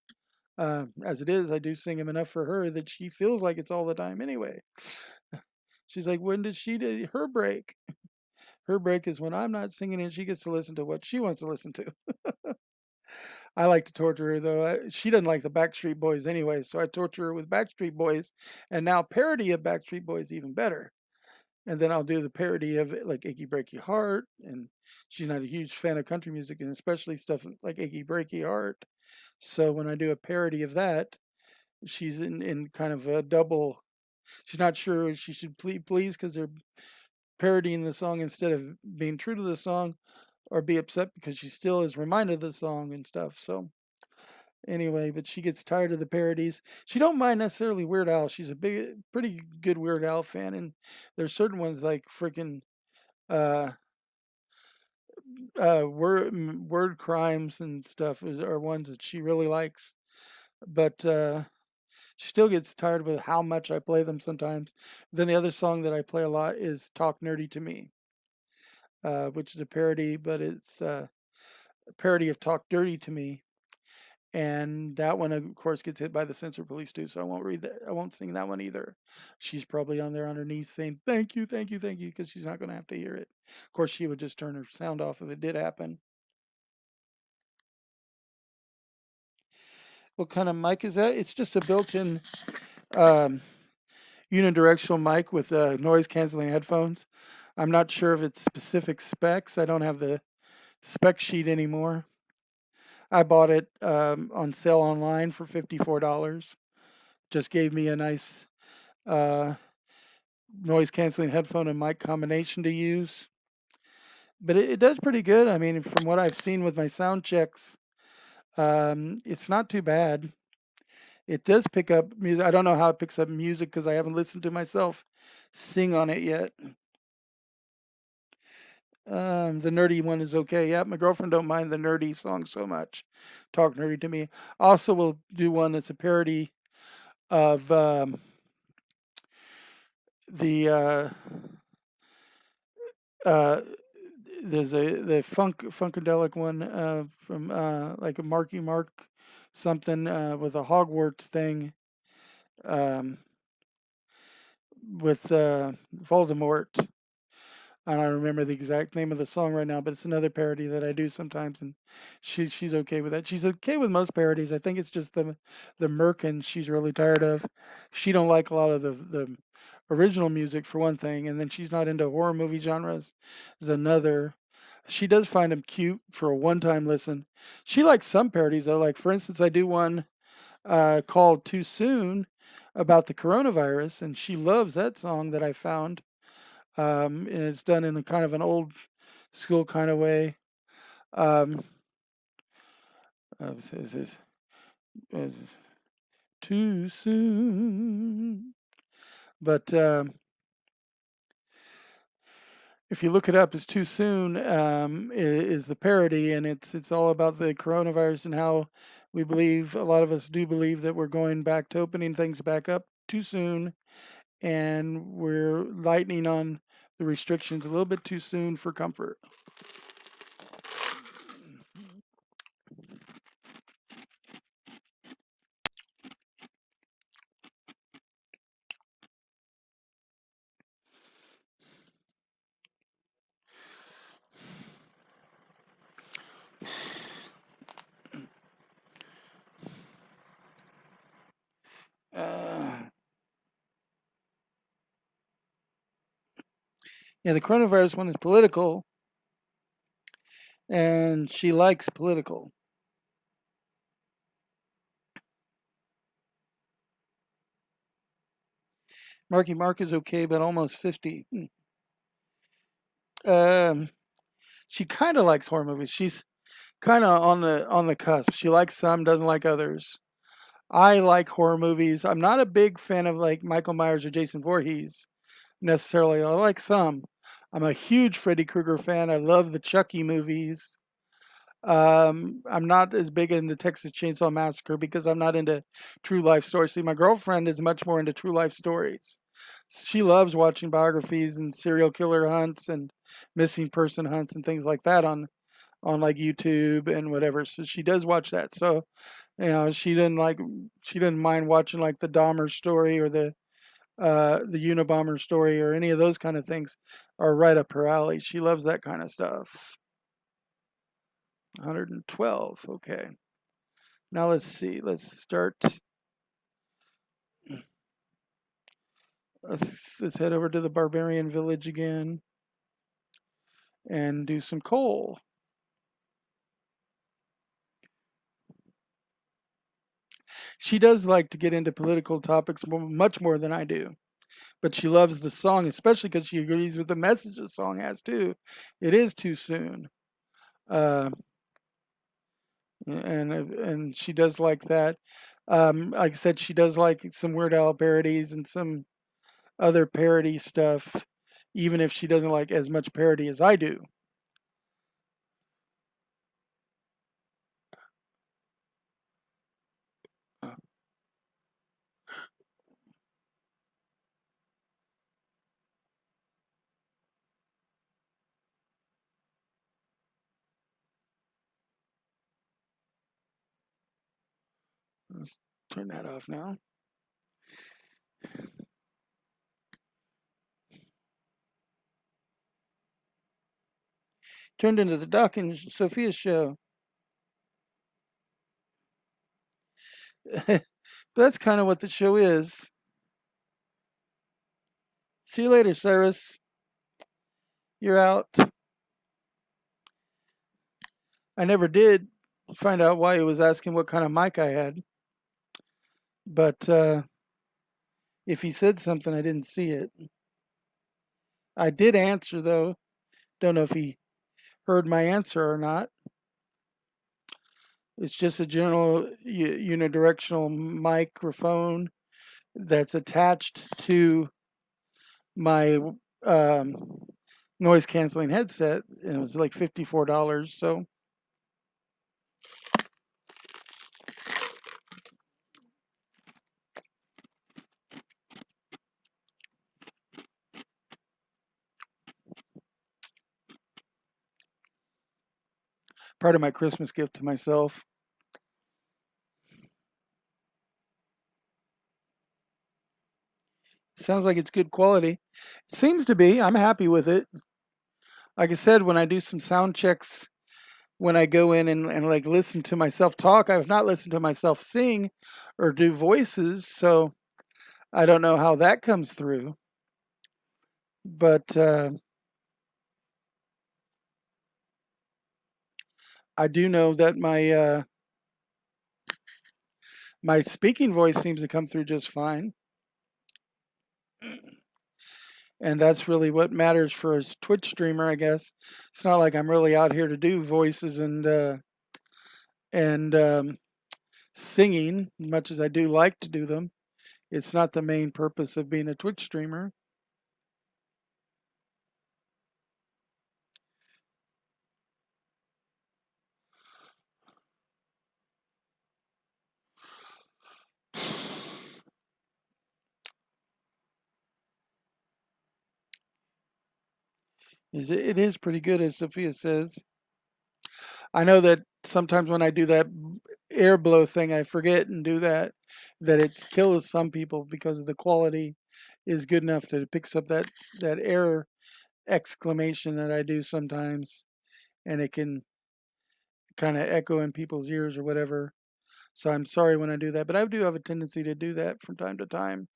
As it is, I do sing them enough for her that she feels like it's all the time anyway. She's like, when did she do her break? Her break is when I'm not singing and she gets to listen to what she wants to listen to. I like to torture her though. She doesn't like the Backstreet Boys anyway, so I torture her with Backstreet Boys, and now parody of Backstreet Boys even better. And then I'll do the parody of like Achy Breaky Heart, and she's not a huge fan of country music, and especially stuff like Achy Breaky Heart. So when I do a parody of that, she's in kind of a double. She's not sure she should please because they're parodying the song instead of being true to the song, or be upset because she still is reminded of the song and stuff. So anyway, but she gets tired of the parodies. She don't mind necessarily Weird Al. She's a pretty good Weird Al fan, and there's certain ones like freaking uh, word crimes and stuff are ones that she really likes. But she still gets tired with how much I play them sometimes. Then the other song that I play a lot is "Talk Nerdy to Me," which is a parody, but it's a parody of "Talk Dirty to Me." And that one, of course, gets hit by the censor police too. So I won't read that. I won't sing that one either. She's probably on there on her knees saying, "Thank you, thank you, thank you," because she's not going to have to hear it. Of course, she would just turn her sound off if it did happen. What kind of mic is that? It's just a built-in um, unidirectional mic with noise canceling headphones. I'm not sure of its specific specs. I don't have the spec sheet anymore. I bought it on sale online for $54. Just gave me a nice uh, noise canceling headphone and mic combination to use. But it does pretty good. I mean, from what I've seen with my sound checks, it's not too bad. It does pick up music. I don't know how it picks up music because I haven't listened to myself sing on it yet. The nerdy one is okay. Yeah, my girlfriend don't mind the nerdy song so much. Talk nerdy to me. Also, we'll do one that's a parody of the uh, there's the funkadelic one from like a Marky Mark something with a Hogwarts thing with Voldemort. I don't remember the exact name of the song right now, but it's another parody that I do sometimes, and she's okay with that. She's okay with most parodies. I think it's just the Merkins she's really tired of. She don't like a lot of the original music for one thing, and then she's not into horror movie genres is another. She does find them cute for a one-time listen. She likes some parodies though. Like for instance, I do one called "Too Soon" about the coronavirus, and she loves that song that I found. And it's done in a kind of an old school kind of way. Um, it uh, too soon. But if you look it up, it's too soon. Is the parody, and it's all about the coronavirus and how we believe a lot of us do believe that we're going back to opening things back up too soon, and we're lightening on the restrictions a little bit too soon for comfort. Uh, yeah, the coronavirus one is political, and she likes political. Marky Mark is okay, but almost 50. Um, she kind of likes horror movies. She's kind of on the cusp. She likes some, doesn't like others. I like horror movies. I'm not a big fan of like Michael Myers or Jason Voorhees necessarily. I like some. I'm a huge Freddy Krueger fan. I love the Chucky movies. I'm not as big in the Texas Chainsaw Massacre because I'm not into true life stories. See, my girlfriend is much more into true life stories. She loves watching biographies and serial killer hunts and missing person hunts and things like that on like YouTube and whatever. So she does watch that. So she didn't mind watching like the Dahmer story or the Unabomber story or any of those kind of things are right up her alley. She loves that kind of stuff. 112. Okay. Now let's see. Let's start. Let's head over to the Barbarian Village again and do some coal. She does like to get into political topics much more than I do, but she loves the song, especially because she agrees with the message the song has too. It is too soon, uh, and she does like that. Like I said, she does like some Weird Al parodies and some other parody stuff, even if she doesn't like as much parody as I do. Let's turn that off now. Turned into the Doc and Sophia show. But that's kind of what the show is. See you later, Cyrus. You're out. I never did find out why he was asking what kind of mic I had. But if he said something, I didn't see it. I did answer, though. Don't know if he heard my answer or not. It's just a general unidirectional microphone that's attached to my um, noise canceling headset, and it was like $54. So part of my Christmas gift to myself. Sounds like it's good quality. It seems to be. I'm happy with it. Like I said, when I do some sound checks, when I go in and like listen to myself talk, I've not listened to myself sing or do voices, so I don't know how that comes through. But I do know that my speaking voice seems to come through just fine, and that's really what matters for a Twitch streamer, I guess. It's not like I'm really out here to do voices and singing, much as I do like to do them. It's not the main purpose of being a Twitch streamer. It is pretty good, as Sophia says. I know that sometimes when I do that air blow thing, I forget and do that it kills some people because the quality is good enough that it picks up that air exclamation that I do sometimes, and it can kind of echo in people's ears or whatever. So I'm sorry when I do that, but I do have a tendency to do that from time to time.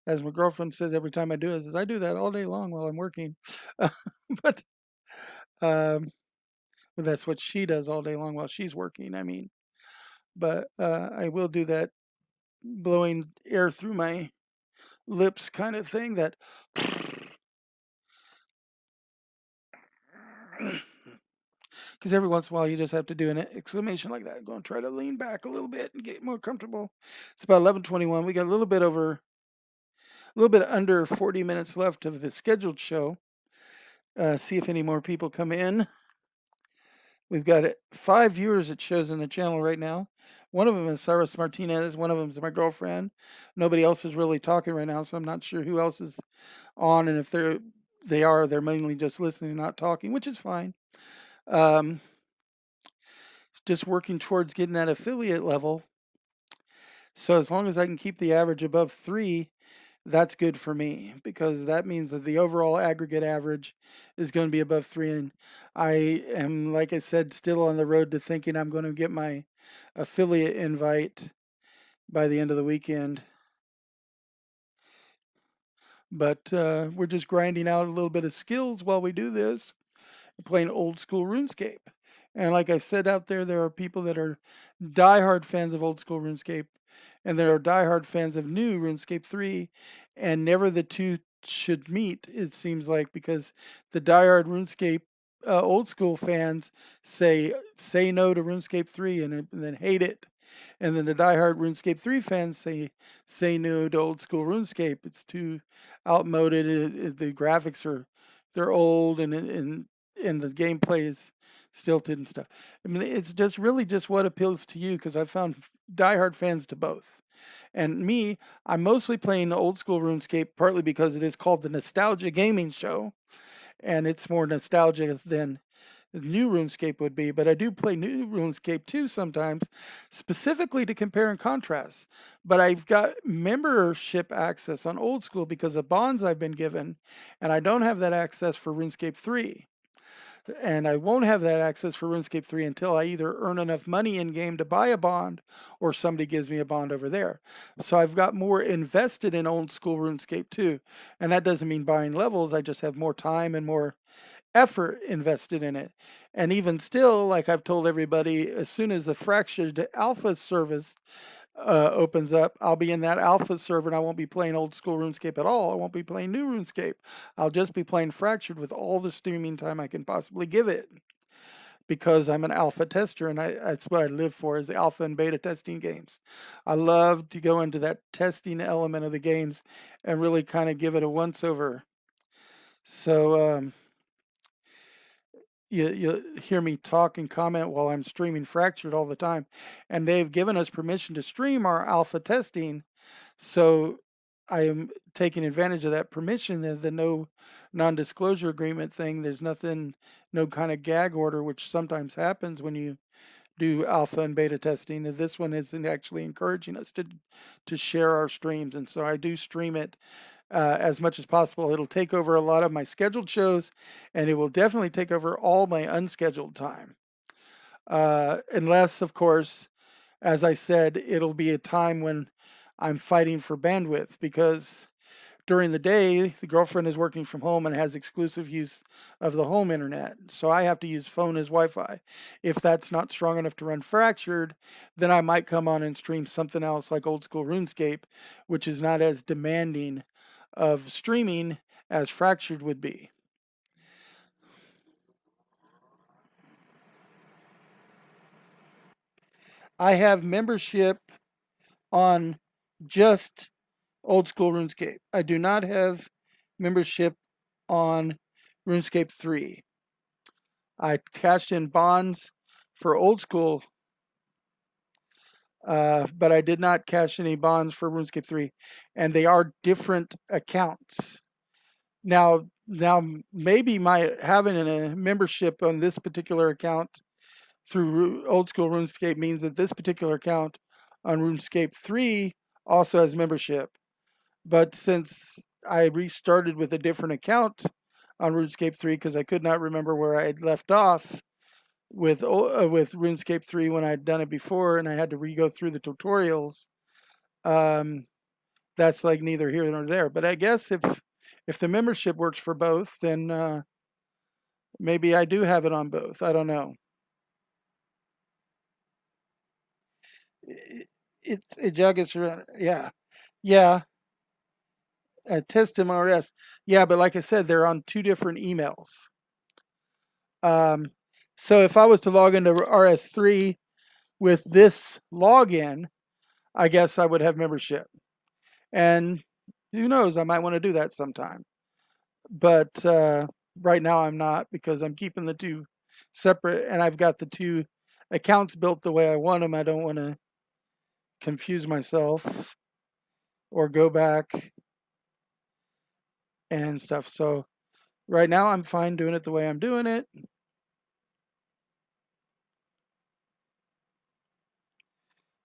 As my girlfriend says every time I do it, says I do that all day long while I'm working. but um, but that's what she does all day long while she's working. I mean, but I will do that blowing air through my lips kind of thing. That because every once in a while you just have to do an exclamation like that. Go and try to lean back a little bit and get more comfortable. It's about 11:21. We got a little bit under 40 minutes left of the scheduled show. See if any more people come in. We've got 5 viewers it shows in the channel right now. One of them is Cyrus Martinez. One of them is my girlfriend. Nobody else is really talking right now, so I'm not sure who else is on. And if they're mainly just listening, not talking, which is fine. Um, just working towards getting that affiliate level. So as long as I can keep the average above 3, that's good for me because that means that the overall aggregate average is going to be above 3. And I am, like I said, still on the road to thinking I'm going to get my affiliate invite by the end of the weekend. But we're just grinding out a little bit of skills while we do this, playing old school RuneScape. And like I've said out there, there are people that are diehard fans of old school RuneScape, and there are diehard fans of new RuneScape 3, and never the two should meet, it seems like, because the diehard RuneScape old school fans say no to RuneScape 3 and then hate it. And then the diehard RuneScape 3 fans say no to old school RuneScape. It's too outmoded. The graphics they're old and the gameplay is stilted and stuff. I mean, it's just really just what appeals to you because I've found diehard fans to both. And me, I'm mostly playing old school RuneScape partly because it is called the Nostalgia Gaming Show, and it's more nostalgic than the new RuneScape would be. But I do play new RuneScape too sometimes, specifically to compare and contrast. But I've got membership access on old school because of bonds I've been given, and I don't have that access for RuneScape 3. And I won't have that access for RuneScape 3 until I either earn enough money in game to buy a bond or somebody gives me a bond over there. So I've got more invested in old school RuneScape too. And that doesn't mean buying levels, I just have more time and more effort invested in it. And even still, like I've told everybody, as soon as the fractured alpha service opens up, I'll be in that alpha server and I won't be playing old school RuneScape at all. I won't be playing new RuneScape. I'll just be playing fractured with all the streaming time I can possibly give it because I'm an alpha tester and that's what I live for is alpha and beta testing games. I love to go into that testing element of the games and really kind of give it a once over. So you hear me talk and comment while I'm streaming Fractured all the time. And they've given us permission to stream our alpha testing. So I am taking advantage of that permission, the no non-disclosure agreement thing. There's nothing, no kind of gag order, which sometimes happens when you do alpha and beta testing. And this one isn't actually encouraging us to share our streams. And so I do stream it as much as possible. It'll take over a lot of my scheduled shows, and it will definitely take over all my unscheduled time. Unless, of course, as I said, it'll be a time when I'm fighting for bandwidth because during the day, the girlfriend is working from home and has exclusive use of the home internet. So I have to use phone as Wi-Fi. If that's not strong enough to run Fractured, then I might come on and stream something else like old school RuneScape, which is not as demanding of streaming as Fractured would be. I have membership on just old school RuneScape. I do not have membership on RuneScape 3. I cashed in bonds for old school, but I did not cash any bonds for RuneScape 3, and they are different accounts. Now maybe my having a membership on this particular account through old school RuneScape means that this particular account on RuneScape 3 also has membership. But since I restarted with a different account on RuneScape 3 because I could not remember where I had left off with RuneScape 3 when I'd done it before, and I had to re-go through the tutorials, um, that's like neither here nor there. But I guess if the membership works for both, then maybe I do have it on both. I don't know. It joggers around. Yeah, yeah. Test MRS. Yeah, but like I said, they're on two different emails. So if I was to log into RS3 with this login, I guess I would have membership. And who knows, I might want to do that sometime. But right now I'm not, because I'm keeping the two separate, and I've got the two accounts built the way I want them. I don't want to confuse myself or go back and stuff. So right now I'm fine doing it the way I'm doing it.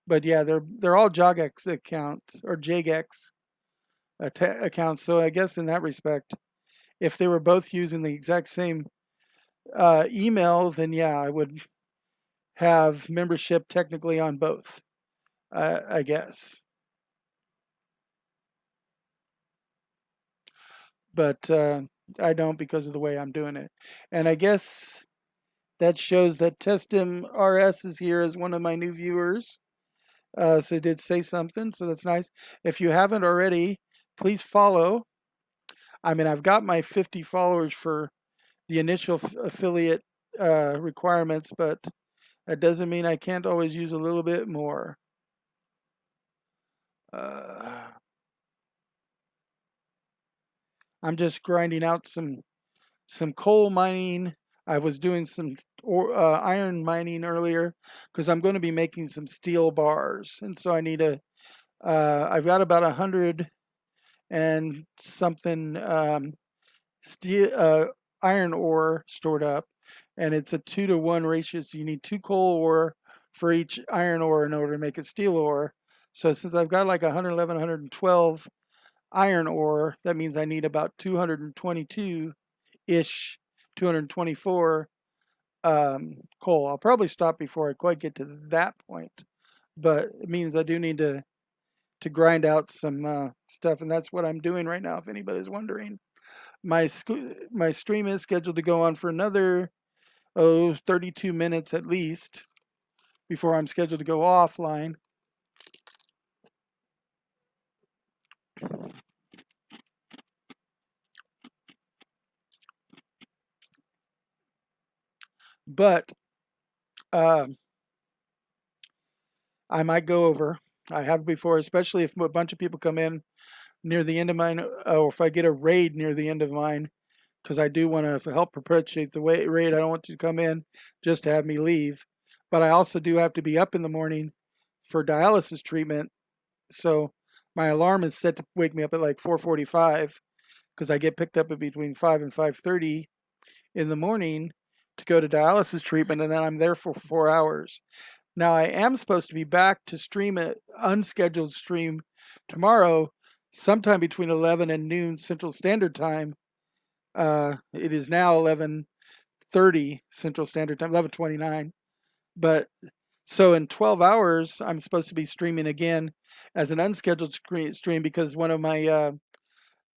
But yeah, they're all JOGX accounts or JGX accounts. So I guess in that respect, if they were both using the exact same email, then yeah, I would have membership technically on both, I guess. But I don't, because of the way I'm doing it. And I guess that shows that Testim RS is here as one of my new viewers. So it did say something, so that's nice. If you haven't already, please follow. I mean, I've got my 50 followers for the initial affiliate requirements, but that doesn't mean I can't always use a little bit more. I'm just grinding out some coal mining. I was doing some iron mining earlier because I'm going to be making some steel bars, and so I need I've got about 100 and something steel iron ore stored up, and it's a 2-to-1 ratio. So you need 2 coal ore for each iron ore in order to make it steel ore. So since I've got like 111, 112 iron ore, that means I need about 222-ish, 224 coal. I'll probably stop before I quite get to that point, but it means I do need to grind out some stuff, and that's what I'm doing right now, if anybody's wondering. My stream is scheduled to go on for another 32 minutes at least before I'm scheduled to go offline. But I might go over. I have before, especially if a bunch of people come in near the end of mine, or if I get a raid near the end of mine, because I do want to help perpetuate the raid. I don't want you to come in just to have me leave. But I also do have to be up in the morning for dialysis treatment. So my alarm is set to wake me up at like 4:45, because I get picked up at between 5 and 5:30 in the morning to go to dialysis treatment, and then I'm there for 4 hours. Now I am supposed to be back to stream an unscheduled stream tomorrow, sometime between 11 and noon Central Standard Time. It is now 11:30 Central Standard Time, 11:29. But so in 12 hours, I'm supposed to be streaming again as an unscheduled stream, because one of my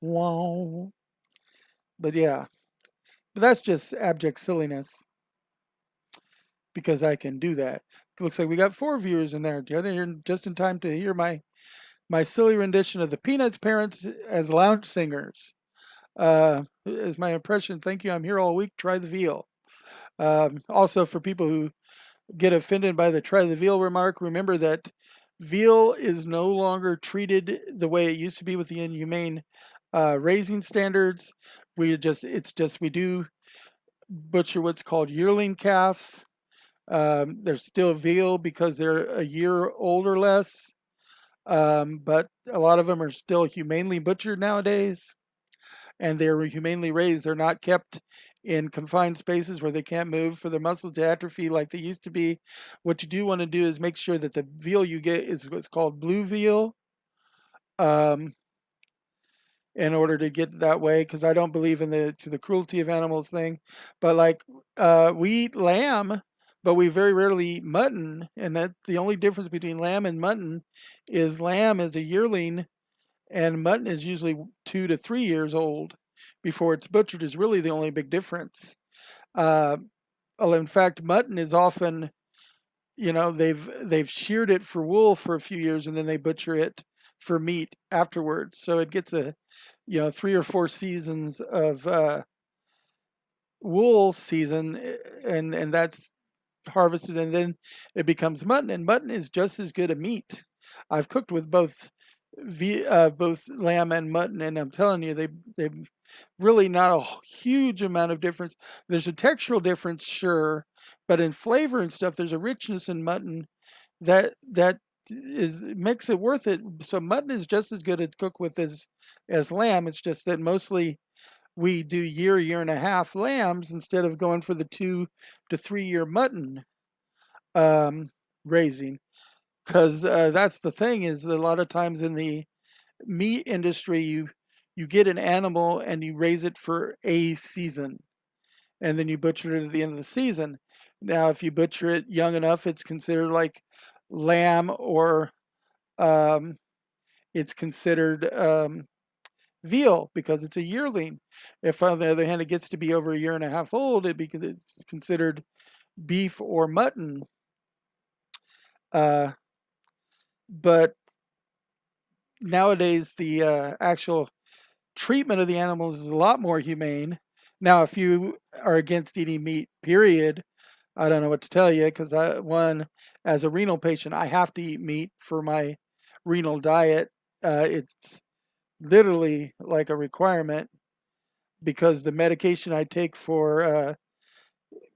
Wow. But yeah, but that's just abject silliness because I can do that. It looks like we got 4 viewers in there. Just in time to hear my silly rendition of the Peanuts parents as lounge singers. Is my impression. Thank you. I'm here all week. Try the veal. Also, for people who get offended by the try the veal remark, remember that veal is no longer treated the way it used to be with the inhumane raising standards. We do butcher what's called yearling calves. They're still veal because they're a year old or less, but a lot of them are still humanely butchered nowadays, and they're humanely raised. They're not kept in confined spaces where they can't move for their muscles to atrophy like they used to be. What you do want to do is make sure that the veal you get is what's called blue veal, um, in order to get that way, because I don't believe in the cruelty of animals thing. But like we eat lamb, but we very rarely eat mutton, and that the only difference between lamb and mutton is lamb is a yearling and mutton is usually 2 to 3 years old before it's butchered is really the only big difference. Uh, well, in fact, mutton is often, they've sheared it for wool for a few years and then they butcher it for meat afterwards. So it gets 3 or 4 seasons of wool season, and that's harvested, and then it becomes mutton. And mutton is just as good a meat. I've cooked with both lamb and mutton, and I'm telling you, they really not a huge amount of difference. There's a textural difference, sure, but in flavor and stuff, there's a richness in mutton that is makes it worth it. So mutton is just as good to cook with as lamb. It's just that mostly we do year and a half lambs instead of going for the 2 to 3 year mutton um, raising. Because that's the thing is a lot of times in the meat industry, you get an animal and you raise it for a season, and then you butcher it at the end of the season. Now, if you butcher it young enough, it's considered like lamb, or um, it's considered veal because it's a yearling. If, on the other hand, it gets to be over a year and a half old, it's considered beef or mutton. Uh, but nowadays, the actual treatment of the animals is a lot more humane. Now, if you are against eating meat, period, I don't know what to tell you because as a renal patient, I have to eat meat for my renal diet. It's literally like a requirement because the medication I take for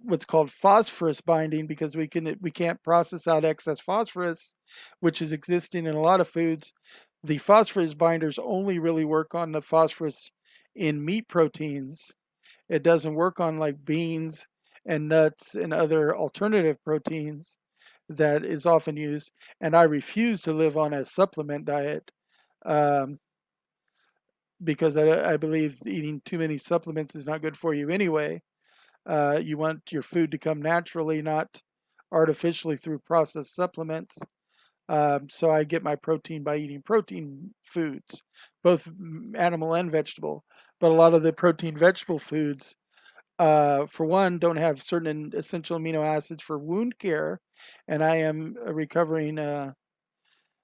what's called phosphorus binding, because we can't process out excess phosphorus, which is existing in a lot of foods. The phosphorus binders only really work on the phosphorus in meat proteins. It doesn't work on like beans and nuts and other alternative proteins that is often used. And I refuse to live on a supplement diet, um, because I believe eating too many supplements is not good for you anyway. You want your food to come naturally, not artificially through processed supplements. So I get my protein by eating protein foods, both animal and vegetable. But a lot of the protein vegetable foods, for one, don't have certain essential amino acids for wound care, and I am recovering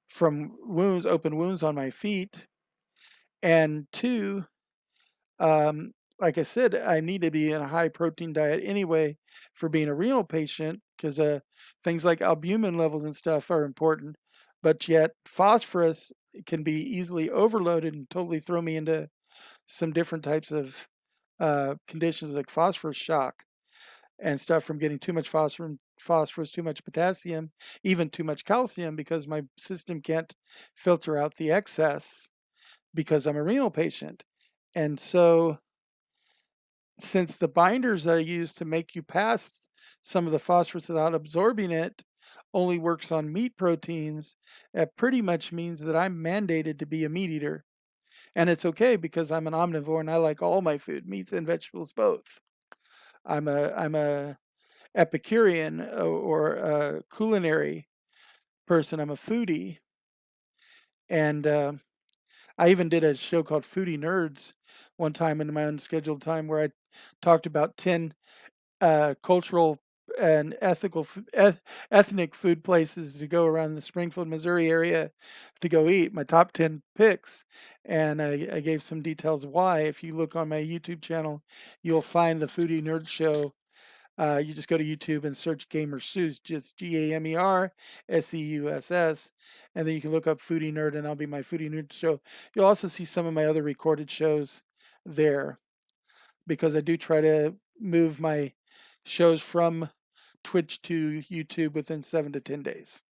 from open wounds on my feet. And two, um, like I said, I need to be in a high protein diet anyway for being a renal patient because things like albumin levels and stuff are important. But yet, phosphorus can be easily overloaded and totally throw me into some different types of conditions like phosphorus shock and stuff from getting too much phosphorus, too much potassium, even too much calcium because my system can't filter out the excess because I'm a renal patient. And so since the binders that are used to make you pass some of the phosphorus without absorbing it only works on meat proteins, that pretty much means that I'm mandated to be a meat eater. And it's okay because I'm an omnivore and I like all my food, meats and vegetables both. I'm a Epicurean or a culinary person. I'm a foodie, and I even did a show called Foodie Nerds one time in my unscheduled time where I talked about 10 cultural and ethnic food places to go around the Springfield, Missouri area to go eat. My top 10 picks, and I gave some details why. If you look on my YouTube channel, you'll find the Foodie Nerd Show. You just go to YouTube and search Gamer Seuss, just GamerSeuss, and then you can look up Foodie Nerd, and I'll be my Foodie Nerd Show. You'll also see some of my other recorded shows there because I do try to move my shows from Twitch to YouTube within 7 to 10 days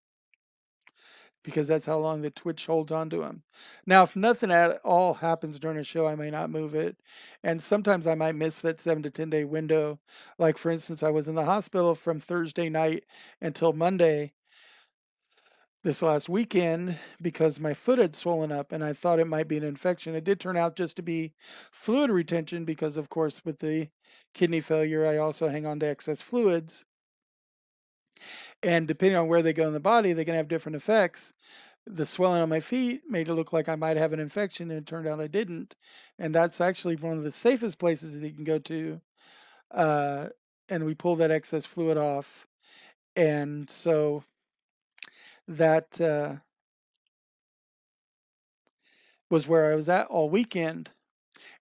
because that's how long the Twitch holds on to them. Now, if nothing at all happens during a show, I may not move it. And sometimes I might miss that 7 to 10 day window. Like, for instance, I was in the hospital from Thursday night until Monday this last weekend because my foot had swollen up and I thought it might be an infection. It did turn out just to be fluid retention because, of course, with the kidney failure, I also hang on to excess fluids. And depending on where they go in the body, they can have different effects. The swelling on my feet made it look like I might have an infection, and it turned out I didn't. And that's actually one of the safest places that you can go to. Uh, and we pulled that excess fluid off. And so that was where I was at all weekend.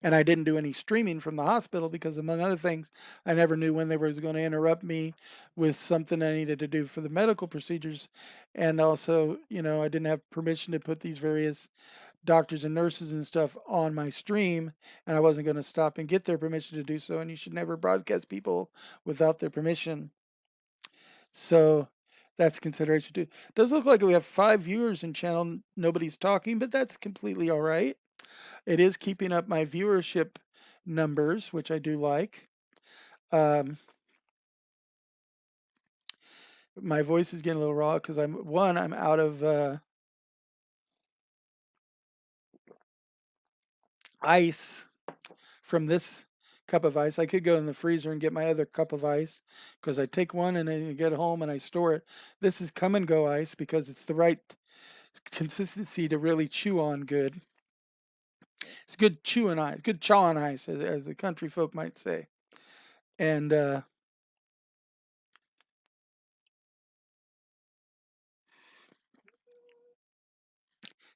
And I didn't do any streaming from the hospital because, among other things, I never knew when they were going to interrupt me with something I needed to do for the medical procedures. And also, I didn't have permission to put these various doctors and nurses and stuff on my stream, and I wasn't going to stop and get their permission to do so. And you should never broadcast people without their permission. So that's a consideration too. It does look like we have 5 viewers in channel. Nobody's talking, but that's completely all right. It is keeping up my viewership numbers, which I do like. My voice is getting a little raw because I'm out of ice from this cup of ice. I could go in the freezer and get my other cup of ice because I take one and then get home and I store it. This is come and go ice because it's the right consistency to really chew on good. It's good chewing ice, good chawing ice, as the country folk might say. And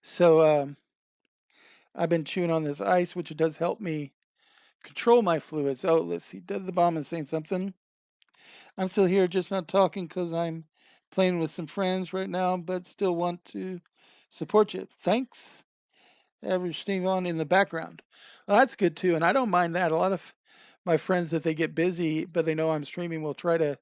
so I've been chewing on this ice, which does help me control my fluids. Oh, let's see. The bomb is saying something. I'm still here, just not talking because I'm playing with some friends right now, but still want to support you. Thanks. Every stream on in the background. Well, that's good too, and I don't mind that. A lot of my friends that they get busy, but they know I'm streaming, will try to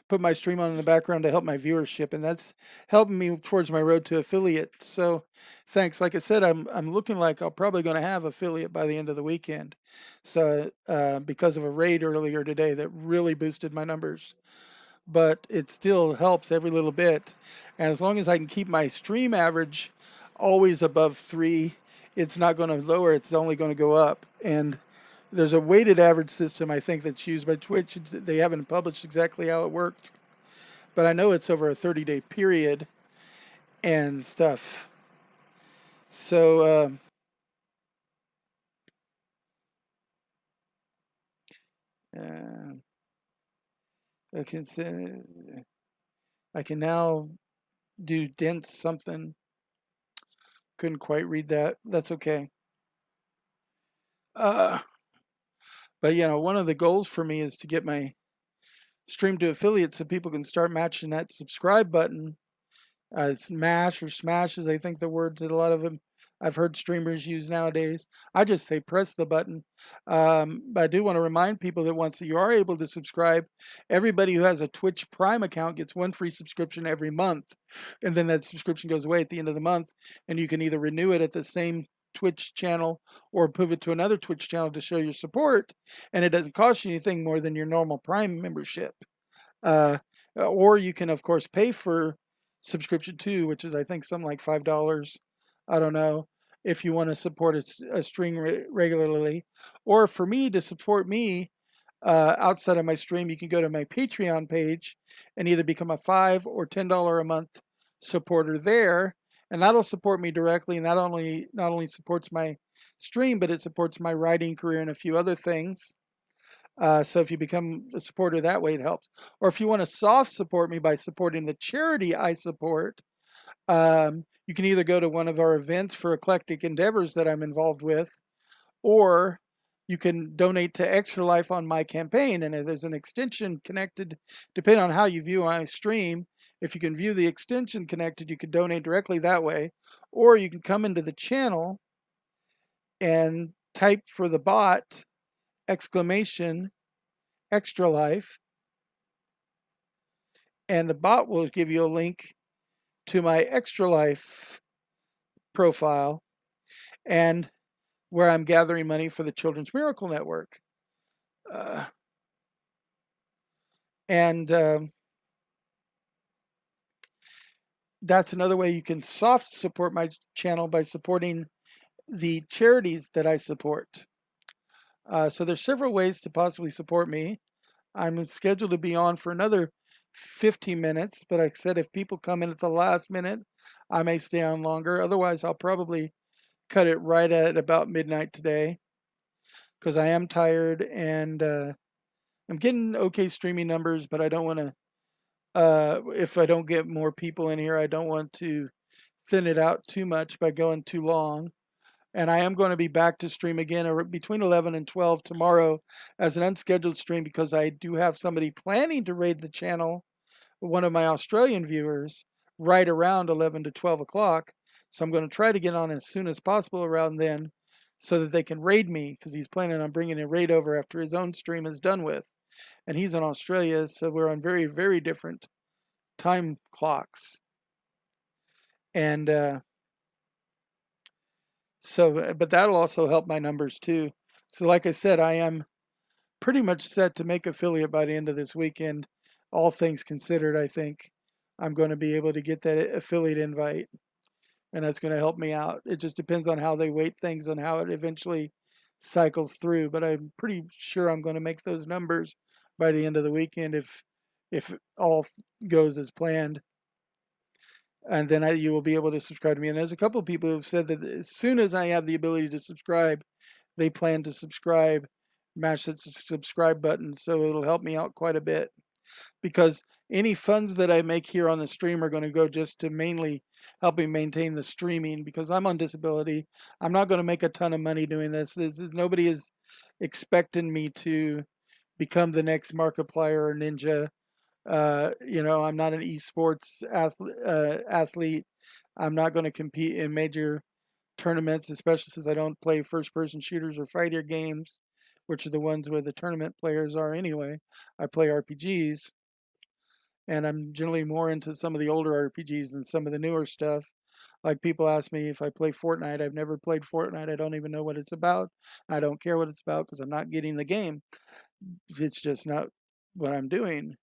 put my stream on in the background to help my viewership, and that's helping me towards my road to affiliate. So, thanks. Like I said, I'm looking like I'm probably going to have affiliate by the end of the weekend. So, because of a raid earlier today that really boosted my numbers, but it still helps every little bit. And as long as I can keep my stream average always above 3, it's not going to lower, it's only going to go up. And there's a weighted average system, I think, that's used by Twitch. They haven't published exactly how it works, but I know it's over a 30-day period and stuff. So, I can say, I can now do dense something. Couldn't quite read that. That's okay. But one of the goals for me is to get my stream to affiliate so people can start matching that subscribe button. It's mash or smash, as I think the words that a lot of them I've heard streamers use nowadays. I just say press the button. But I do want to remind people that once you are able to subscribe, everybody who has a Twitch Prime account gets one free subscription every month. And then that subscription goes away at the end of the month, and you can either renew it at the same Twitch channel or move it to another Twitch channel to show your support. And it doesn't cost you anything more than your normal Prime membership. Uh, or you can, of course, pay for subscription too, which is, I think, something like $5. I don't know if you want to support a stream regularly. Or for me to support me outside of my stream, you can go to my Patreon page and either become a $5 or $10 a month supporter there. and that'll support me directly. And that not only supports my stream, but it supports my writing career and a few other things. So if you become a supporter that way, it helps. Or if you want to soft support me by supporting the charity I support, you can either go to one of our events for eclectic endeavors that I'm involved with, or you can donate to Extra Life on my campaign. And there's an extension connected, depending on how you view my stream. If you can view the extension connected, you can donate directly that way. Or you can come into the channel and type for the bot exclamation Extra Life, and the bot will give you a link to my Extra Life profile and where I'm gathering money for the Children's Miracle Network. Uh, and That's another way you can soft support my channel, by supporting the charities that I support. So there's several ways to possibly support me. I'm scheduled to be on for another 15 minutes, but like I said, if people come in at the last minute, I may stay on longer. Otherwise, I'll probably cut it right at about midnight today, because I am tired, and I'm getting okay streaming numbers, but I don't want to, if I don't get more people in here, I don't want to thin it out too much by going too long. And I am going to be back to stream again between 11 and 12 tomorrow as an unscheduled stream, because I do have somebody planning to raid the channel, one of my Australian viewers, right around 11 to 12 o'clock. So I'm going to try to get on as soon as possible around then, so that they can raid me, because he's planning on bringing a raid over after his own stream is done with. And he's in Australia, so we're on very, very different time clocks. And but that'll also help my numbers too. So like I said, I am pretty much set to make affiliate by the end of this weekend. All things considered, I think I'm going to be able to get that affiliate invite, and that's going to help me out. It just depends on how they weight things and how it eventually cycles through, but I'm pretty sure I'm going to make those numbers by the end of the weekend if all goes as planned. And then you will be able to subscribe to me. And there's a couple of people who've said that as soon as I have the ability to subscribe, they plan to subscribe, mash that subscribe button. So it'll help me out quite a bit, because any funds that I make here on the stream are going to go just to mainly helping maintain the streaming, because I'm on disability. I'm not going to make a ton of money doing this. Nobody is expecting me to become the next Markiplier or Ninja. I'm not an esports athlete. I'm not going to compete in major tournaments, especially since I don't play first-person shooters or fighter games, which are the ones where the tournament players are anyway. I play RPGs, and I'm generally more into some of the older RPGs than some of the newer stuff. Like, people ask me if I play Fortnite. I've never played Fortnite. I don't even know what it's about. I don't care what it's about, because I'm not getting the game. It's just not what I'm doing.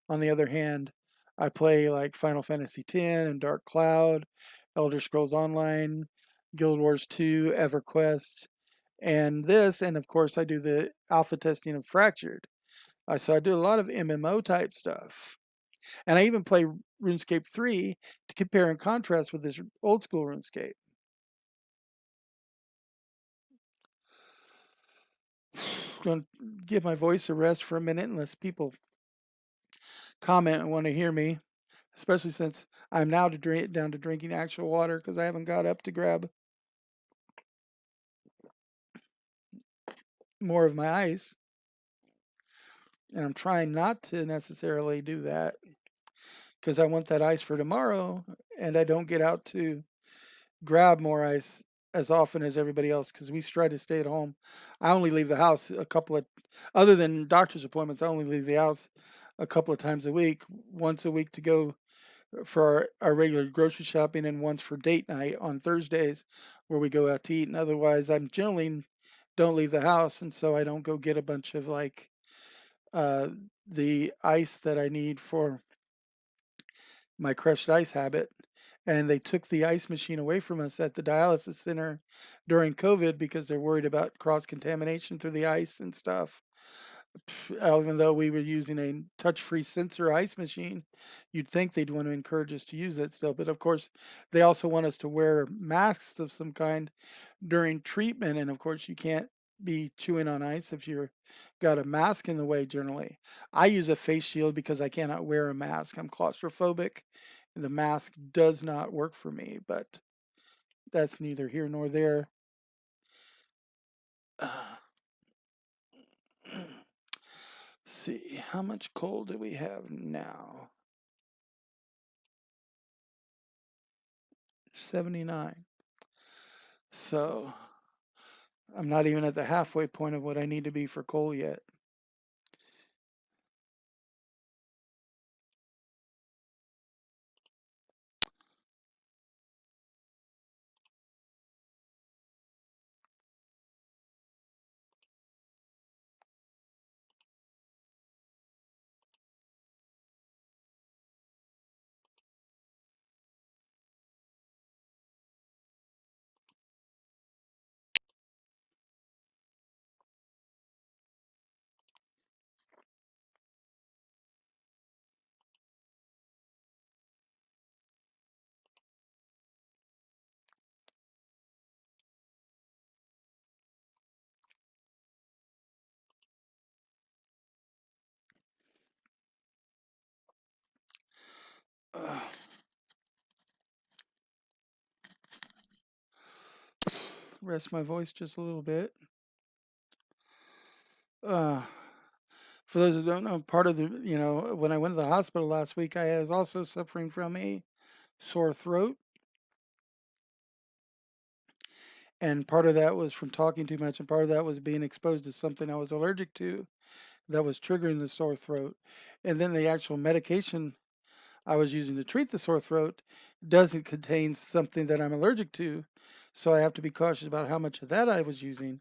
On the other hand, I play like Final Fantasy X and Dark Cloud, Elder Scrolls Online, Guild Wars 2, EverQuest, and this, and of course I do the alpha testing of Fractured. So I do a lot of MMO type stuff. And I even play RuneScape 3 to compare and contrast with this old school RuneScape. I'm going to give my voice a rest for a minute unless people comment and want to hear me, especially since I'm now down to drinking actual water, because I haven't got up to grab more of my ice. And I'm trying not to necessarily do that, because I want that ice for tomorrow, and I don't get out to grab more ice as often as everybody else, because we try to stay at home. I only leave the house other than doctor's appointments, I only leave the house a couple of times a week, once a week to go for our regular grocery shopping, and once for date night on Thursdays, where we go out to eat. And otherwise, I'm generally don't leave the house, and so I don't go get a bunch of like uh, the ice that I need for my crushed ice habit. And they took the ice machine away from us at the dialysis center during COVID, because they're worried about cross contamination through the ice and stuff. Even though we were using a touch-free sensor ice machine, you'd think they'd want to encourage us to use that still. But of course, they also want us to wear masks of some kind during treatment. And of course, you can't be chewing on ice if you're got a mask in the way generally. I use a face shield because I cannot wear a mask. I'm claustrophobic. The mask does not work for me, but that's neither here nor there. See, how much coal do we have now? 79. So I'm not even at the halfway point of what I need to be for coal yet. Uh, rest my voice just a little bit. Uh, for those who don't know, part of the, when I went to the hospital last week, I was also suffering from a sore throat. And part of that was from talking too much, and part of that was being exposed to something I was allergic to that was triggering the sore throat. And then the actual medication I was using to treat the sore throat doesn't contain something that I'm allergic to. So I have to be cautious about how much of that I was using.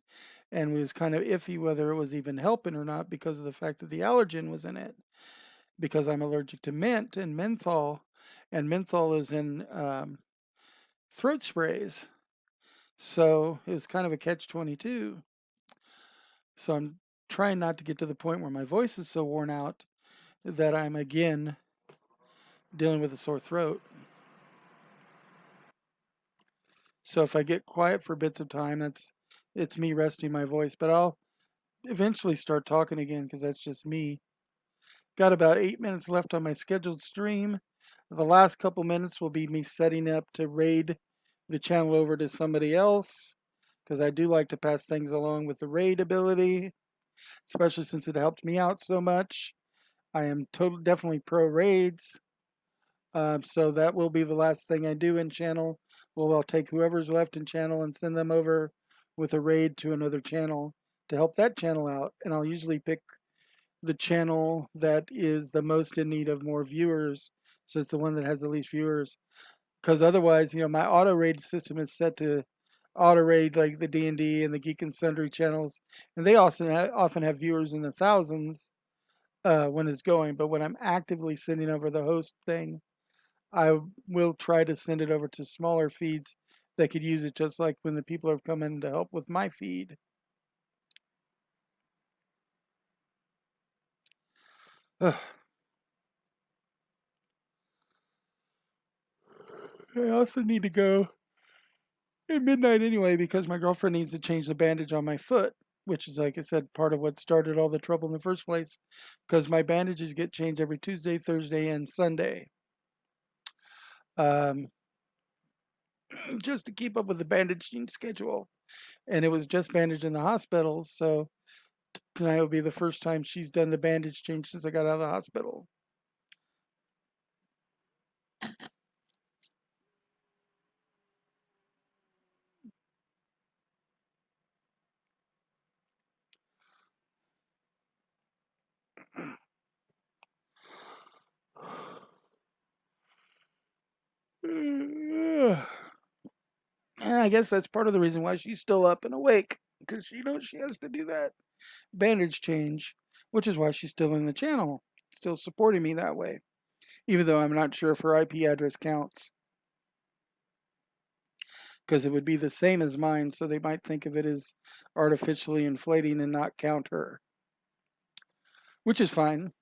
And it was kind of iffy whether it was even helping or not because of the fact that the allergen was in it. Because I'm allergic to mint and menthol is in throat sprays. So it was kind of a catch 22. So I'm trying not to get to the point where my voice is so worn out that I'm again dealing with a sore throat. So if I get quiet for bits of time, it's me resting my voice. But I'll eventually start talking again because that's just me. Got about 8 minutes left on my scheduled stream. The last couple minutes will be me setting up to raid the channel over to somebody else because I do like to pass things along with the raid ability, especially since it helped me out so much. I am definitely pro raids. So that will be the last thing I do in channel. Well, I'll take whoever's left in channel and send them over with a raid to another channel to help that channel out. And I'll usually pick the channel that is the most in need of more viewers. So it's the one that has the least viewers. Because otherwise, my auto raid system is set to auto raid like the D&D and the Geek and Sundry channels. And they also often have viewers in the thousands when it's going. But when I'm actively sending over the host thing, I will try to send it over to smaller feeds that could use it, just like when the people have come in to help with my feed. Ugh. I also need to go at midnight anyway because my girlfriend needs to change the bandage on my foot, which is, like I said, part of what started all the trouble in the first place because my bandages get changed every Tuesday, Thursday, and Sunday. Um, just to keep up with the bandaging schedule. And it was just bandaged in the hospital, so tonight will be the first time she's done the bandage change since I got out of the hospital. I guess that's part of the reason why she's still up and awake, because she knows she has to do that bandage change, which is why she's still in the channel, still supporting me that way, even though I'm not sure if her IP address counts, because it would be the same as mine, so they might think of it as artificially inflating and not count her. which is fine.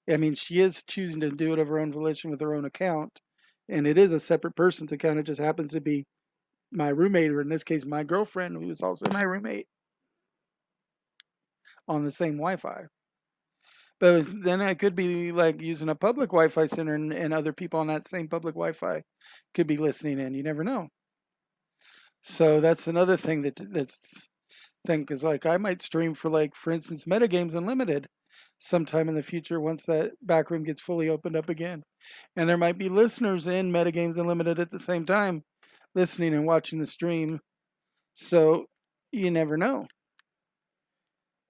I mean, she is choosing to do it of her own volition with her own account, and it is a separate person's account. It just happens to be my roommate, or in this case, my girlfriend, who is also my roommate, on the same Wi-Fi. But then I could be like using a public Wi-Fi center, and other people on that same public Wi-Fi could be listening in. You never know. So that's another thing that's thing is like I might stream for, like, for instance, Metagames Unlimited sometime in the future once that back room gets fully opened up again. And there might be listeners in Metagames Unlimited at the same time listening and watching the stream. So you never know.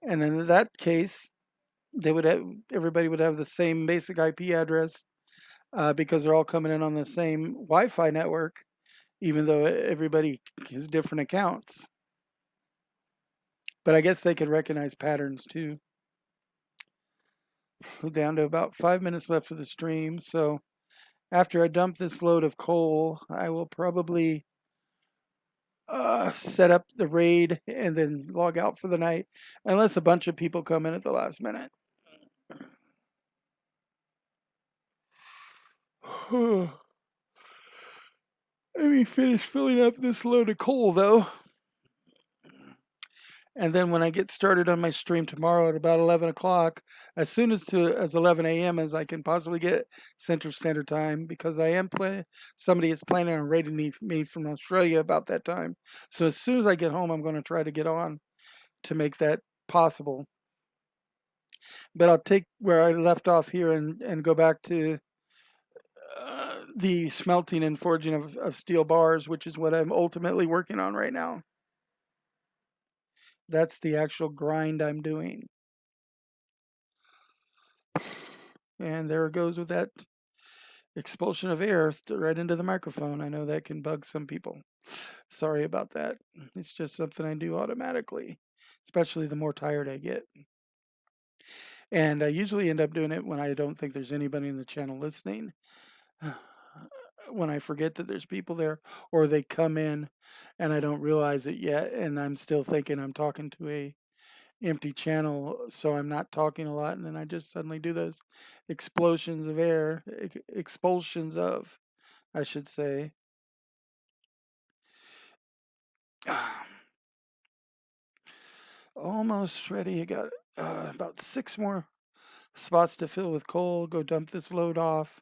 And in that case, they would have everybody would have the same basic IP address, because they're all coming in on the same Wi-Fi network, even though everybody has different accounts. But I guess they could recognize patterns too. Down to about 5 minutes left of the stream. So after I dump this load of coal, I will probably set up the raid and then log out for the night, unless a bunch of people come in at the last minute. Let me finish filling up this load of coal, though. And then when I get started on my stream tomorrow at about 11 o'clock, as soon as 11 a.m. as I can possibly get Central Standard Time, because I am somebody is planning on raiding me from Australia about that time. So as soon as I get home, I'm going to try to get on to make that possible. But I'll take where I left off here and go back to the smelting and forging of steel bars, which is what I'm ultimately working on right now. That's the actual grind I'm doing. And there it goes with that expulsion of air right into the microphone. I know that can bug some people. Sorry about that. It's just something I do automatically, especially the more tired I get. And I usually end up doing it when I don't think there's anybody in the channel listening. When I forget that there's people there, or they come in and I don't realize it yet, and I'm still thinking I'm talking to a empty channel, so I'm not talking a lot, and then I just suddenly do those explosions of air, expulsions of, I should say. Almost ready. I got about 6 more spots to fill with coal. Go dump this load off,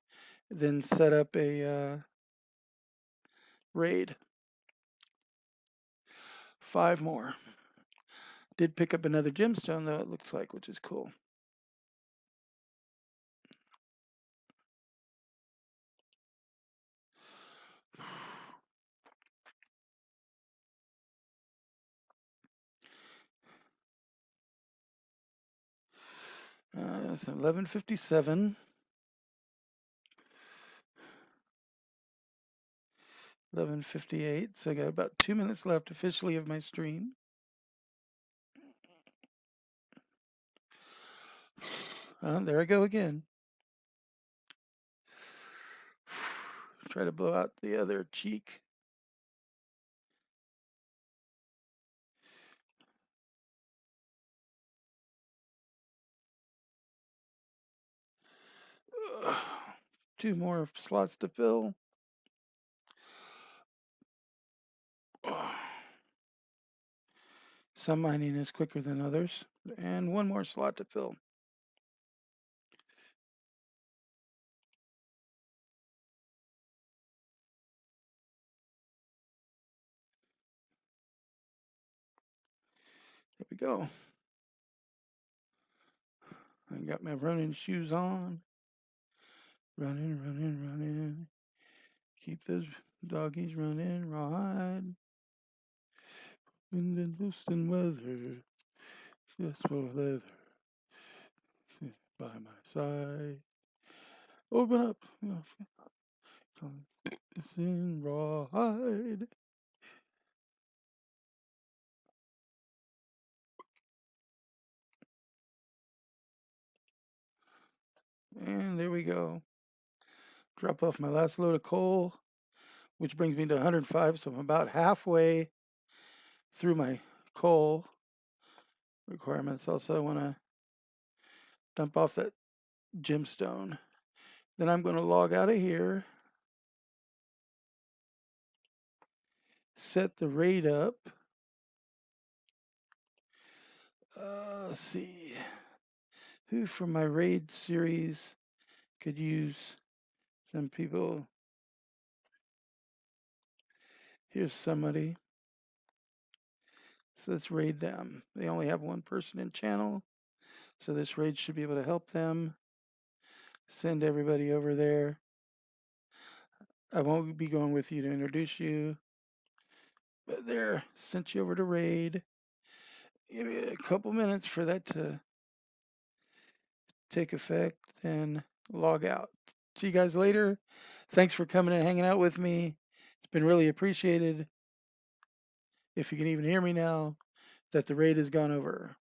then set up a raid. 5 more. Did pick up another gemstone, though, it looks like, which is cool. It's 11:57. 11:58. So I got about 2 minutes left officially of my stream. There I go again. Try to blow out the other cheek. Ugh. 2 more slots to fill. Some mining is quicker than others. And 1 more slot to fill. There we go. I got my running shoes on. Running, running, running. Keep those doggies running, right. Wind and boosting weather. Just for leather. By my side. Open up. Come in rawhide. And there we go. Drop off my last load of coal, which brings me to 105. So I'm about halfway through my coal requirements. Also, I want to dump off that gemstone. Then I'm going to log out of here, set the raid up. Let's see, who from my raid series could use some people. Here's somebody. So let's raid them. They only have one person in channel, so this raid should be able to help them. Send everybody over there. I won't be going with you to introduce you, but there, sent you over to raid. Give me a couple minutes for that to take effect, then log out. See you guys later. Thanks for coming and hanging out with me. It's been really appreciated. If you can even hear me now, that the raid has gone over.